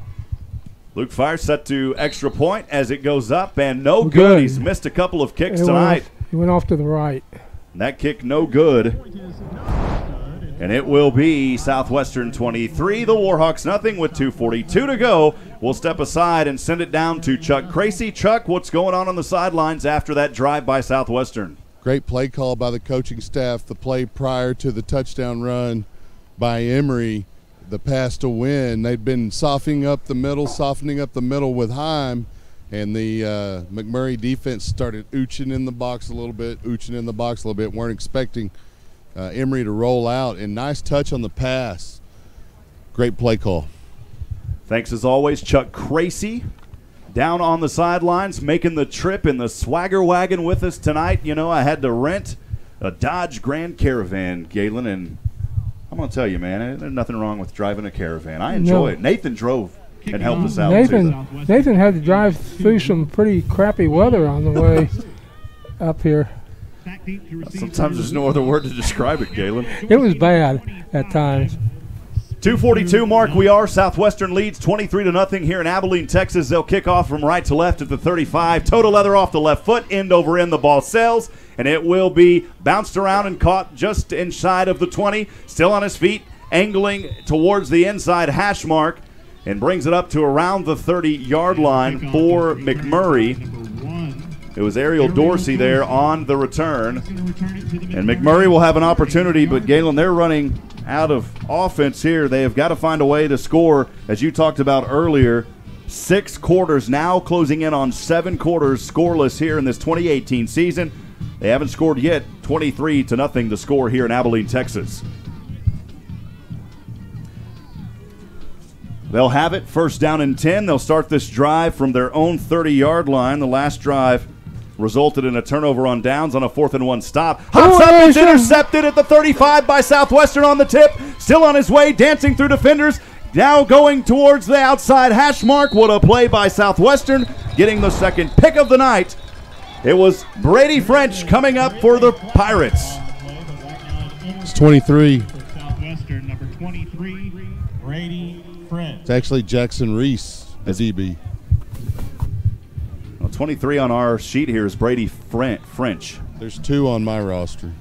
Luke Fire set to extra point as it goes up, and no good. He's missed a couple of kicks tonight. He went off to the right. And that kick no good. And it will be Southwestern 23, the Warhawks nothing with 2:42 to go. We'll step aside and send it down to Chuck Cracy. Chuck, what's going on the sidelines after that drive by Southwestern? Great play call by the coaching staff. The play prior to the touchdown run by Emory, the pass to win. They'd been softening up the middle with Heim, and the McMurry defense started ooching in the box a little bit, weren't expecting Emory to roll out, and nice touch on the pass. Great play call. Thanks as always, Chuck Cracy. Down on the sidelines, making the trip in the Swagger Wagon with us tonight. You know, I had to rent a Dodge Grand Caravan, Galen, and I'm going to tell you, man, there's nothing wrong with driving a Caravan. I enjoy it. Nathan drove and helped us out, too. Nathan had to drive through some pretty crappy weather on the way up here. Sometimes there's no other word to describe it, Galen. It was bad at times. 2:42 mark we are. Southwestern leads 23-0 here in Abilene, Texas. They'll kick off from right to left at the 35. Total leather off the left foot, end over end the ball sails, and it will be bounced around and caught just inside of the 20. Still on his feet, angling towards the inside hash mark, and brings it up to around the 30-yard line for McMurray. It was Ariel Dorsey there on the return. And McMurray will have an opportunity, but Galen, they're running out of offense here. They have got to find a way to score, as you talked about earlier. 6 quarters now, closing in on 7 quarters scoreless here in this 2018 season. They haven't scored yet. 23-0 the score here in Abilene, Texas. They'll have it, first down and 10. They'll start this drive from their own 30-yard line. The last drive resulted in a turnover on downs on a 4th-and-1 stop. Hops up, is intercepted at the 35 by Southwestern on the tip. Still on his way, dancing through defenders. Now going towards the outside hash mark. What a play by Southwestern, getting the second pick of the night. It was Brady French coming up for the Pirates. It's 23. Southwestern, number 23, Brady It's actually Jackson Reese, the DB. Well, 23 on our sheet here is Brady French. There's 2 on my roster.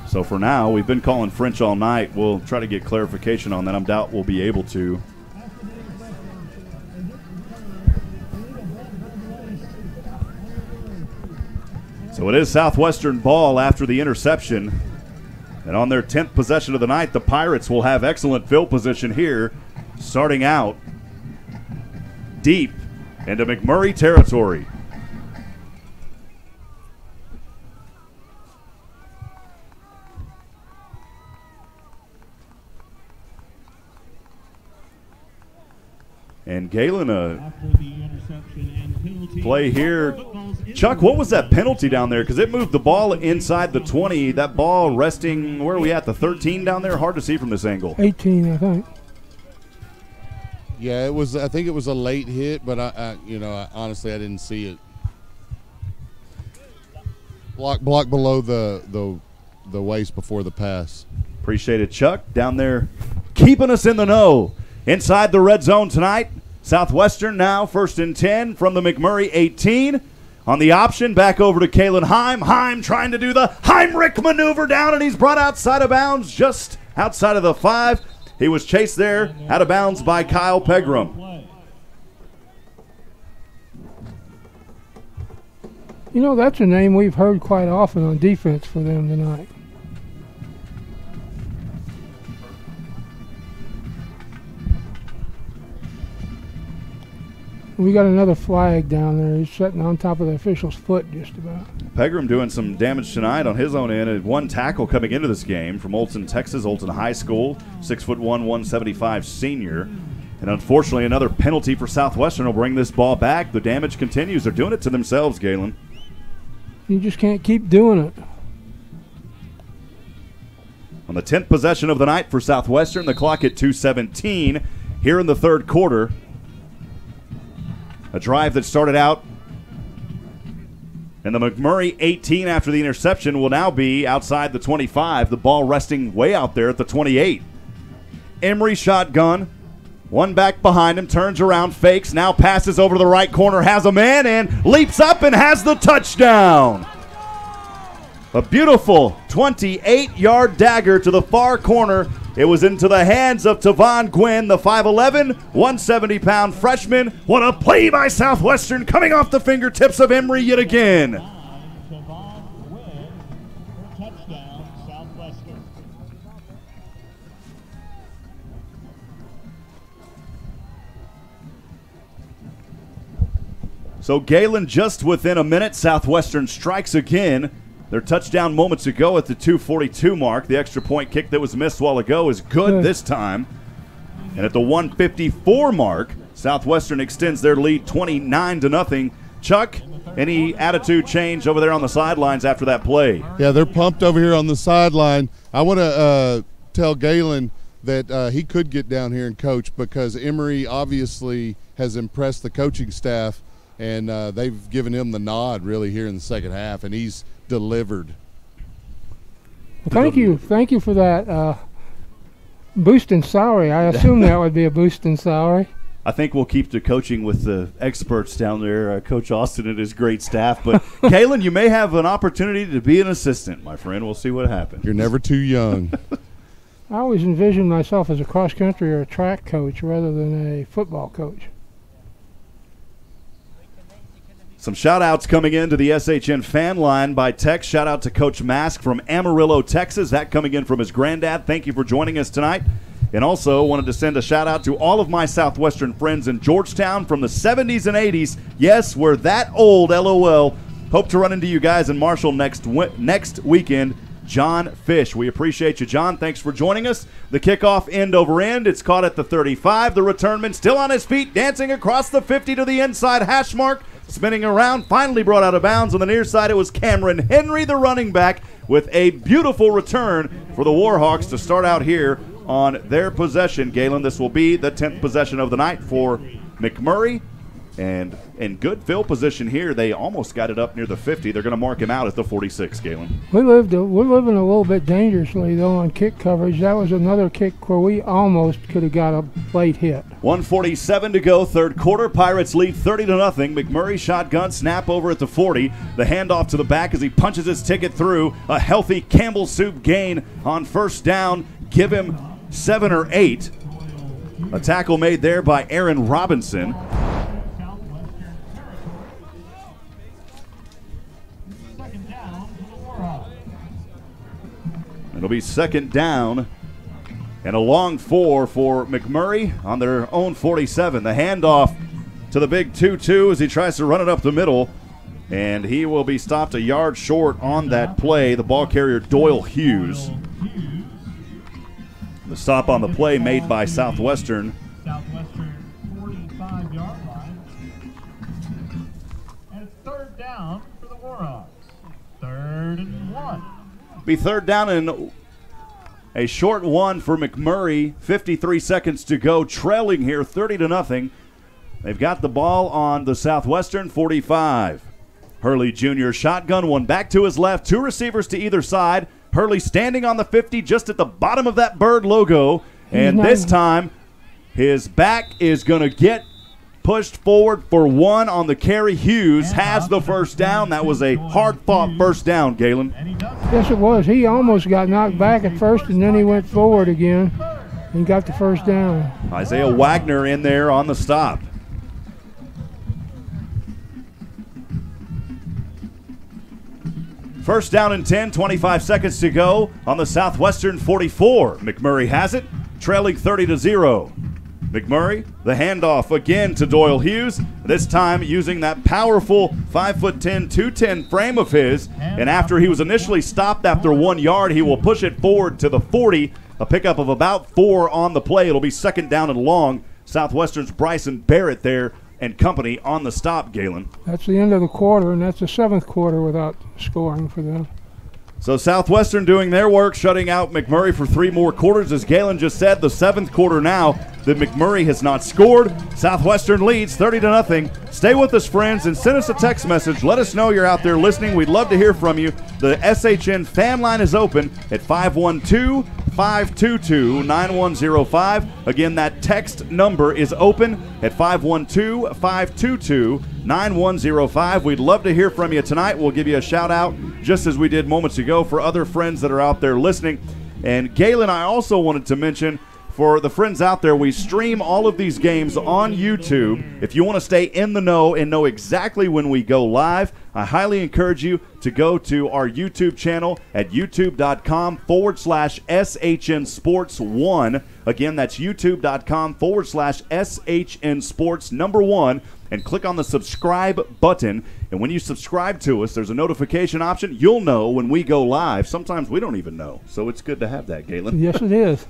So for now, we've been calling French all night. We'll try to get clarification on that. I doubt we'll be able to. So it is Southwestern ball after the interception. And on their 10th possession of the night, the Pirates will have excellent field position here, starting out deep into McMurry territory. And Galen, play here. Chuck, what was that penalty down there? Because it moved the ball inside the 20. That ball resting, where are we at, the 13 down there? Hard to see from this angle. 18, I think. Yeah, it was. I think it was a late hit, but honestly, I didn't see it. Block below the waist before the pass. Appreciate it, Chuck, down there keeping us in the know. Inside the red zone tonight, Southwestern now 1st and 10 from the McMurry 18. On the option, back over to Kalen Heim. Heim trying to do the Heimrich maneuver down, and he's brought outside of bounds, just outside of the 5. He was chased there, out of bounds by Kyle Pegram. You know, that's a name we've heard quite often on defense for them tonight. We got another flag down there. He's sitting on top of the official's foot just about. Pegram doing some damage tonight on his own end. And 1 tackle coming into this game from Olson, Texas, Olson High School, 6'1", 175 senior. And unfortunately, another penalty for Southwestern will bring this ball back. The damage continues. They're doing it to themselves, Galen. You just can't keep doing it. On the 10th possession of the night for Southwestern, the clock at 2:17 here in the 3rd quarter. A drive that started out in the McMurry 18 after the interception will now be outside the 25. The ball resting way out there at the 28. Emery shotgun. 1 back behind him, turns around, fakes, now passes over to the right corner, has a man, and leaps up and has the touchdown. A beautiful 28-yard dagger to the far corner. It was into the hands of Tavon Gwynn, the 5'11", 170-pound freshman. What a play by Southwestern, coming off the fingertips of Emery yet again. Tavon Gwynn for touchdown, Southwestern. So Galen just within a minute. Southwestern strikes again. Their touchdown moments ago at the 2:42 mark. The extra point kick that was missed a while ago is good this time. And at the 1:54 mark, Southwestern extends their lead 29-0. Chuck, any attitude change over there on the sidelines after that play? Yeah, they're pumped over here on the sideline. I want to tell Galen that he could get down here and coach, because Emery obviously has impressed the coaching staff, and they've given him the nod really here in the second half, and he's delivered. Well, thank you for that boost in salary. I assume that would be a boost in salary. I think we'll keep the coaching with the experts down there, Coach Austin and his great staff. But, Galen, you may have an opportunity to be an assistant, my friend. We'll see what happens. You're never too young. I always envisioned myself as a cross-country or a track coach rather than a football coach. Some shout-outs coming into the SHN fan line by text. Shout-out to Coach Mask from Amarillo, Texas. That coming in from his granddad. Thank you for joining us tonight. And also wanted to send a shout-out to all of my Southwestern friends in Georgetown from the 70s and 80s. Yes, we're that old, LOL. Hope to run into you guys in Marshall next weekend. John Fish. We appreciate you, John. Thanks for joining us. The kickoff end over end. It's caught at the 35. The returnman still on his feet, dancing across the 50 to the inside hash mark. Spinning around, finally brought out of bounds. On the near side, it was Cameron Henry, the running back, with a beautiful return for the Warhawks to start out here on their possession. Galen, this will be the 10th possession of the night for McMurry. And in good field position here, they almost got it up near the 50. They're going to mark him out at the 46, Galen. We're living a little bit dangerously, though, on kick coverage. That was another kick where we almost could have got a late hit. 1:47 to go, third quarter. Pirates lead 30-0. McMurray shotgun, snap over at the 40. The handoff to the back as he punches his ticket through. A healthy Campbell Soup gain on first down. Give him 7 or 8. A tackle made there by Aaron Robinson. It'll be second down and a long 4 for McMurray on their own 47. The handoff to the big 2-2 as he tries to run it up the middle, and he will be stopped a yard short on that play. The ball carrier, Doyle Hughes. The stop on the play made by Southwestern. Southwestern 45-yard line. And it's third down for the Warhawks. 3rd and 1. Be third down and a short one for McMurray. 53 seconds to go, trailing here 30-0. They've got the ball on the Southwestern 45. Hurley Jr. shotgun, one back to his left, 2 receivers to either side. Hurley standing on the 50 just at the bottom of that bird logo. And this time his back is going to get pushed forward for 1 on the carry. Hughes has the first down. That was a hard-fought first down, Galen. Yes, it was. He almost got knocked back at first, and then he went forward again and got the first down. Isaiah Wagner in there on the stop. First down and 10, 25 seconds to go on the Southwestern 44. McMurray has it, trailing 30-0. McMurray, the handoff again to Doyle Hughes, this time using that powerful 5'10", 210 frame of his. And after he was initially stopped after 1 yard, he will push it forward to the 40, a pickup of about 4 on the play. It'll be second down and long. Southwestern's Bryson Barrett there and company on the stop, Galen. That's the end of the quarter, and that's the 7th quarter without scoring for them. So Southwestern doing their work, shutting out McMurray for 3 more quarters. As Galen just said, the 7th quarter now that McMurray has not scored. Southwestern leads 30-0. Stay with us, friends, and send us a text message. Let us know you're out there listening. We'd love to hear from you. The SHN fan line is open at 512-522-9105. Again, that text number is open at 512-522-9105. We'd love to hear from you tonight. We'll give you a shout out just as we did moments ago for other friends that are out there listening. And Galen, I also wanted to mention, for the friends out there, we stream all of these games on YouTube. If you want to stay in the know and know exactly when we go live, I highly encourage you to go to our YouTube channel at youtube.com/SHN Sports 1. Again, that's youtube.com/SHN Sports 1, and click on the subscribe button. And when you subscribe to us, there's a notification option. You'll know when we go live. Sometimes we don't even know, so it's good to have that, Galen. Yes, it is.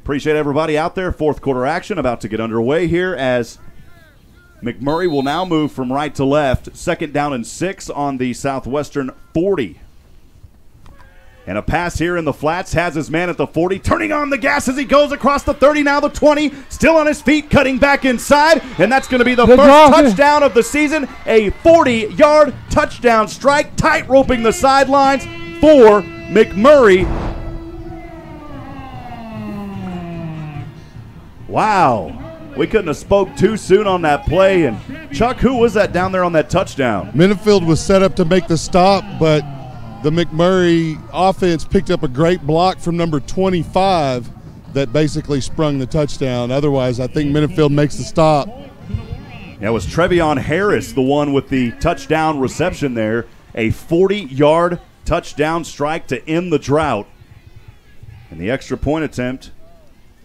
Appreciate everybody out there. 4th quarter action about to get underway here as McMurray will now move from right to left. Second down and 6 on the Southwestern 40. And a pass here in the flats has his man at the 40, turning on the gas as he goes across the 30, now the 20, still on his feet, cutting back inside, and that's going to be the first touchdown of the season, a 40-yard touchdown strike, tight roping the sidelines for McMurray. Wow. We couldn't have spoke too soon on that play. And Chuck, who was that down there on that touchdown? Menifeld was set up to make the stop, but the McMurray offense picked up a great block from number 25 that basically sprung the touchdown. Otherwise, I think Menifeld makes the stop. Yeah, it was Trevion Harris, the one with the touchdown reception there. A 40-yard touchdown strike to end the drought. And the extra point attempt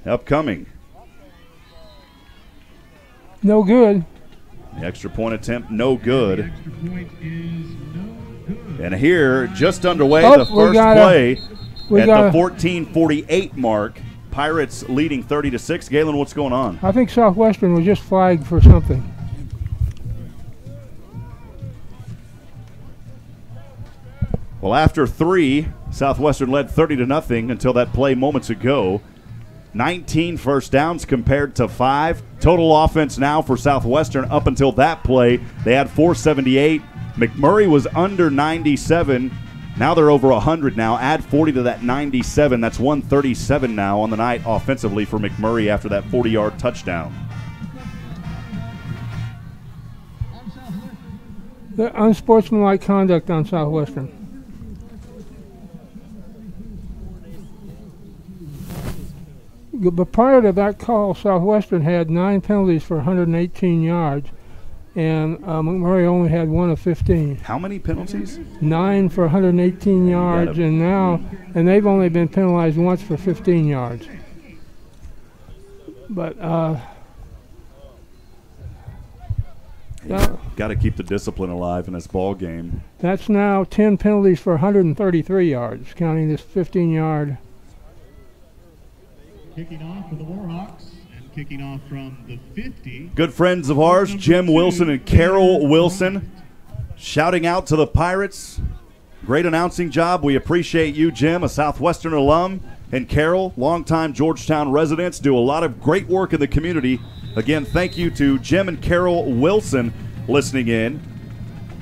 upcoming. No good. The extra point attempt, no good. And here, just underway, the first play at the 14:48 mark. Pirates leading 30-6. Galen, what's going on? I think Southwestern was just flagged for something. Well, after 3, Southwestern led 30-0 until that play moments ago. 19 first downs compared to 5. Total offense now for Southwestern up until that play, they had 478. McMurry was under 97. Now they're over 100 now. Add 40 to that 97. That's 137 now on the night offensively for McMurray after that 40-yard touchdown. The unsportsmanlike conduct on Southwestern. But prior to that call, Southwestern had 9 penalties for 118 yards, and McMurray only had 1 of 15. How many penalties? 9 for 118 yards, and they've only been penalized once for 15 yards. But got to keep the discipline alive in this ball game. That's now 10 penalties for 133 yards, counting this 15-yard. Kicking off for the Warhawks and kicking off from the 50. Good friends of ours, Jim Wilson and Carol Wilson, shouting out to the Pirates. Great announcing job. We appreciate you, Jim, a Southwestern alum, and Carol, longtime Georgetown residents, do a lot of great work in the community. Again, thank you to Jim and Carol Wilson listening in.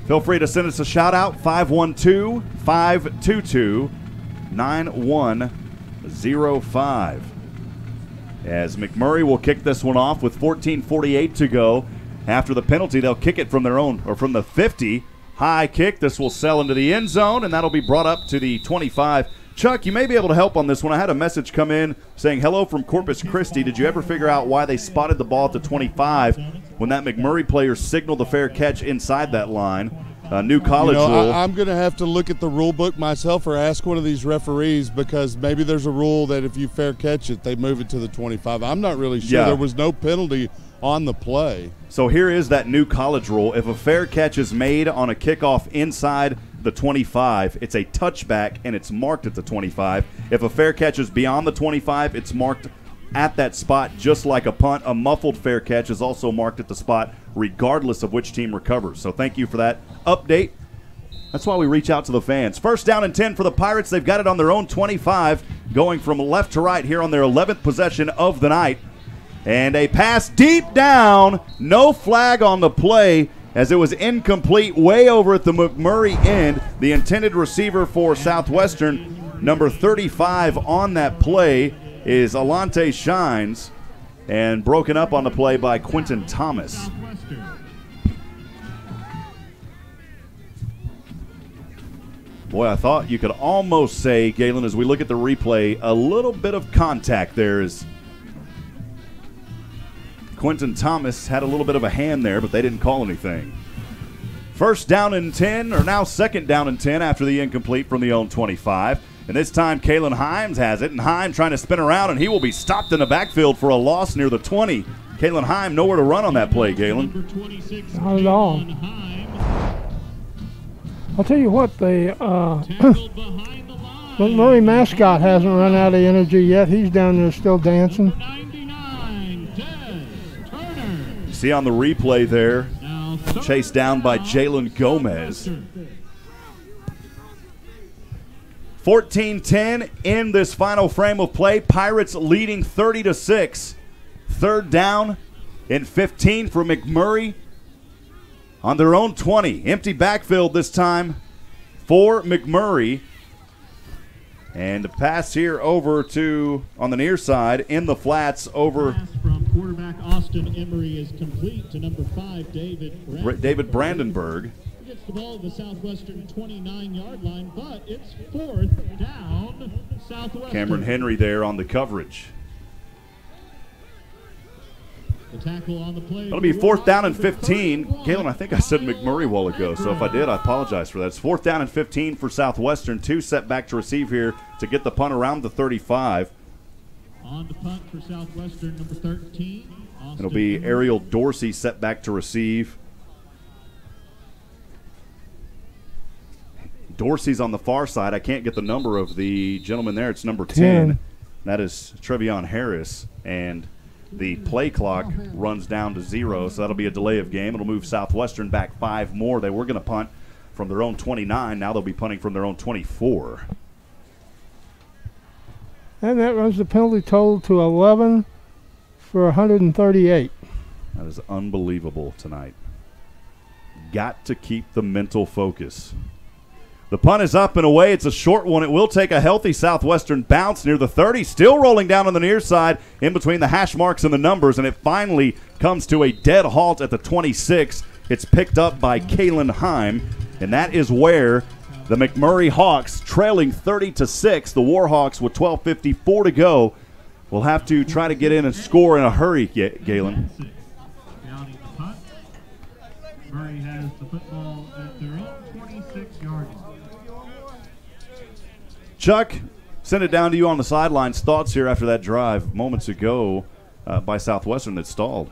Feel free to send us a shout out, 512-522-9105. As McMurray will kick this one off with 14:48 to go. After the penalty, they'll kick it from their own, or from the 50. High kick. This will sail into the end zone, and that'll be brought up to the 25. Chuck, you may be able to help on this one. I had a message come in saying, hello from Corpus Christi. Did you ever figure out why they spotted the ball at the 25 when that McMurray player signaled the fair catch inside that line? New college rule. I'm going to have to look at the rule book myself or ask one of these referees, because maybe there's a rule that if you fair catch it, they move it to the 25. I'm not really sure. Yeah. There was no penalty on the play. So here is that new college rule. If a fair catch is made on a kickoff inside the 25, it's a touchback and it's marked at the 25. If a fair catch is beyond the 25, it's marked at that spot just like a punt. A muffled fair catch is also marked at the spot regardless of which team recovers. So thank you for that update. That's why we reach out to the fans. First down and 10 for the Pirates. They've got it on their own 25, going from left to right here on their 11th possession of the night. And a pass deep down. No flag on the play as it was incomplete way over at the McMurray end. The intended receiver for Southwestern, number 35 on that play, is Alante Shines, and broken up on the play by Quentin Thomas. Boy, I thought you could almost say, Galen, as we look at the replay, a little bit of contact there is Quentin Thomas had a little bit of a hand there, but they didn't call anything. First down and 10, or now second down and 10 after the incomplete from the own 25. And this time Kalen Himes has it, and Himes trying to spin around, and he will be stopped in the backfield for a loss near the 20. Kalen Himes nowhere to run on that play, Galen. Not at all. I'll tell you what, the McMurray mascot hasn't run out of energy yet. He's down there still dancing. See on the replay there, chased down by Jalen Gomez. 14-10 in this final frame of play. Pirates leading 30-6. Third down and 15 for McMurray on their own 20. Empty backfield this time for McMurray. And the pass here over to, on the near side, in the flats over. Pass from quarterback Austin Emery is complete to number 5, David Brandenburg. He gets the ball at the Southwestern 29-yard line, but it's fourth down, Southwestern. Cameron Henry there on the coverage. The tackle on the play. It'll be fourth down and 15. Galen, I think I said McMurray a while ago, so if I did, I apologize for that. It's fourth down and 15 for Southwestern. 2 set back to receive here to get the punt around the 35. On the punt for Southwestern, number 13. It'll be Ariel Dorsey set back to receive. Dorsey's on the far side. I can't get the number of the gentleman there. It's number 10. That is Trevion Harris. And the play clock runs down to 0, so that'll be a delay of game. It'll move Southwestern back 5 more. They were going to punt from their own 29. Now they'll be punting from their own 24. And that runs the penalty total to 11 for 138. That is unbelievable tonight. Got to keep the mental focus. The punt is up and away. It's a short one. It will take a healthy Southwestern bounce near the 30. Still rolling down on the near side in between the hash marks and the numbers, and it finally comes to a dead halt at the 26. It's picked up by Galen Heim, and that is where the McMurry Hawks, trailing 30-6, the Warhawks with 12:54 to go, will have to try to get in and score in a hurry, Galen. Counting the punt. Murray has the football at their own 26-yard line. Chuck, send it down to you on the sidelines. Thoughts here after that drive moments ago by Southwestern that stalled.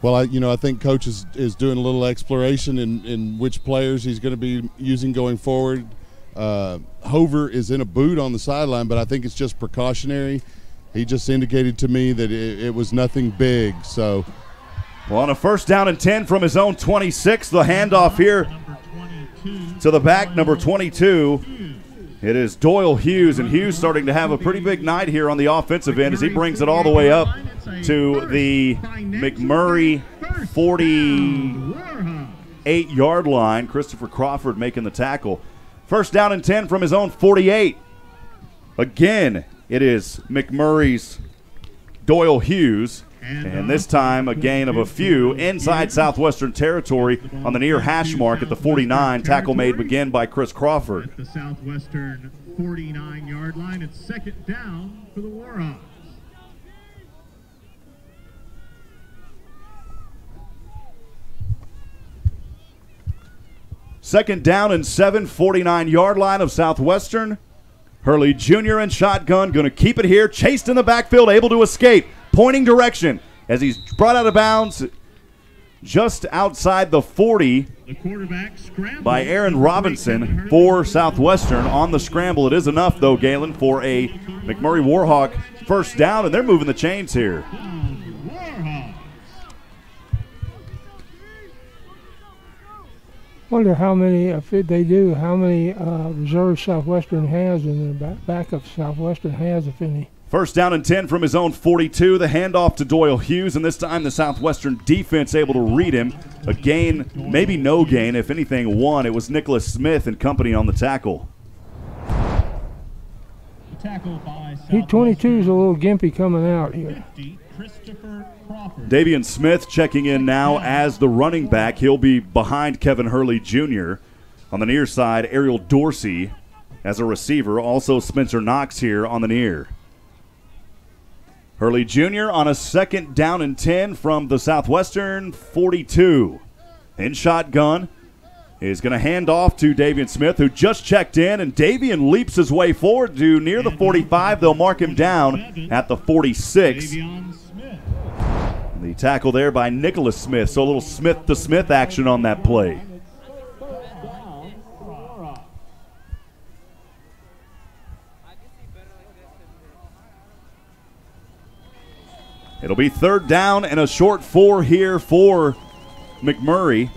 Well, I think Coach is doing a little exploration in which players he's going to be using going forward. Hover is in a boot on the sideline, but I think it's just precautionary. He just indicated to me that it was nothing big. So, well, on a 1st down and 10 from his own 26, the handoff here to the back, number 22. It is Doyle Hughes, and Hughes starting to have a pretty big night here on the offensive end as he brings it all the way up to the McMurry 48-yard line. Christopher Crawford making the tackle. 1st down and 10 from his own 48. Again, it is McMurray's Doyle Hughes, and this time a gain of a few inside Southwestern territory on the near hash mark at the 49. Tackle made again by Chris Crawford. At the Southwestern 49-yard line, it's 2nd down for the Warhawks. Second down and 7, 49-yard line of Southwestern. Hurley Jr. in shotgun, going to keep it here. Chased in the backfield, able to escape. Pointing direction as he's brought out of bounds just outside the 40 by Aaron Robinson for Southwestern on the scramble. It is enough, though, Galen, for a McMurry Warhawk 1st down, and they're moving the chains here. Wonder how many, if they do, how many reserves Southwestern has and the backup Southwestern has, if any. 1st down and 10 from his own 42. The handoff to Doyle Hughes, and this time the Southwestern defense able to read him. A gain, maybe no gain, if anything, one. It was Nicholas Smith and company on the tackle. He 22 is a little gimpy coming out here. Davian Smith checking in now as the running back. He'll be behind Kevin Hurley Jr. On the near side, Ariel Dorsey as a receiver. Also Spencer Knox here on the near. Hurley Jr. on a 2nd down and 10 from the Southwestern 42. In shotgun is going to hand off to Davian Smith, who just checked in, and Davian leaps his way forward to near the 45. They'll mark him down at the 46. The tackle there by Nicholas Smith, so a little Smith-to-Smith action on that play. It'll be 3rd down and a short 4 here for McMurray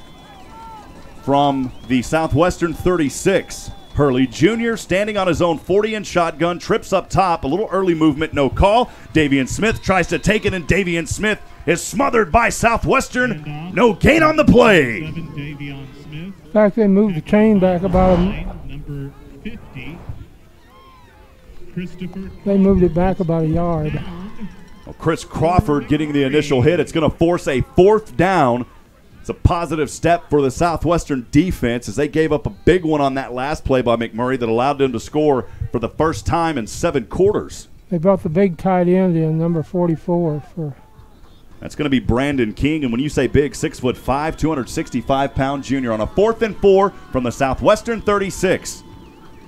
from the Southwestern 36. Hurley Jr. standing on his own 40 in shotgun, trips up top, a little early movement, no call. Davian Smith tries to take it, and Davian Smith is smothered by Southwestern. No gain on the play. In fact, they moved the chain back about number 50. They moved it back about a yard. Well, Chris Crawford getting the initial hit. It's going to force a 4th down. It's a positive step for the Southwestern defense as they gave up a big one on that last play by McMurray that allowed them to score for the first time in 7 quarters. They brought the big tight end in, number 44. That's going to be Brandon King, and when you say big, 6'5", 265-pound junior on a 4th and 4 from the Southwestern 36.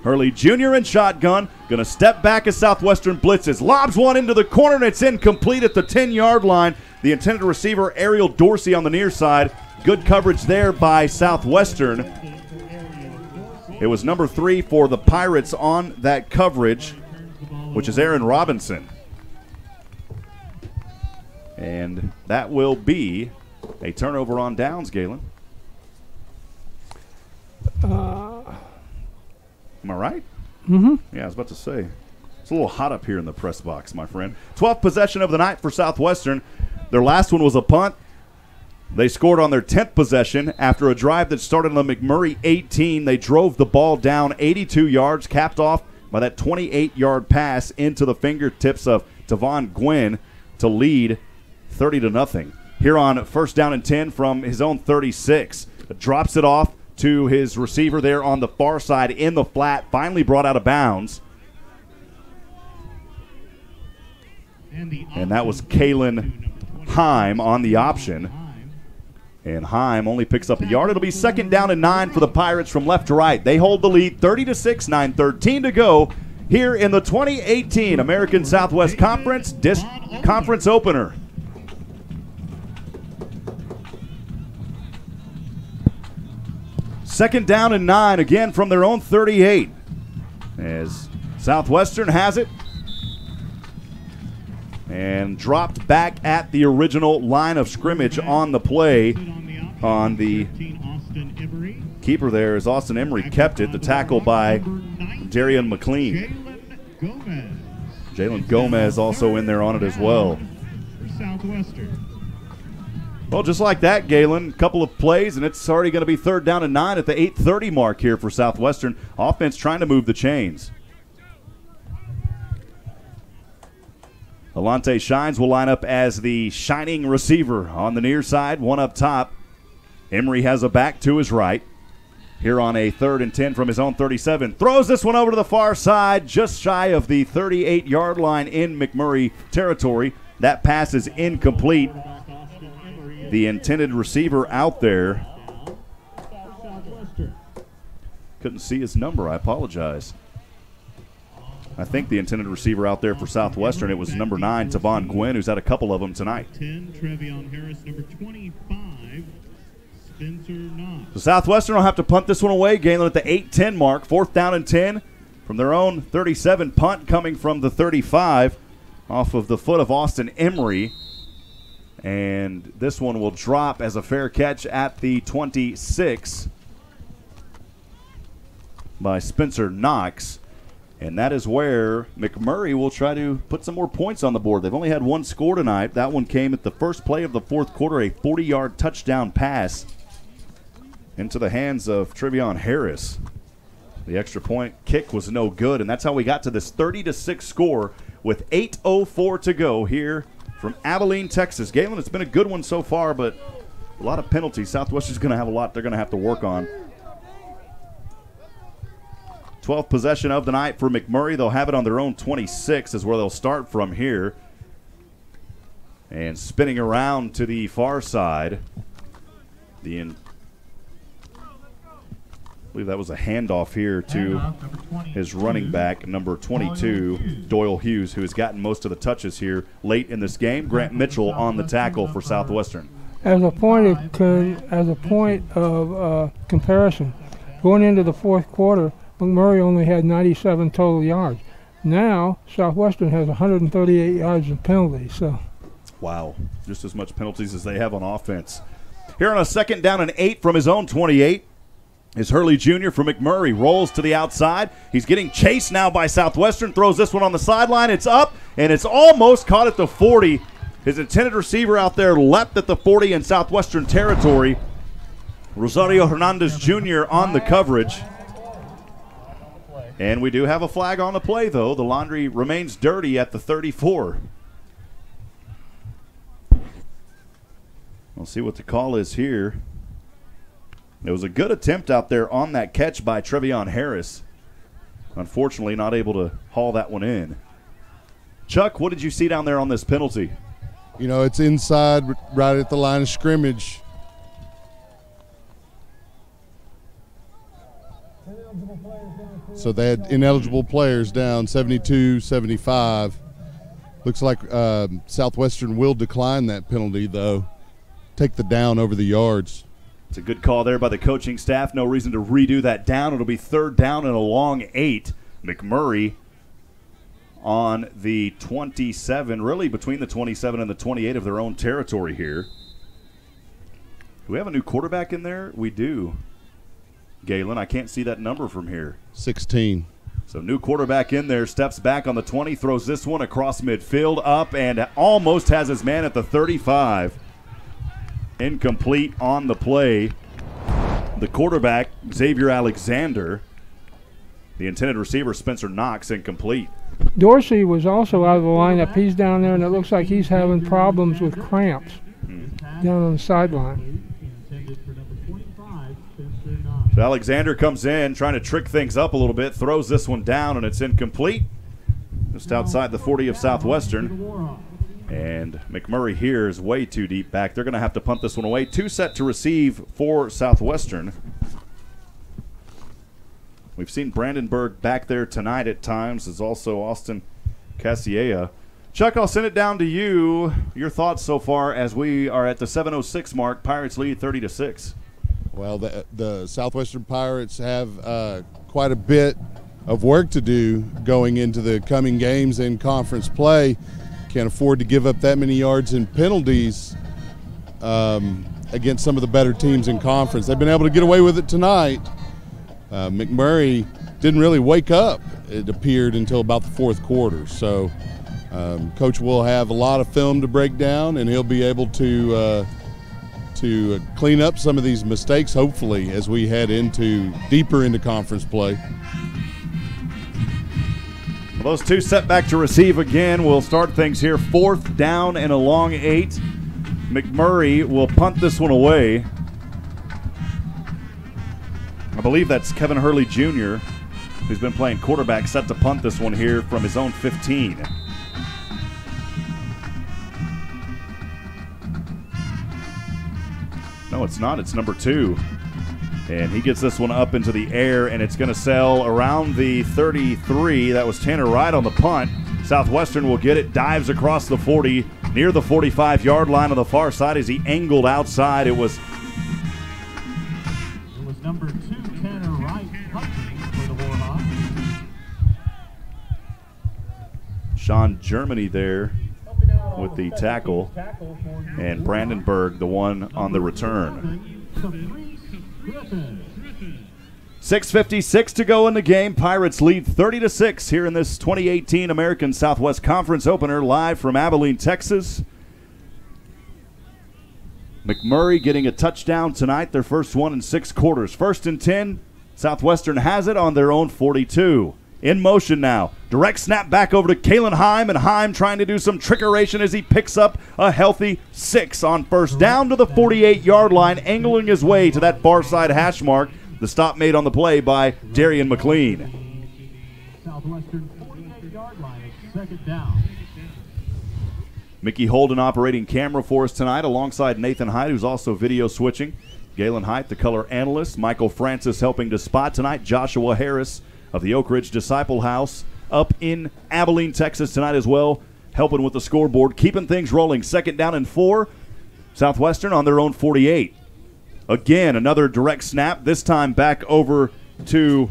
Hurley Jr. in shotgun, going to step back as Southwestern blitzes. Lobs one into the corner, and it's incomplete at the 10-yard line. The intended receiver, Ariel Dorsey, on the near side. Good coverage there by Southwestern. It was number 3 for the Pirates on that coverage, which is Aaron Robinson. And that will be a turnover on downs, Galen. Am I right? Mm-hmm. Yeah, I was about to say. It's a little hot up here in the press box, my friend. 12th possession of the night for Southwestern. Their last one was a punt. They scored on their 10th possession after a drive that started on the McMurry 18. They drove the ball down 82 yards, capped off by that 28-yard pass into the fingertips of Tavon Gwynn to lead 30-0. Here on 1st down and 10 from his own 36. Drops it off to his receiver there on the far side in the flat, finally brought out of bounds. And that was Galen Hipp on the option. And Hipp only picks up a yard. It'll be 2nd down and 9 for the Pirates from left to right. They hold the lead 30-6, 9:13 to go here in the 2018 American Southwest Conference Conference opener. Second down and 9 again from their own 38 as Southwestern has it and dropped back at the original line of scrimmage on the play. On the keeper there is Austin Emery, kept it. The tackle by Darian McLean. Jalen Gomez also in there on it as well. Well, just like that, Galen, a couple of plays, and it's already going to be 3rd down and 9 at the 8:30 mark here for Southwestern. Offense trying to move the chains. Alante Shines will line up as the shining receiver on the near side, one up top. Emery has a back to his right. Here on a 3rd and 10 from his own 37. Throws this one over to the far side, just shy of the 38-yard line in McMurry territory. That pass is incomplete. The intended receiver out there. Couldn't see his number. I apologize. I think the intended receiver out there for Southwestern, it was number 9, Tavon Gwynn, who's had a couple of them tonight. 10, Trevion Harris, number 25, Spencer Knox. So Southwestern will have to punt this one away. Galen at the 8-10 mark, 4th down and 10 from their own 37. Punt coming from the 35 off of the foot of Austin Emery. And this one will drop as a fair catch at the 26 by Spencer Knox. And that is where McMurry will try to put some more points on the board. They've only had one score tonight. That one came at the first play of the 4th quarter, a 40-yard touchdown pass into the hands of Trevion Harris. The extra point kick was no good, and that's how we got to this 30-6 score with 8:04 to go here from Abilene, Texas. Galen, it's been a good one so far, but a lot of penalties. Southwestern's going to have a lot they're going to have to work on. 12th possession of the night for McMurry. They'll have it on their own 26 is where they'll start from here. And spinning around to the far side. I believe that was a handoff here to his running back, number 22, Doyle Hughes, who has gotten most of the touches here late in this game. Grant Mitchell on the tackle for Southwestern. As a point of comparison, going into the 4th quarter, McMurry only had 97 total yards. Now, Southwestern has 138 yards of penalties. So, wow, just as much penalties as they have on offense. Here on a 2nd down and 8 from his own 28 is Hurley Jr. from McMurry. Rolls to the outside. He's getting chased now by Southwestern. Throws this one on the sideline. It's up, and it's almost caught at the 40. His intended receiver out there leapt at the 40 in Southwestern territory. Rosario Hernandez Jr. on the coverage. And we do have a flag on the play, though. The laundry remains dirty at the 34. We'll see what the call is here. It was a good attempt out there on that catch by Trevion Harris. Unfortunately, not able to haul that one in. Chuck, what did you see down there on this penalty? You know, it's inside, right at the line of scrimmage. So they had ineligible players down 72-75. Looks like Southwestern will decline that penalty, though. Take the down over the yards. It's a good call there by the coaching staff. No reason to redo that down. It'll be 3rd down and a long 8. McMurry on the 27, really between the 27 and the 28 of their own territory here. Do we have a new quarterback in there? We do. Galen, I can't see that number from here. 16. So new quarterback in there, steps back on the 20, throws this one across midfield, up, and almost has his man at the 35. Incomplete on the play. The quarterback, Xavier Alexander. The intended receiver, Spencer Knox, incomplete. Dorsey was also out of the lineup. He's down there, and it looks like he's having problems with cramps down on the sideline. So Alexander comes in, trying to trick things up a little bit, throws this one down, and it's incomplete. Just outside the 40 of Southwestern. And McMurray here is way too deep back. They're going to have to punt this one away. 2 set to receive for Southwestern. We've seen Brandenburg back there tonight at times. There's also Austin Cassiella. Chuck, I'll send it down to you. Your thoughts so far as we are at the 7:06 mark. Pirates lead 30-6. Well, the Southwestern Pirates have quite a bit of work to do going into the coming games in conference play. Can't afford to give up that many yards in penalties against some of the better teams in conference. They've been able to get away with it tonight. McMurray didn't really wake up, it appeared, until about the 4th quarter. So Coach will have a lot of film to break down, and he'll be able to clean up some of these mistakes, hopefully, as we head deeper into conference play. Well, those 2 set back to receive again. We'll start things here. 4th down and a long 8. McMurray will punt this one away. I believe that's Kevin Hurley Jr., who's been playing quarterback, set to punt this one here from his own 15. No, it's not. It's number 2. And he gets this one up into the air, and it's going to sail around the 33. That was Tanner Wright on the punt. Southwestern will get it, dives across the 40, near the 45-yard line on the far side as he angled outside. It was number 2, Tanner Wright, punting for the Warhawks. Sean Germany there with the tackle, and Brandenburg the one on the return. 6:56 to go in the game. Pirates lead 30-6 here in this 2018 American Southwest Conference opener, live from Abilene, Texas. McMurray getting a touchdown tonight, their first one in 6 quarters. 1st and 10, Southwestern has it on their own 42. In motion now. Direct snap back over to Galen, and Heim trying to do some trickeration as he picks up a healthy 6 on 1st down to the 48-yard line, angling his way to that far side hash mark. The stop made on the play by Darian McLean. Southwestern 48-yard line, 2nd down. Mickey Holden operating camera for us tonight alongside Nathan Height, who's also video switching. Galen Height, the color analyst. Michael Francis helping to spot tonight. Joshua Harris of the Oak Ridge Disciple House up in Abilene, Texas tonight as well, helping with the scoreboard, keeping things rolling. 2nd down and 4. Southwestern on their own 48. Again, another direct snap, this time back over to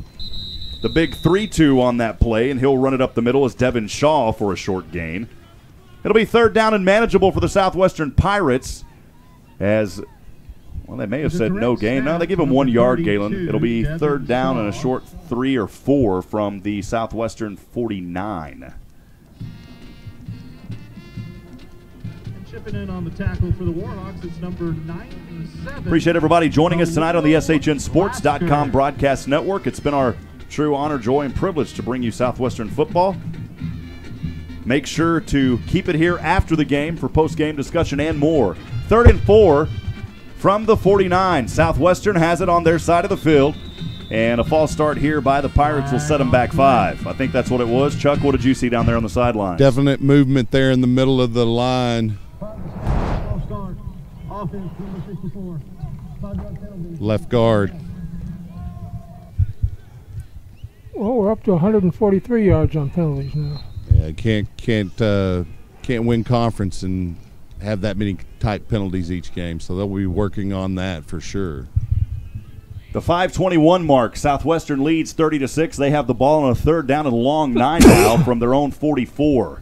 the big 3-2 on that play, and he'll run it up the middle as Devin Shaw for a short gain. It'll be 3rd down and manageable for the Southwestern Pirates as, well, they may have said no gain. No, they give him 1 yard, Galen. It'll be 3rd down and a short 3 or 4 from the Southwestern 49. Chipping in on the tackle for the Warhawks, it's number 97. Appreciate everybody joining us tonight on the SHNSports.com broadcast network. It's been our true honor, joy, and privilege to bring you Southwestern football. Make sure to keep it here after the game for post-game discussion and more. 3rd and 4 from the 49. Southwestern has it on their side of the field. And a false start here by the Pirates will set them back 5. I think that's what it was. Chuck, what did you see down there on the sideline? Definite movement there in the middle of the line. Left guard. Well, we're up to 143 yards on penalties now. Yeah, can't win conference and have that many tight penalties each game, so they'll be working on that for sure. The 5:21 mark, Southwestern leads 30-6. They have the ball on a 3rd down and long 9 now from their own 44.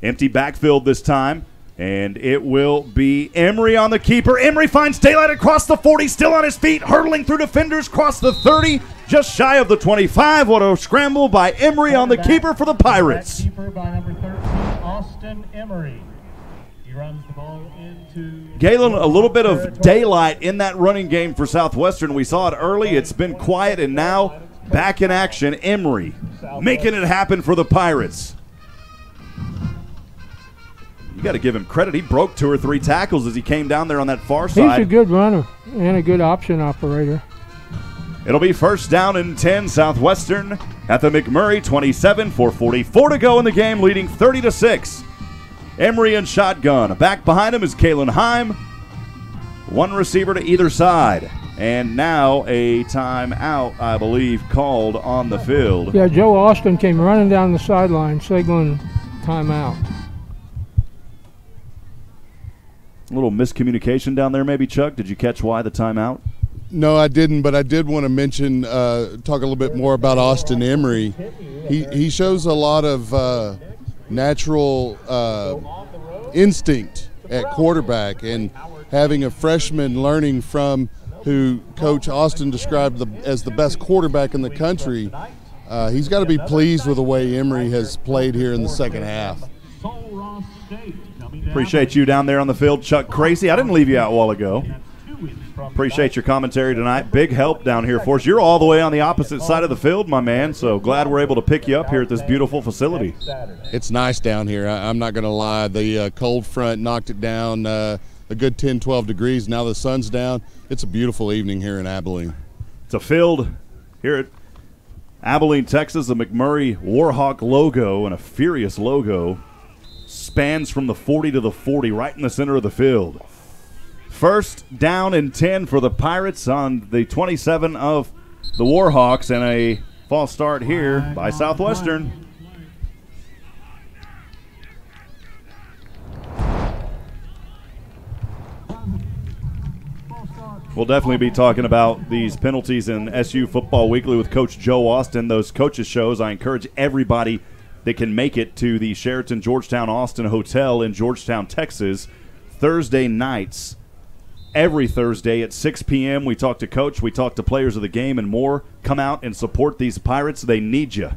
Empty backfield this time, and it will be Emery on the keeper. Emery finds daylight across the 40, still on his feet, hurtling through defenders, across the 30, just shy of the 25. What a scramble by Emery on the keeper for the Pirates. Keeper by number 13, Austin Emery. He runs the ball into Galen, a little bit of daylight in that running game for Southwestern. We saw it early. It's been quiet, and now back in action. Emery making it happen for the Pirates. You got to give him credit. He broke 2 or 3 tackles as he came down there on that far side. He's a good runner and a good option operator. It'll be first down and 10, Southwestern at the McMurry 27, 4:44 to go in the game, leading 30-6. Emery in shotgun. Back behind him is Galen Hipp. 1 receiver to either side. And now a timeout, I believe, called on the field. Yeah, Joe Austin came running down the sideline, signaling timeout. A little miscommunication down there maybe, Chuck. Did you catch why the timeout? No, I didn't, but I did want to mention, talk a little bit more about Austin Emery. He shows a lot of natural instinct at quarterback, and having a freshman learning from who Coach Austin described as the best quarterback in the country, he's got to be pleased with the way Emery has played here in the second half. Appreciate you down there on the field, Chuck Crazy. I didn't leave you out a while ago. Appreciate your commentary tonight. Big help down here for us. You're all the way on the opposite side of the field, my man, so glad we're able to pick you up here at this beautiful facility. It's nice down here. I'm not going to lie. The cold front knocked it down a good 10, 12 degrees. Now the sun's down. It's a beautiful evening here in Abilene. It's a field here at Abilene, Texas. The McMurry Warhawk logo, and a furious logo, spans from the 40 to the 40, right in the center of the field. First down and 10 for the Pirates on the 27 of the Warhawks, and a false start here by Southwestern. We'll definitely be talking about these penalties in SU Football Weekly with Coach Joe Austin. Those coaches shows, I encourage everybody that can make it to the Sheraton Georgetown Austin Hotel in Georgetown, Texas, Thursday nights. Every Thursday at 6 p.m. we talk to Coach, we talk to players of the game, and more. Come out and support these Pirates. They need you.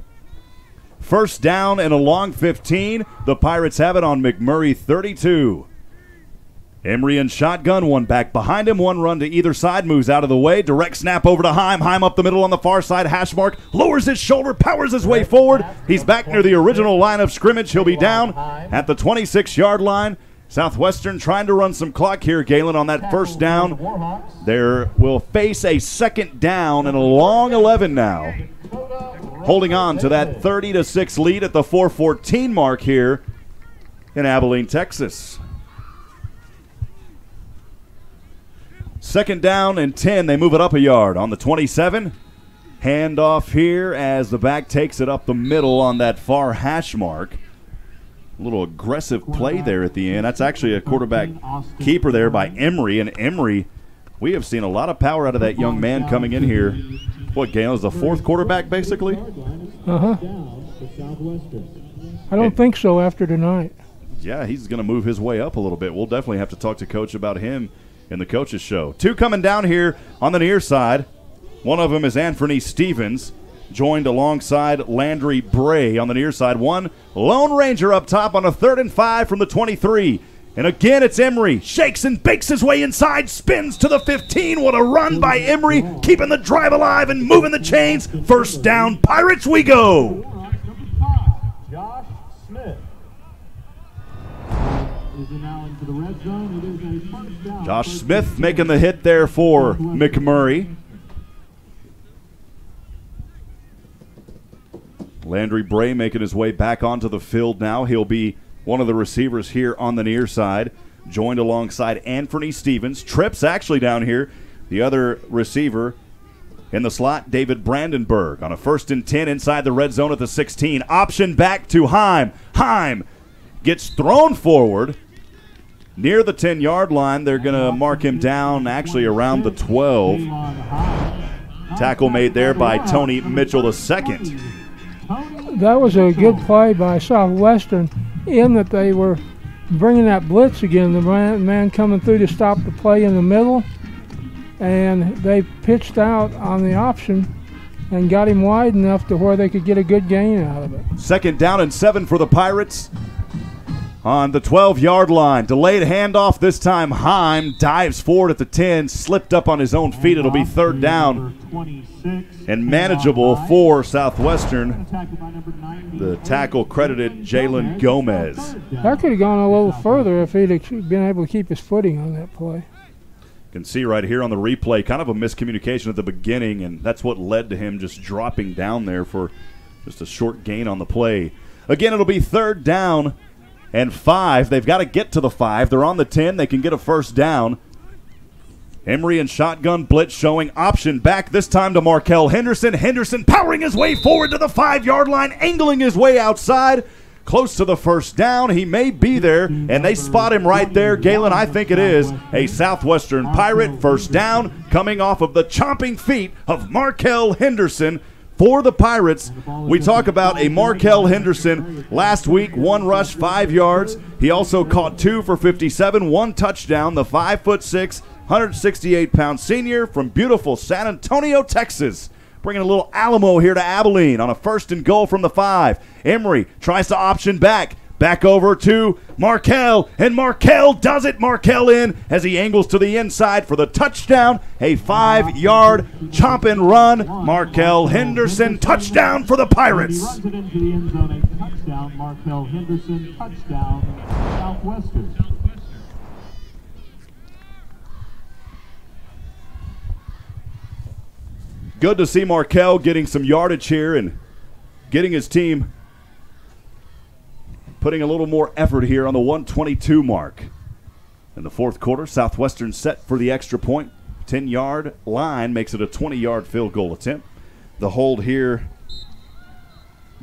First down and a long 15. The Pirates have it on McMurry 32. Emery in shotgun, 1 back behind him, 1 run to either side, moves out of the way. Direct snap over to Hipp. Hipp up the middle on the far side. Hash mark, lowers his shoulder, powers his way forward. He's back near the original line of scrimmage. He'll be down at the 26-yard line. Southwestern trying to run some clock here, Galen, on that first down. There will face a second down and a long 11 now. Holding on to that 30-6 lead at the 4:14 mark here in Abilene, Texas. Second down and 10. They move it up a yard on the 27. Handoff here as the back takes it up the middle on that far hash mark. A little aggressive play there at the end. That's actually a quarterback keeper there by Emery. And Emery, we have seen a lot of power out of that young man coming in here. What, Galen, is the 4th quarterback basically? Uh-huh. I don't think so after tonight. Yeah, he's going to move his way up a little bit. We'll definitely have to talk to Coach about him in the coaches show. 2 coming down here on the near side. One of them is Anthony Stevens, joined alongside Landry Bray on the near side. 1 Lone Ranger up top on a 3rd and 5 from the 23. And again, it's Emery. Shakes and bakes his way inside, spins to the 15. What a run by Emery, keeping the drive alive and moving the chains. First down, Pirates we go. Josh Smith. Josh Smith making the hit there for McMurray. Landry Bray making his way back onto the field now. He'll be one of the receivers here on the near side, joined alongside Anthony Stevens. Trips actually down here. The other receiver in the slot, David Brandenburg, on a 1st and 10 inside the red zone at the 16. Option back to Hipp. Hipp gets thrown forward near the 10-yard line. They're going to mark him down actually around the 12. Tackle made there by Tony Mitchell II. That was a good play by Southwestern in that they were bringing that blitz again. The man coming through to stop the play in the middle, and they pitched out on the option and got him wide enough to where they could get a good gain out of it. 2nd down and 7 for the Pirates. On the 12-yard line, delayed handoff this time. Heim dives forward at the 10, slipped up on his own feet. It'll be 3rd down and manageable for Southwestern. The tackle credited Jalen Gomez. That could have gone a little further if he'd been able to keep his footing on that play. You can see right here on the replay kind of a miscommunication at the beginning, and that's what led to him just dropping down there for just a short gain on the play. Again, it'll be 3rd down and 5. They've got to get to the 5. They're on the 10. They can get a 1st down. Emery and shotgun blitz showing option back this time to Markel Henderson. Henderson powering his way forward to the 5-yard line, angling his way outside. Close to the 1st down. He may be there, and they spot him right there. Galen, I think it is a Southwestern Pirate 1st down coming off of the chomping feet of Markel Henderson. For the Pirates, we talk about a Markel Henderson last week, 1 rush, 5 yards. He also caught 2 for 57, 1 touchdown. The 5'6", 168-pound senior from beautiful San Antonio, Texas. Bringing a little Alamo here to Abilene on a 1st and goal from the 5. Emery tries to option back. Back over to Markel, and Markel does it. Markel in as he angles to the inside for the touchdown. A 5-yard chomp and run. Markel Henderson, touchdown for the Pirates. Runs it into the end zone, a touchdown. Markel Henderson, touchdown, Southwestern. Good to see Markel getting some yardage here and getting his team putting a little more effort here on the 122 mark. In the 4th quarter, Southwestern set for the extra point. 10-yard line makes it a 20-yard field goal attempt. The hold here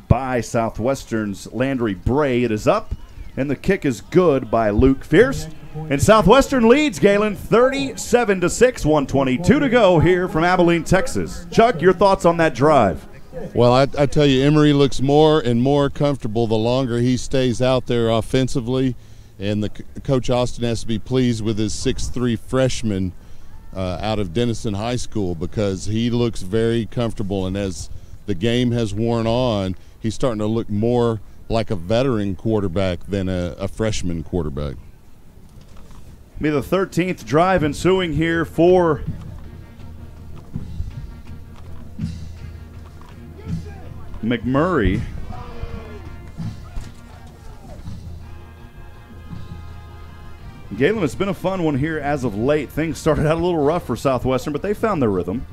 by Southwestern's Landry Bray. It is up, and the kick is good by Luke Fierce. And Southwestern leads, Galen, 37-6, 122 to go here from Abilene, Texas. Chuck, your thoughts on that drive? Well, I tell you, Emery looks more and more comfortable the longer he stays out there offensively, and Coach Austin has to be pleased with his 6'3" freshman out of Denison High School, because he looks very comfortable, and as the game has worn on, he's starting to look more like a veteran quarterback than a freshman quarterback. Be the 13th drive ensuing here for McMurray. Galen, it's been a fun one here as of late. Things started out a little rough for Southwestern, but they found their rhythm.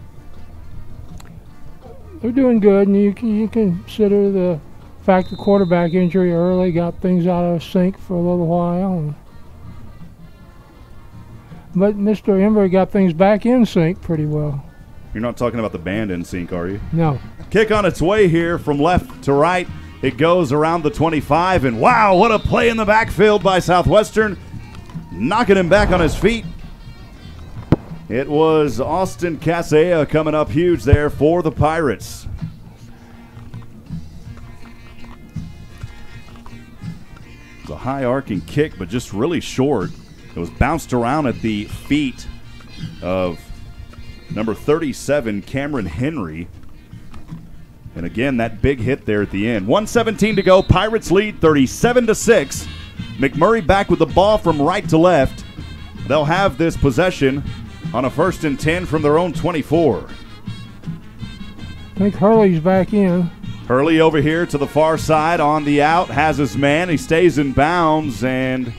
They're doing good, and you consider the fact the quarterback injury early got things out of sync for a little while. But Mr. Emery got things back in sync pretty well. You're not talking about the band in sync, are you? No. Kick on its way here from left to right. It goes around the 25, and wow, what a play in the backfield by Southwestern. Knocking him back on his feet. It was Austin Casea coming up huge there for the Pirates. It's a high arcing kick, but just really short. It was bounced around at the feet of number 37, Cameron Henry. And again, that big hit there at the end. 1:17 to go. Pirates lead 37-6. McMurray back with the ball from right to left. They'll have this possession on a 1st and 10 from their own 24. I think Hurley's back in. Hurley over here to the far side on the out, has his man. He stays in bounds, and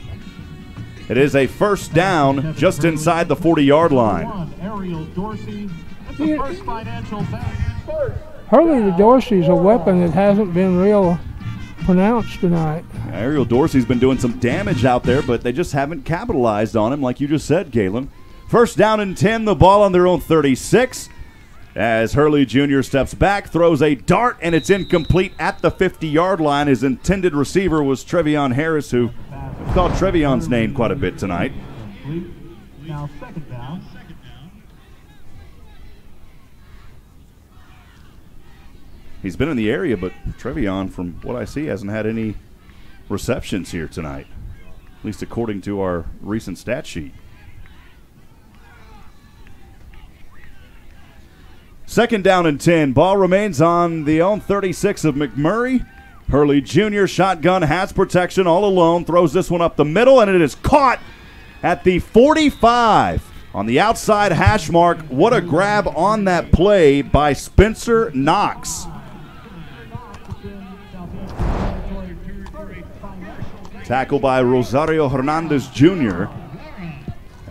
it is a 1st down just inside the 40-yard line. Hurley to Dorsey's a weapon that hasn't been real pronounced tonight. Ariel Dorsey's been doing some damage out there, but they just haven't capitalized on him like you just said, Galen. 1st down and 10, the ball on their own 36. As Hurley Jr. steps back, throws a dart, and it's incomplete at the 50-yard line. His intended receiver was Trevion Harris, who we've called Trevion's name quite a bit tonight. Now 2nd down. He's been in the area, but Trevion, from what I see, hasn't had any receptions here tonight, at least according to our recent stat sheet. Second down and 10. Ball remains on the own 36 of McMurry. Hurley Jr. shotgun, has protection all alone, throws this one up the middle, and it is caught at the 45 on the outside hash mark. What a grab on that play by Spencer Knox. Tackle by Rosario Hernandez Jr.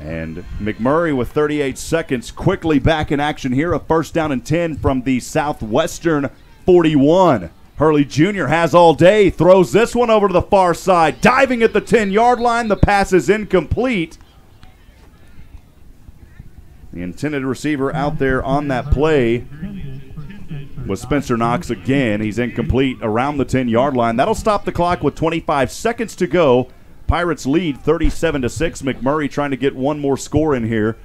And McMurray with 38 seconds quickly back in action here. A first down and 10 from the Southwestern 41. Hurley Jr. has all day, throws this one over to the far side, diving at the 10-yard line. The pass is incomplete. The intended receiver out there on that play was Spencer Knox again. He's incomplete around the 10-yard line. That'll stop the clock with 25 seconds to go. Pirates lead 37-6. McMurray trying to get one more score in here,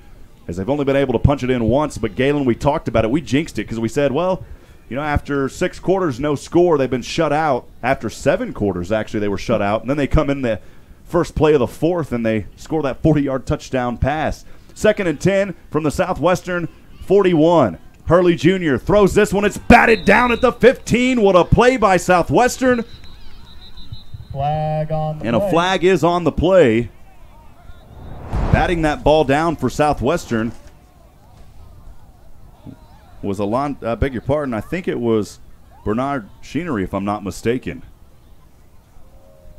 as they've only been able to punch it in once. But Galen, we talked about it. We jinxed it because we said, well, you know, after 6 quarters, no score, they've been shut out. After 7 quarters, actually, they were shut out. And then they come in the first play of the fourth, and they score that 40-yard touchdown pass. Second and 10 from the Southwestern 41. Hurley Jr. throws this one. It's batted down at the 15. What a play by Southwestern. Flag on the and a flag is on the play. Batting that ball down for Southwestern was I beg your pardon, I think it was Bernard Sheenery, if I'm not mistaken.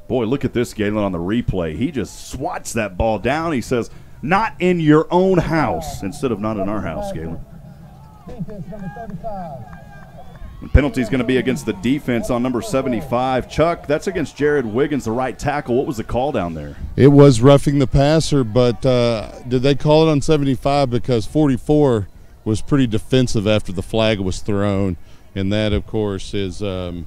Boy, look at this, Galen, on the replay. He just swats that ball down. He says, not in your own house, instead of not in our house, Galen. The penalty is going to be against the defense on number 75. Chuck, that's against Jared Wiggins, the right tackle. What was the call down there? It was roughing the passer, but did they call it on 75 because 44 was pretty defensive after the flag was thrown? And that, of course, is the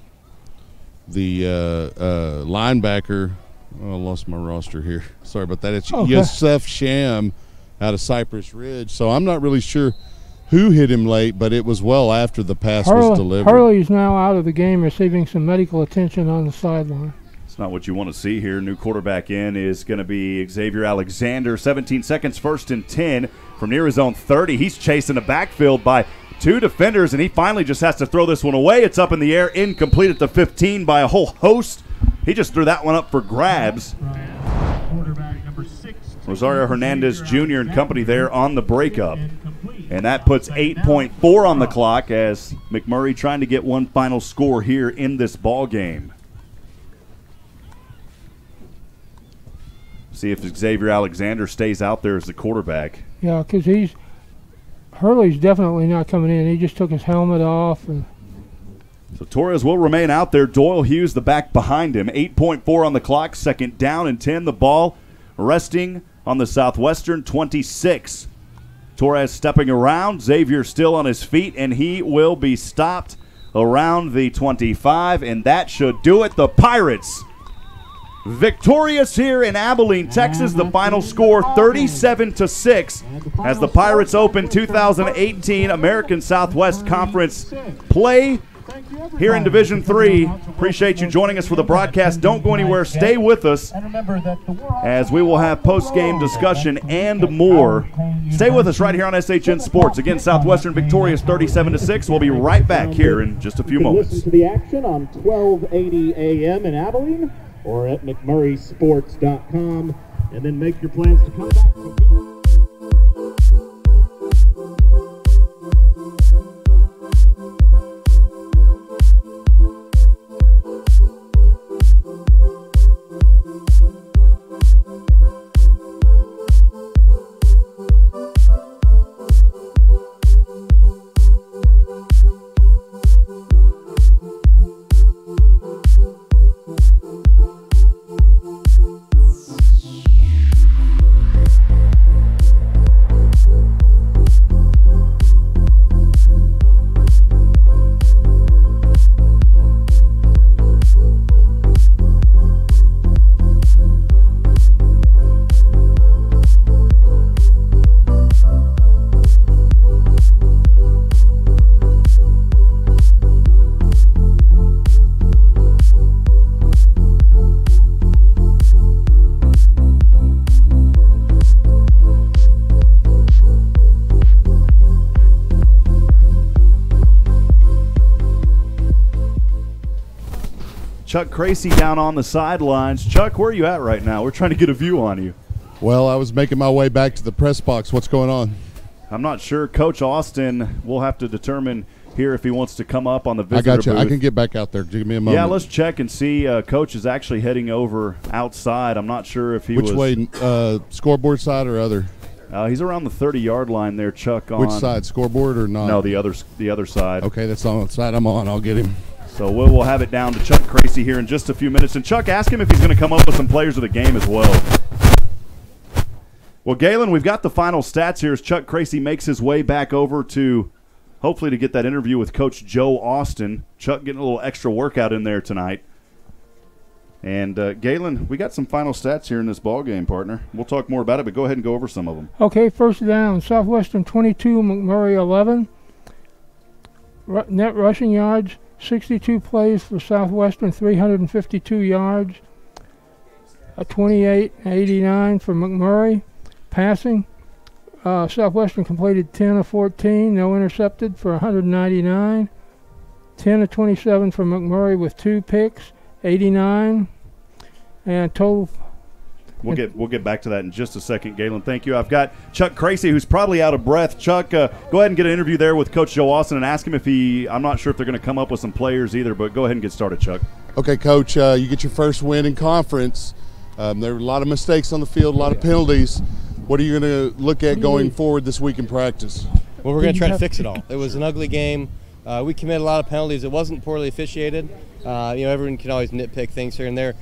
linebacker. Oh, I lost my roster here. Sorry about that. It's Yosef Sham out of Cypress Ridge. So I'm not really sure who hit him late, but it was well after the pass was delivered. Hurley's now out of the game, receiving some medical attention on the sideline. It's not what you want to see here. New quarterback in is going to be Xavier Alexander. 17 seconds, first and 10 from near his own 30. He's chasing the backfield by 2 defenders, and he finally just has to throw this one away. It's up in the air, incomplete at the 15 by a whole host. He just threw that one up for grabs. Rosario Hernandez Jr. and company there on the breakup. And that puts 8.4 on the clock as McMurray trying to get one final score here in this ball game. See if Xavier Alexander stays out there as the quarterback. Yeah, because Hurley's definitely not coming in. He just took his helmet off. So Torres will remain out there. Doyle Hughes, the back behind him. 8.4 on the clock. Second down and 10. The ball resting on the Southwestern 26. Torres stepping around. Xavier still on his feet, and he will be stopped around the 25, and that should do it. The Pirates victorious here in Abilene, Texas. The final score 37-6 as the Pirates open 2018 American Southwest Conference play here in Division III. Appreciate you joining us for the broadcast. Don't go anywhere. Stay with us as we will have post-game discussion and more. Stay with us right here on SHN Sports. Again, Southwestern victorious 37-6. We'll be right back here in just a few moments. Listen to the action on 1280 AM in Abilene or at McMurrySports.com, and then make your plans to come back. Chuck Cracy down on the sidelines. Chuck, where are you at right now? We're trying to get a view on you. Well, I was making my way back to the press box. What's going on? I'm not sure. Coach Austin will have to determine here if he wants to come up on the visitor I got you. booth. I can get back out there. Give me a moment. Yeah, let's check and see. Coach is actually heading over outside. I'm not sure if he Which way, scoreboard side or other? He's around the 30-yard line there, Chuck. Which side, scoreboard or not? No, the other side. Okay, that's on the side I'm on. I'll get him. So we'll have it down to Chuck Cracy here in just a few minutes. And Chuck, ask him if he's going to come up with some players of the game as well. Well, Galen, we've got the final stats here as Chuck Cracy makes his way back over to hopefully to get that interview with Coach Joe Austin. Chuck getting a little extra workout in there tonight. And, Galen, we got some final stats here in this ball game, partner. We'll talk more about it, but go ahead and go over some of them. Okay, first down, Southwestern 22, McMurry 11. Net rushing yards, 62 plays for Southwestern, 352 yards. 28-89 for McMurray. Passing, Southwestern completed 10 of 14, no intercepted for 199. 10 of 27 for McMurray with 2 picks, 89. And total. We'll get back to that in just a second, Galen. Thank you. I've got Chuck Cracy, who's probably out of breath. Chuck, go ahead and get an interview there with Coach Joe Austin and ask him if I'm not sure if they're going to come up with some players either, but go ahead and get started, Chuck. Okay, Coach, you get your first win in conference. There were a lot of mistakes on the field, a lot of penalties. What are you going to look at going forward this week in practice? Well, we're going to try to fix it all. It was an ugly game. We committed a lot of penalties. It wasn't poorly officiated. Everyone can always nitpick things here and there.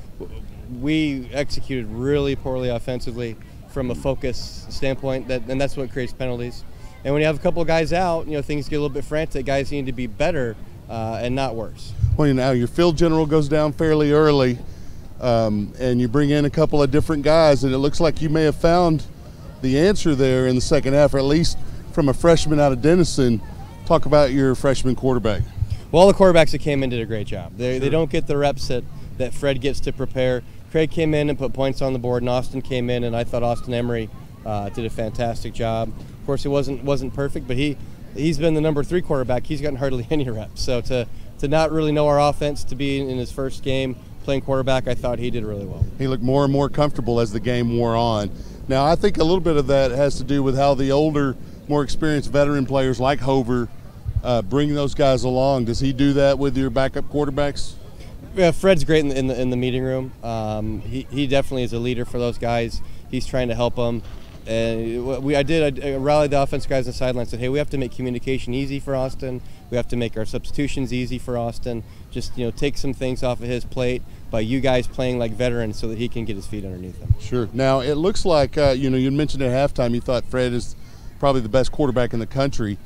We executed really poorly offensively from a focus standpoint, and that's what creates penalties. And when you have a couple of guys out, things get a little bit frantic. Guys need to be better and not worse. Well, now your field general goes down fairly early, and you bring in a couple of different guys, and it looks like you may have found the answer there in the second half, or at least from a freshman out of Denison. Talk about your freshman quarterback. Well, all the quarterbacks that came in did a great job. They don't get the reps that Fred gets to prepare. Craig came in and put points on the board, and Austin came in, and I thought Austin Emery did a fantastic job. Of course, it wasn't perfect, but he's been the number 3 quarterback. He's gotten hardly any reps. So to not really know our offense, to be in his first game playing quarterback, I thought he did really well. He looked more and more comfortable as the game wore on. Now, I think a little bit of that has to do with how the older, more experienced veteran players like Hover bring those guys along. Does he do that with your backup quarterbacks? Yeah, Fred's great in the meeting room. He definitely is a leader for those guys. He's trying to help them. And I rallied the offensive guys on the sideline and said, hey, we have to make communication easy for Austin. We have to make our substitutions easy for Austin. Just, take some things off of his plate by you guys playing like veterans so that he can get his feet underneath him. Sure. Now, it looks like, you mentioned at halftime you thought Fred is probably the best quarterback in the country.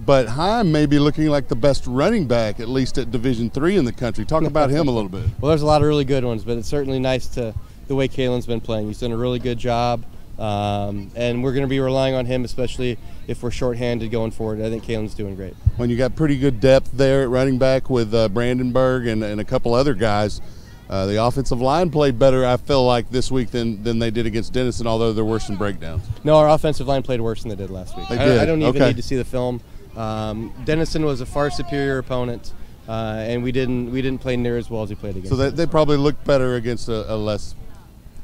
But Hipp may be looking like the best running back, at least at Division III in the country. Talk about him a little bit. Well, there's a lot of really good ones, but it's certainly nice the way Galen's been playing. He's done a really good job, and we're going to be relying on him, especially if we're shorthanded going forward. I think Galen's doing great. When you got pretty good depth there at running back with Brandenburg and a couple other guys, the offensive line played better, I feel like, this week than they did against Denison, although there were some breakdowns. No, our offensive line played worse than they did last week. They did. I don't even need to see the film. Denison was a far superior opponent, and we didn't play near as well as we played against. So they probably looked better against a less.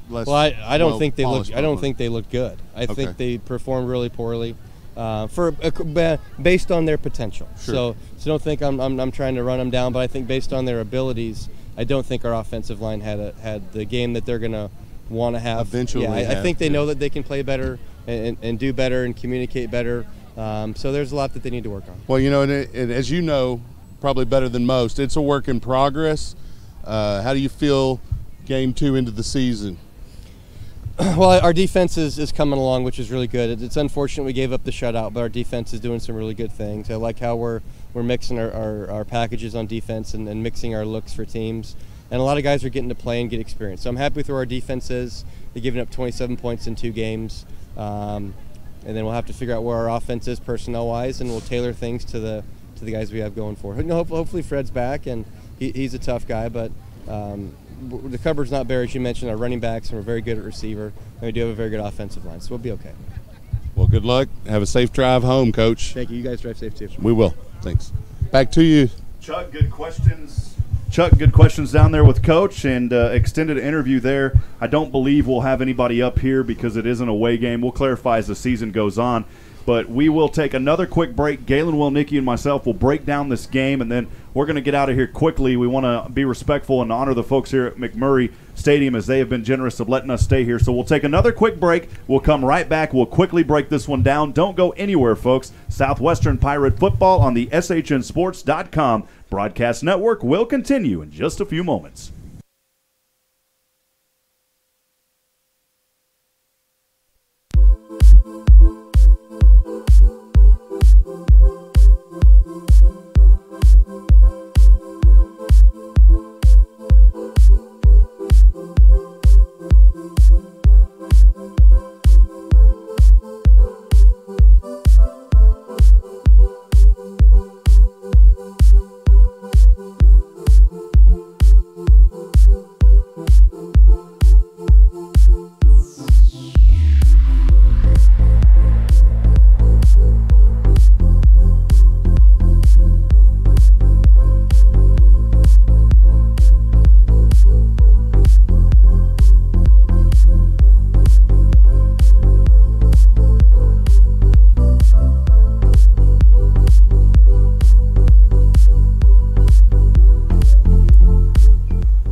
Well, I don't think they looked. I don't think they looked good. I think they performed really poorly, based on their potential. Sure. So don't think I'm trying to run them down, but I think based on their abilities, I don't think our offensive line had the game that they're going to want to have. Eventually, I think they know that they can play better and do better and communicate better. So there's a lot that they need to work on. Well, and as you know, probably better than most, it's a work in progress. How do you feel game 2 into the season? Well, our defense is coming along, which is really good. It's unfortunate we gave up the shutout, but our defense is doing some really good things. I like how we're mixing our packages on defense and mixing our looks for teams. And a lot of guys are getting to play and get experience. So I'm happy with where our defense is. They're giving up 27 points in 2 games. And then we'll have to figure out where our offense is personnel-wise, and we'll tailor things to the guys we have going forward. Hopefully Fred's back, and he's a tough guy, but the cupboard's not bare, as you mentioned. Our running backs, and we're very good at receiver, and we do have a very good offensive line, so we'll be okay. Well, good luck. Have a safe drive home, Coach. Thank you. You guys drive safe, too. We will. Thanks. Back to you. Chuck, good questions. Chuck, good questions down there with Coach, and extended interview there. I don't believe we'll have anybody up here because it is an away game. We'll clarify as the season goes on. But we will take another quick break. Galen, Wellnicki, and myself will break down this game, and then we're going to get out of here quickly. We want to be respectful and honor the folks here at McMurry Stadium as they have been generous of letting us stay here. So we'll take another quick break. We'll come right back. We'll quickly break this one down. Don't go anywhere, folks. Southwestern Pirate football on the SHNSports.com broadcast network will continue in just a few moments.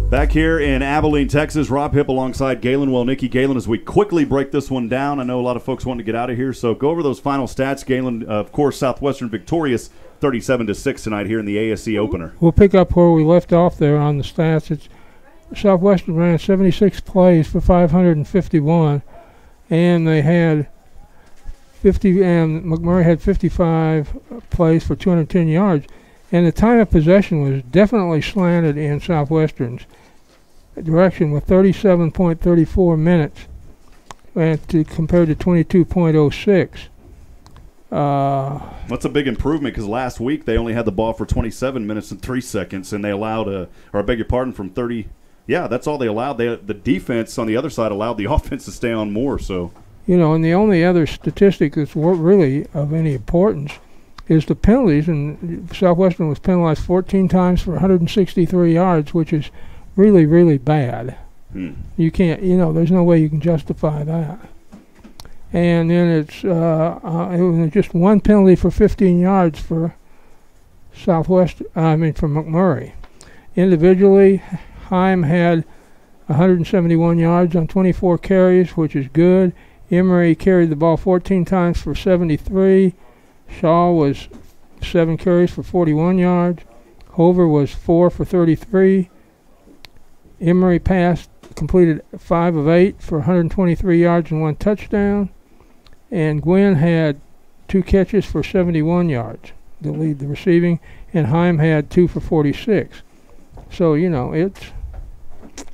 Back here in Abilene, Texas, Rob Hipp alongside Galen, Wellnicki. Galen, as we quickly break this one down, I know a lot of folks want to get out of here, so go over those final stats. Galen, of course, Southwestern victorious 37-6 tonight here in the ASC opener. We'll pick up where we left off there on the stats. It's Southwestern ran 76 plays for 551, and they had 50, and McMurry had 55 plays for 210 yards. And the time of possession was definitely slanted in Southwestern's direction with 37.34 minutes compared to 22.06. That's a big improvement because last week they only had the ball for 27 minutes and 3 seconds, and they allowed or I beg your pardon, from 30. Yeah, that's all they allowed. The defense on the other side allowed the offense to stay on more. So, and the only other statistic that's really of any importance is the penalties, and Southwestern was penalized 14 times for 163 yards, which is really, really bad. You can't, there's no way you can justify that. And then it was just one penalty for 15 yards for for McMurry. Individually, Heim had 171 yards on 24 carries, which is good. Emery carried the ball 14 times for 73. Shaw was 7 carries for 41 yards. Hover was 4 for 33. Emery completed 5 of 8 for 123 yards and 1 touchdown. And Gwynn had 2 catches for 71 yards to lead the receiving. And Heim had 2 for 46. So, it's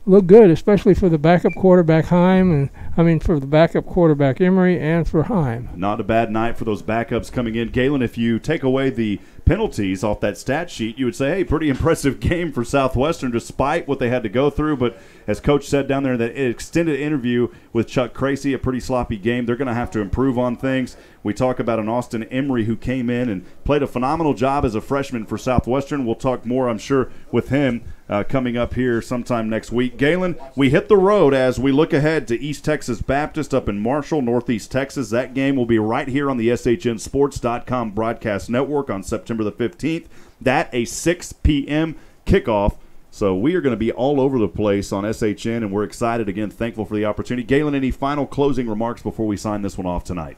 looked good, especially for the backup quarterback for the backup quarterback Emery and for Heim. Not a bad night for those backups coming in. Galen, if you take away the penalties off that stat sheet, you would say, hey, pretty impressive game for Southwestern despite what they had to go through. But as Coach said down there in that extended interview with Chuck Tracy, a pretty sloppy game. They're going to have to improve on things. We talk about an Austin Emery who came in and played a phenomenal job as a freshman for Southwestern. We'll talk more, I'm sure, with him coming up here sometime next week. Galen, we hit the road as we look ahead to East Texas Baptist up in Marshall, Northeast Texas. That game will be right here on the SHNSports.com broadcast network on September the 15th. That a 6 p.m. kickoff. So we are going to be all over the place on SHN, and we're excited, again, thankful for the opportunity. Galen, any final closing remarks before we sign this one off tonight?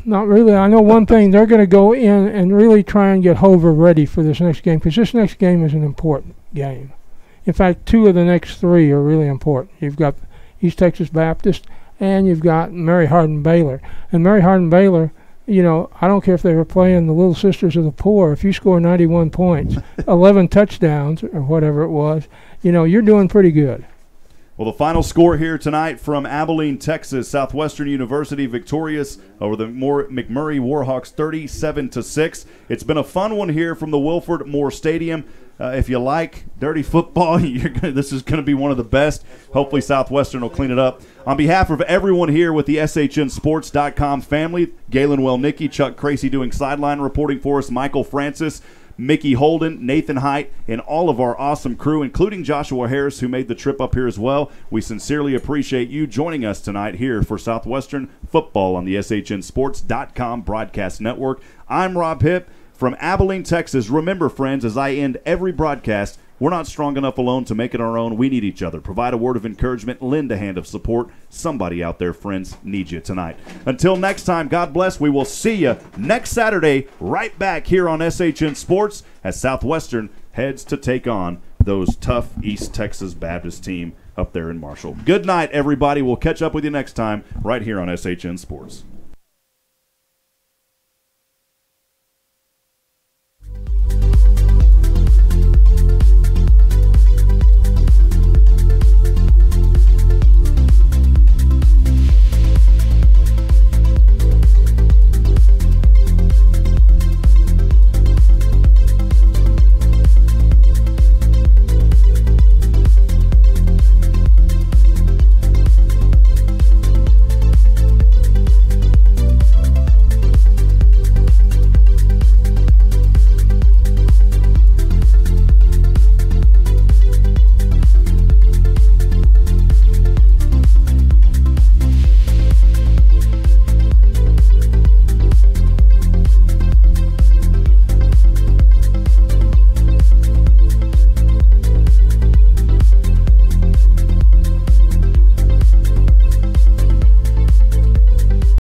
Not really. I know one thing. They're going to go in and really try and get Hover ready for this next game, because this next game is an important game. In fact, 2 of the next 3 are really important. You've got East Texas Baptist, and you've got Mary Hardin Baylor. And Mary Hardin Baylor, I don't care if they were playing the Little Sisters of the Poor. If you score 91 points, 11 touchdowns, or whatever it was, you're doing pretty good. Well, the final score here tonight from Abilene, Texas, Southwestern University victorious over the McMurry Warhawks 37-6. It's been a fun one here from the Wilford Moore Stadium. If you like dirty football, this is going to be one of the best. Hopefully Southwestern will clean it up. On behalf of everyone here with the SHNSports.com family, Galen Wellnicki, Chuck Tracy doing sideline reporting for us, Michael Francis, Mickey Holden, Nathan Height, and all of our awesome crew, including Joshua Harris, who made the trip up here as well. We sincerely appreciate you joining us tonight here for Southwestern football on the SHNSports.com broadcast network. I'm Rob Hipp from Abilene, Texas. Remember, friends, as I end every broadcast, we're not strong enough alone to make it our own. We need each other. Provide a word of encouragement. Lend a hand of support. Somebody out there, friends, needs you tonight. Until next time, God bless. We will see you next Saturday right back here on SHN Sports as Southwestern heads to take on those tough East Texas Baptist team up there in Marshall. Good night, everybody. We'll catch up with you next time right here on SHN Sports.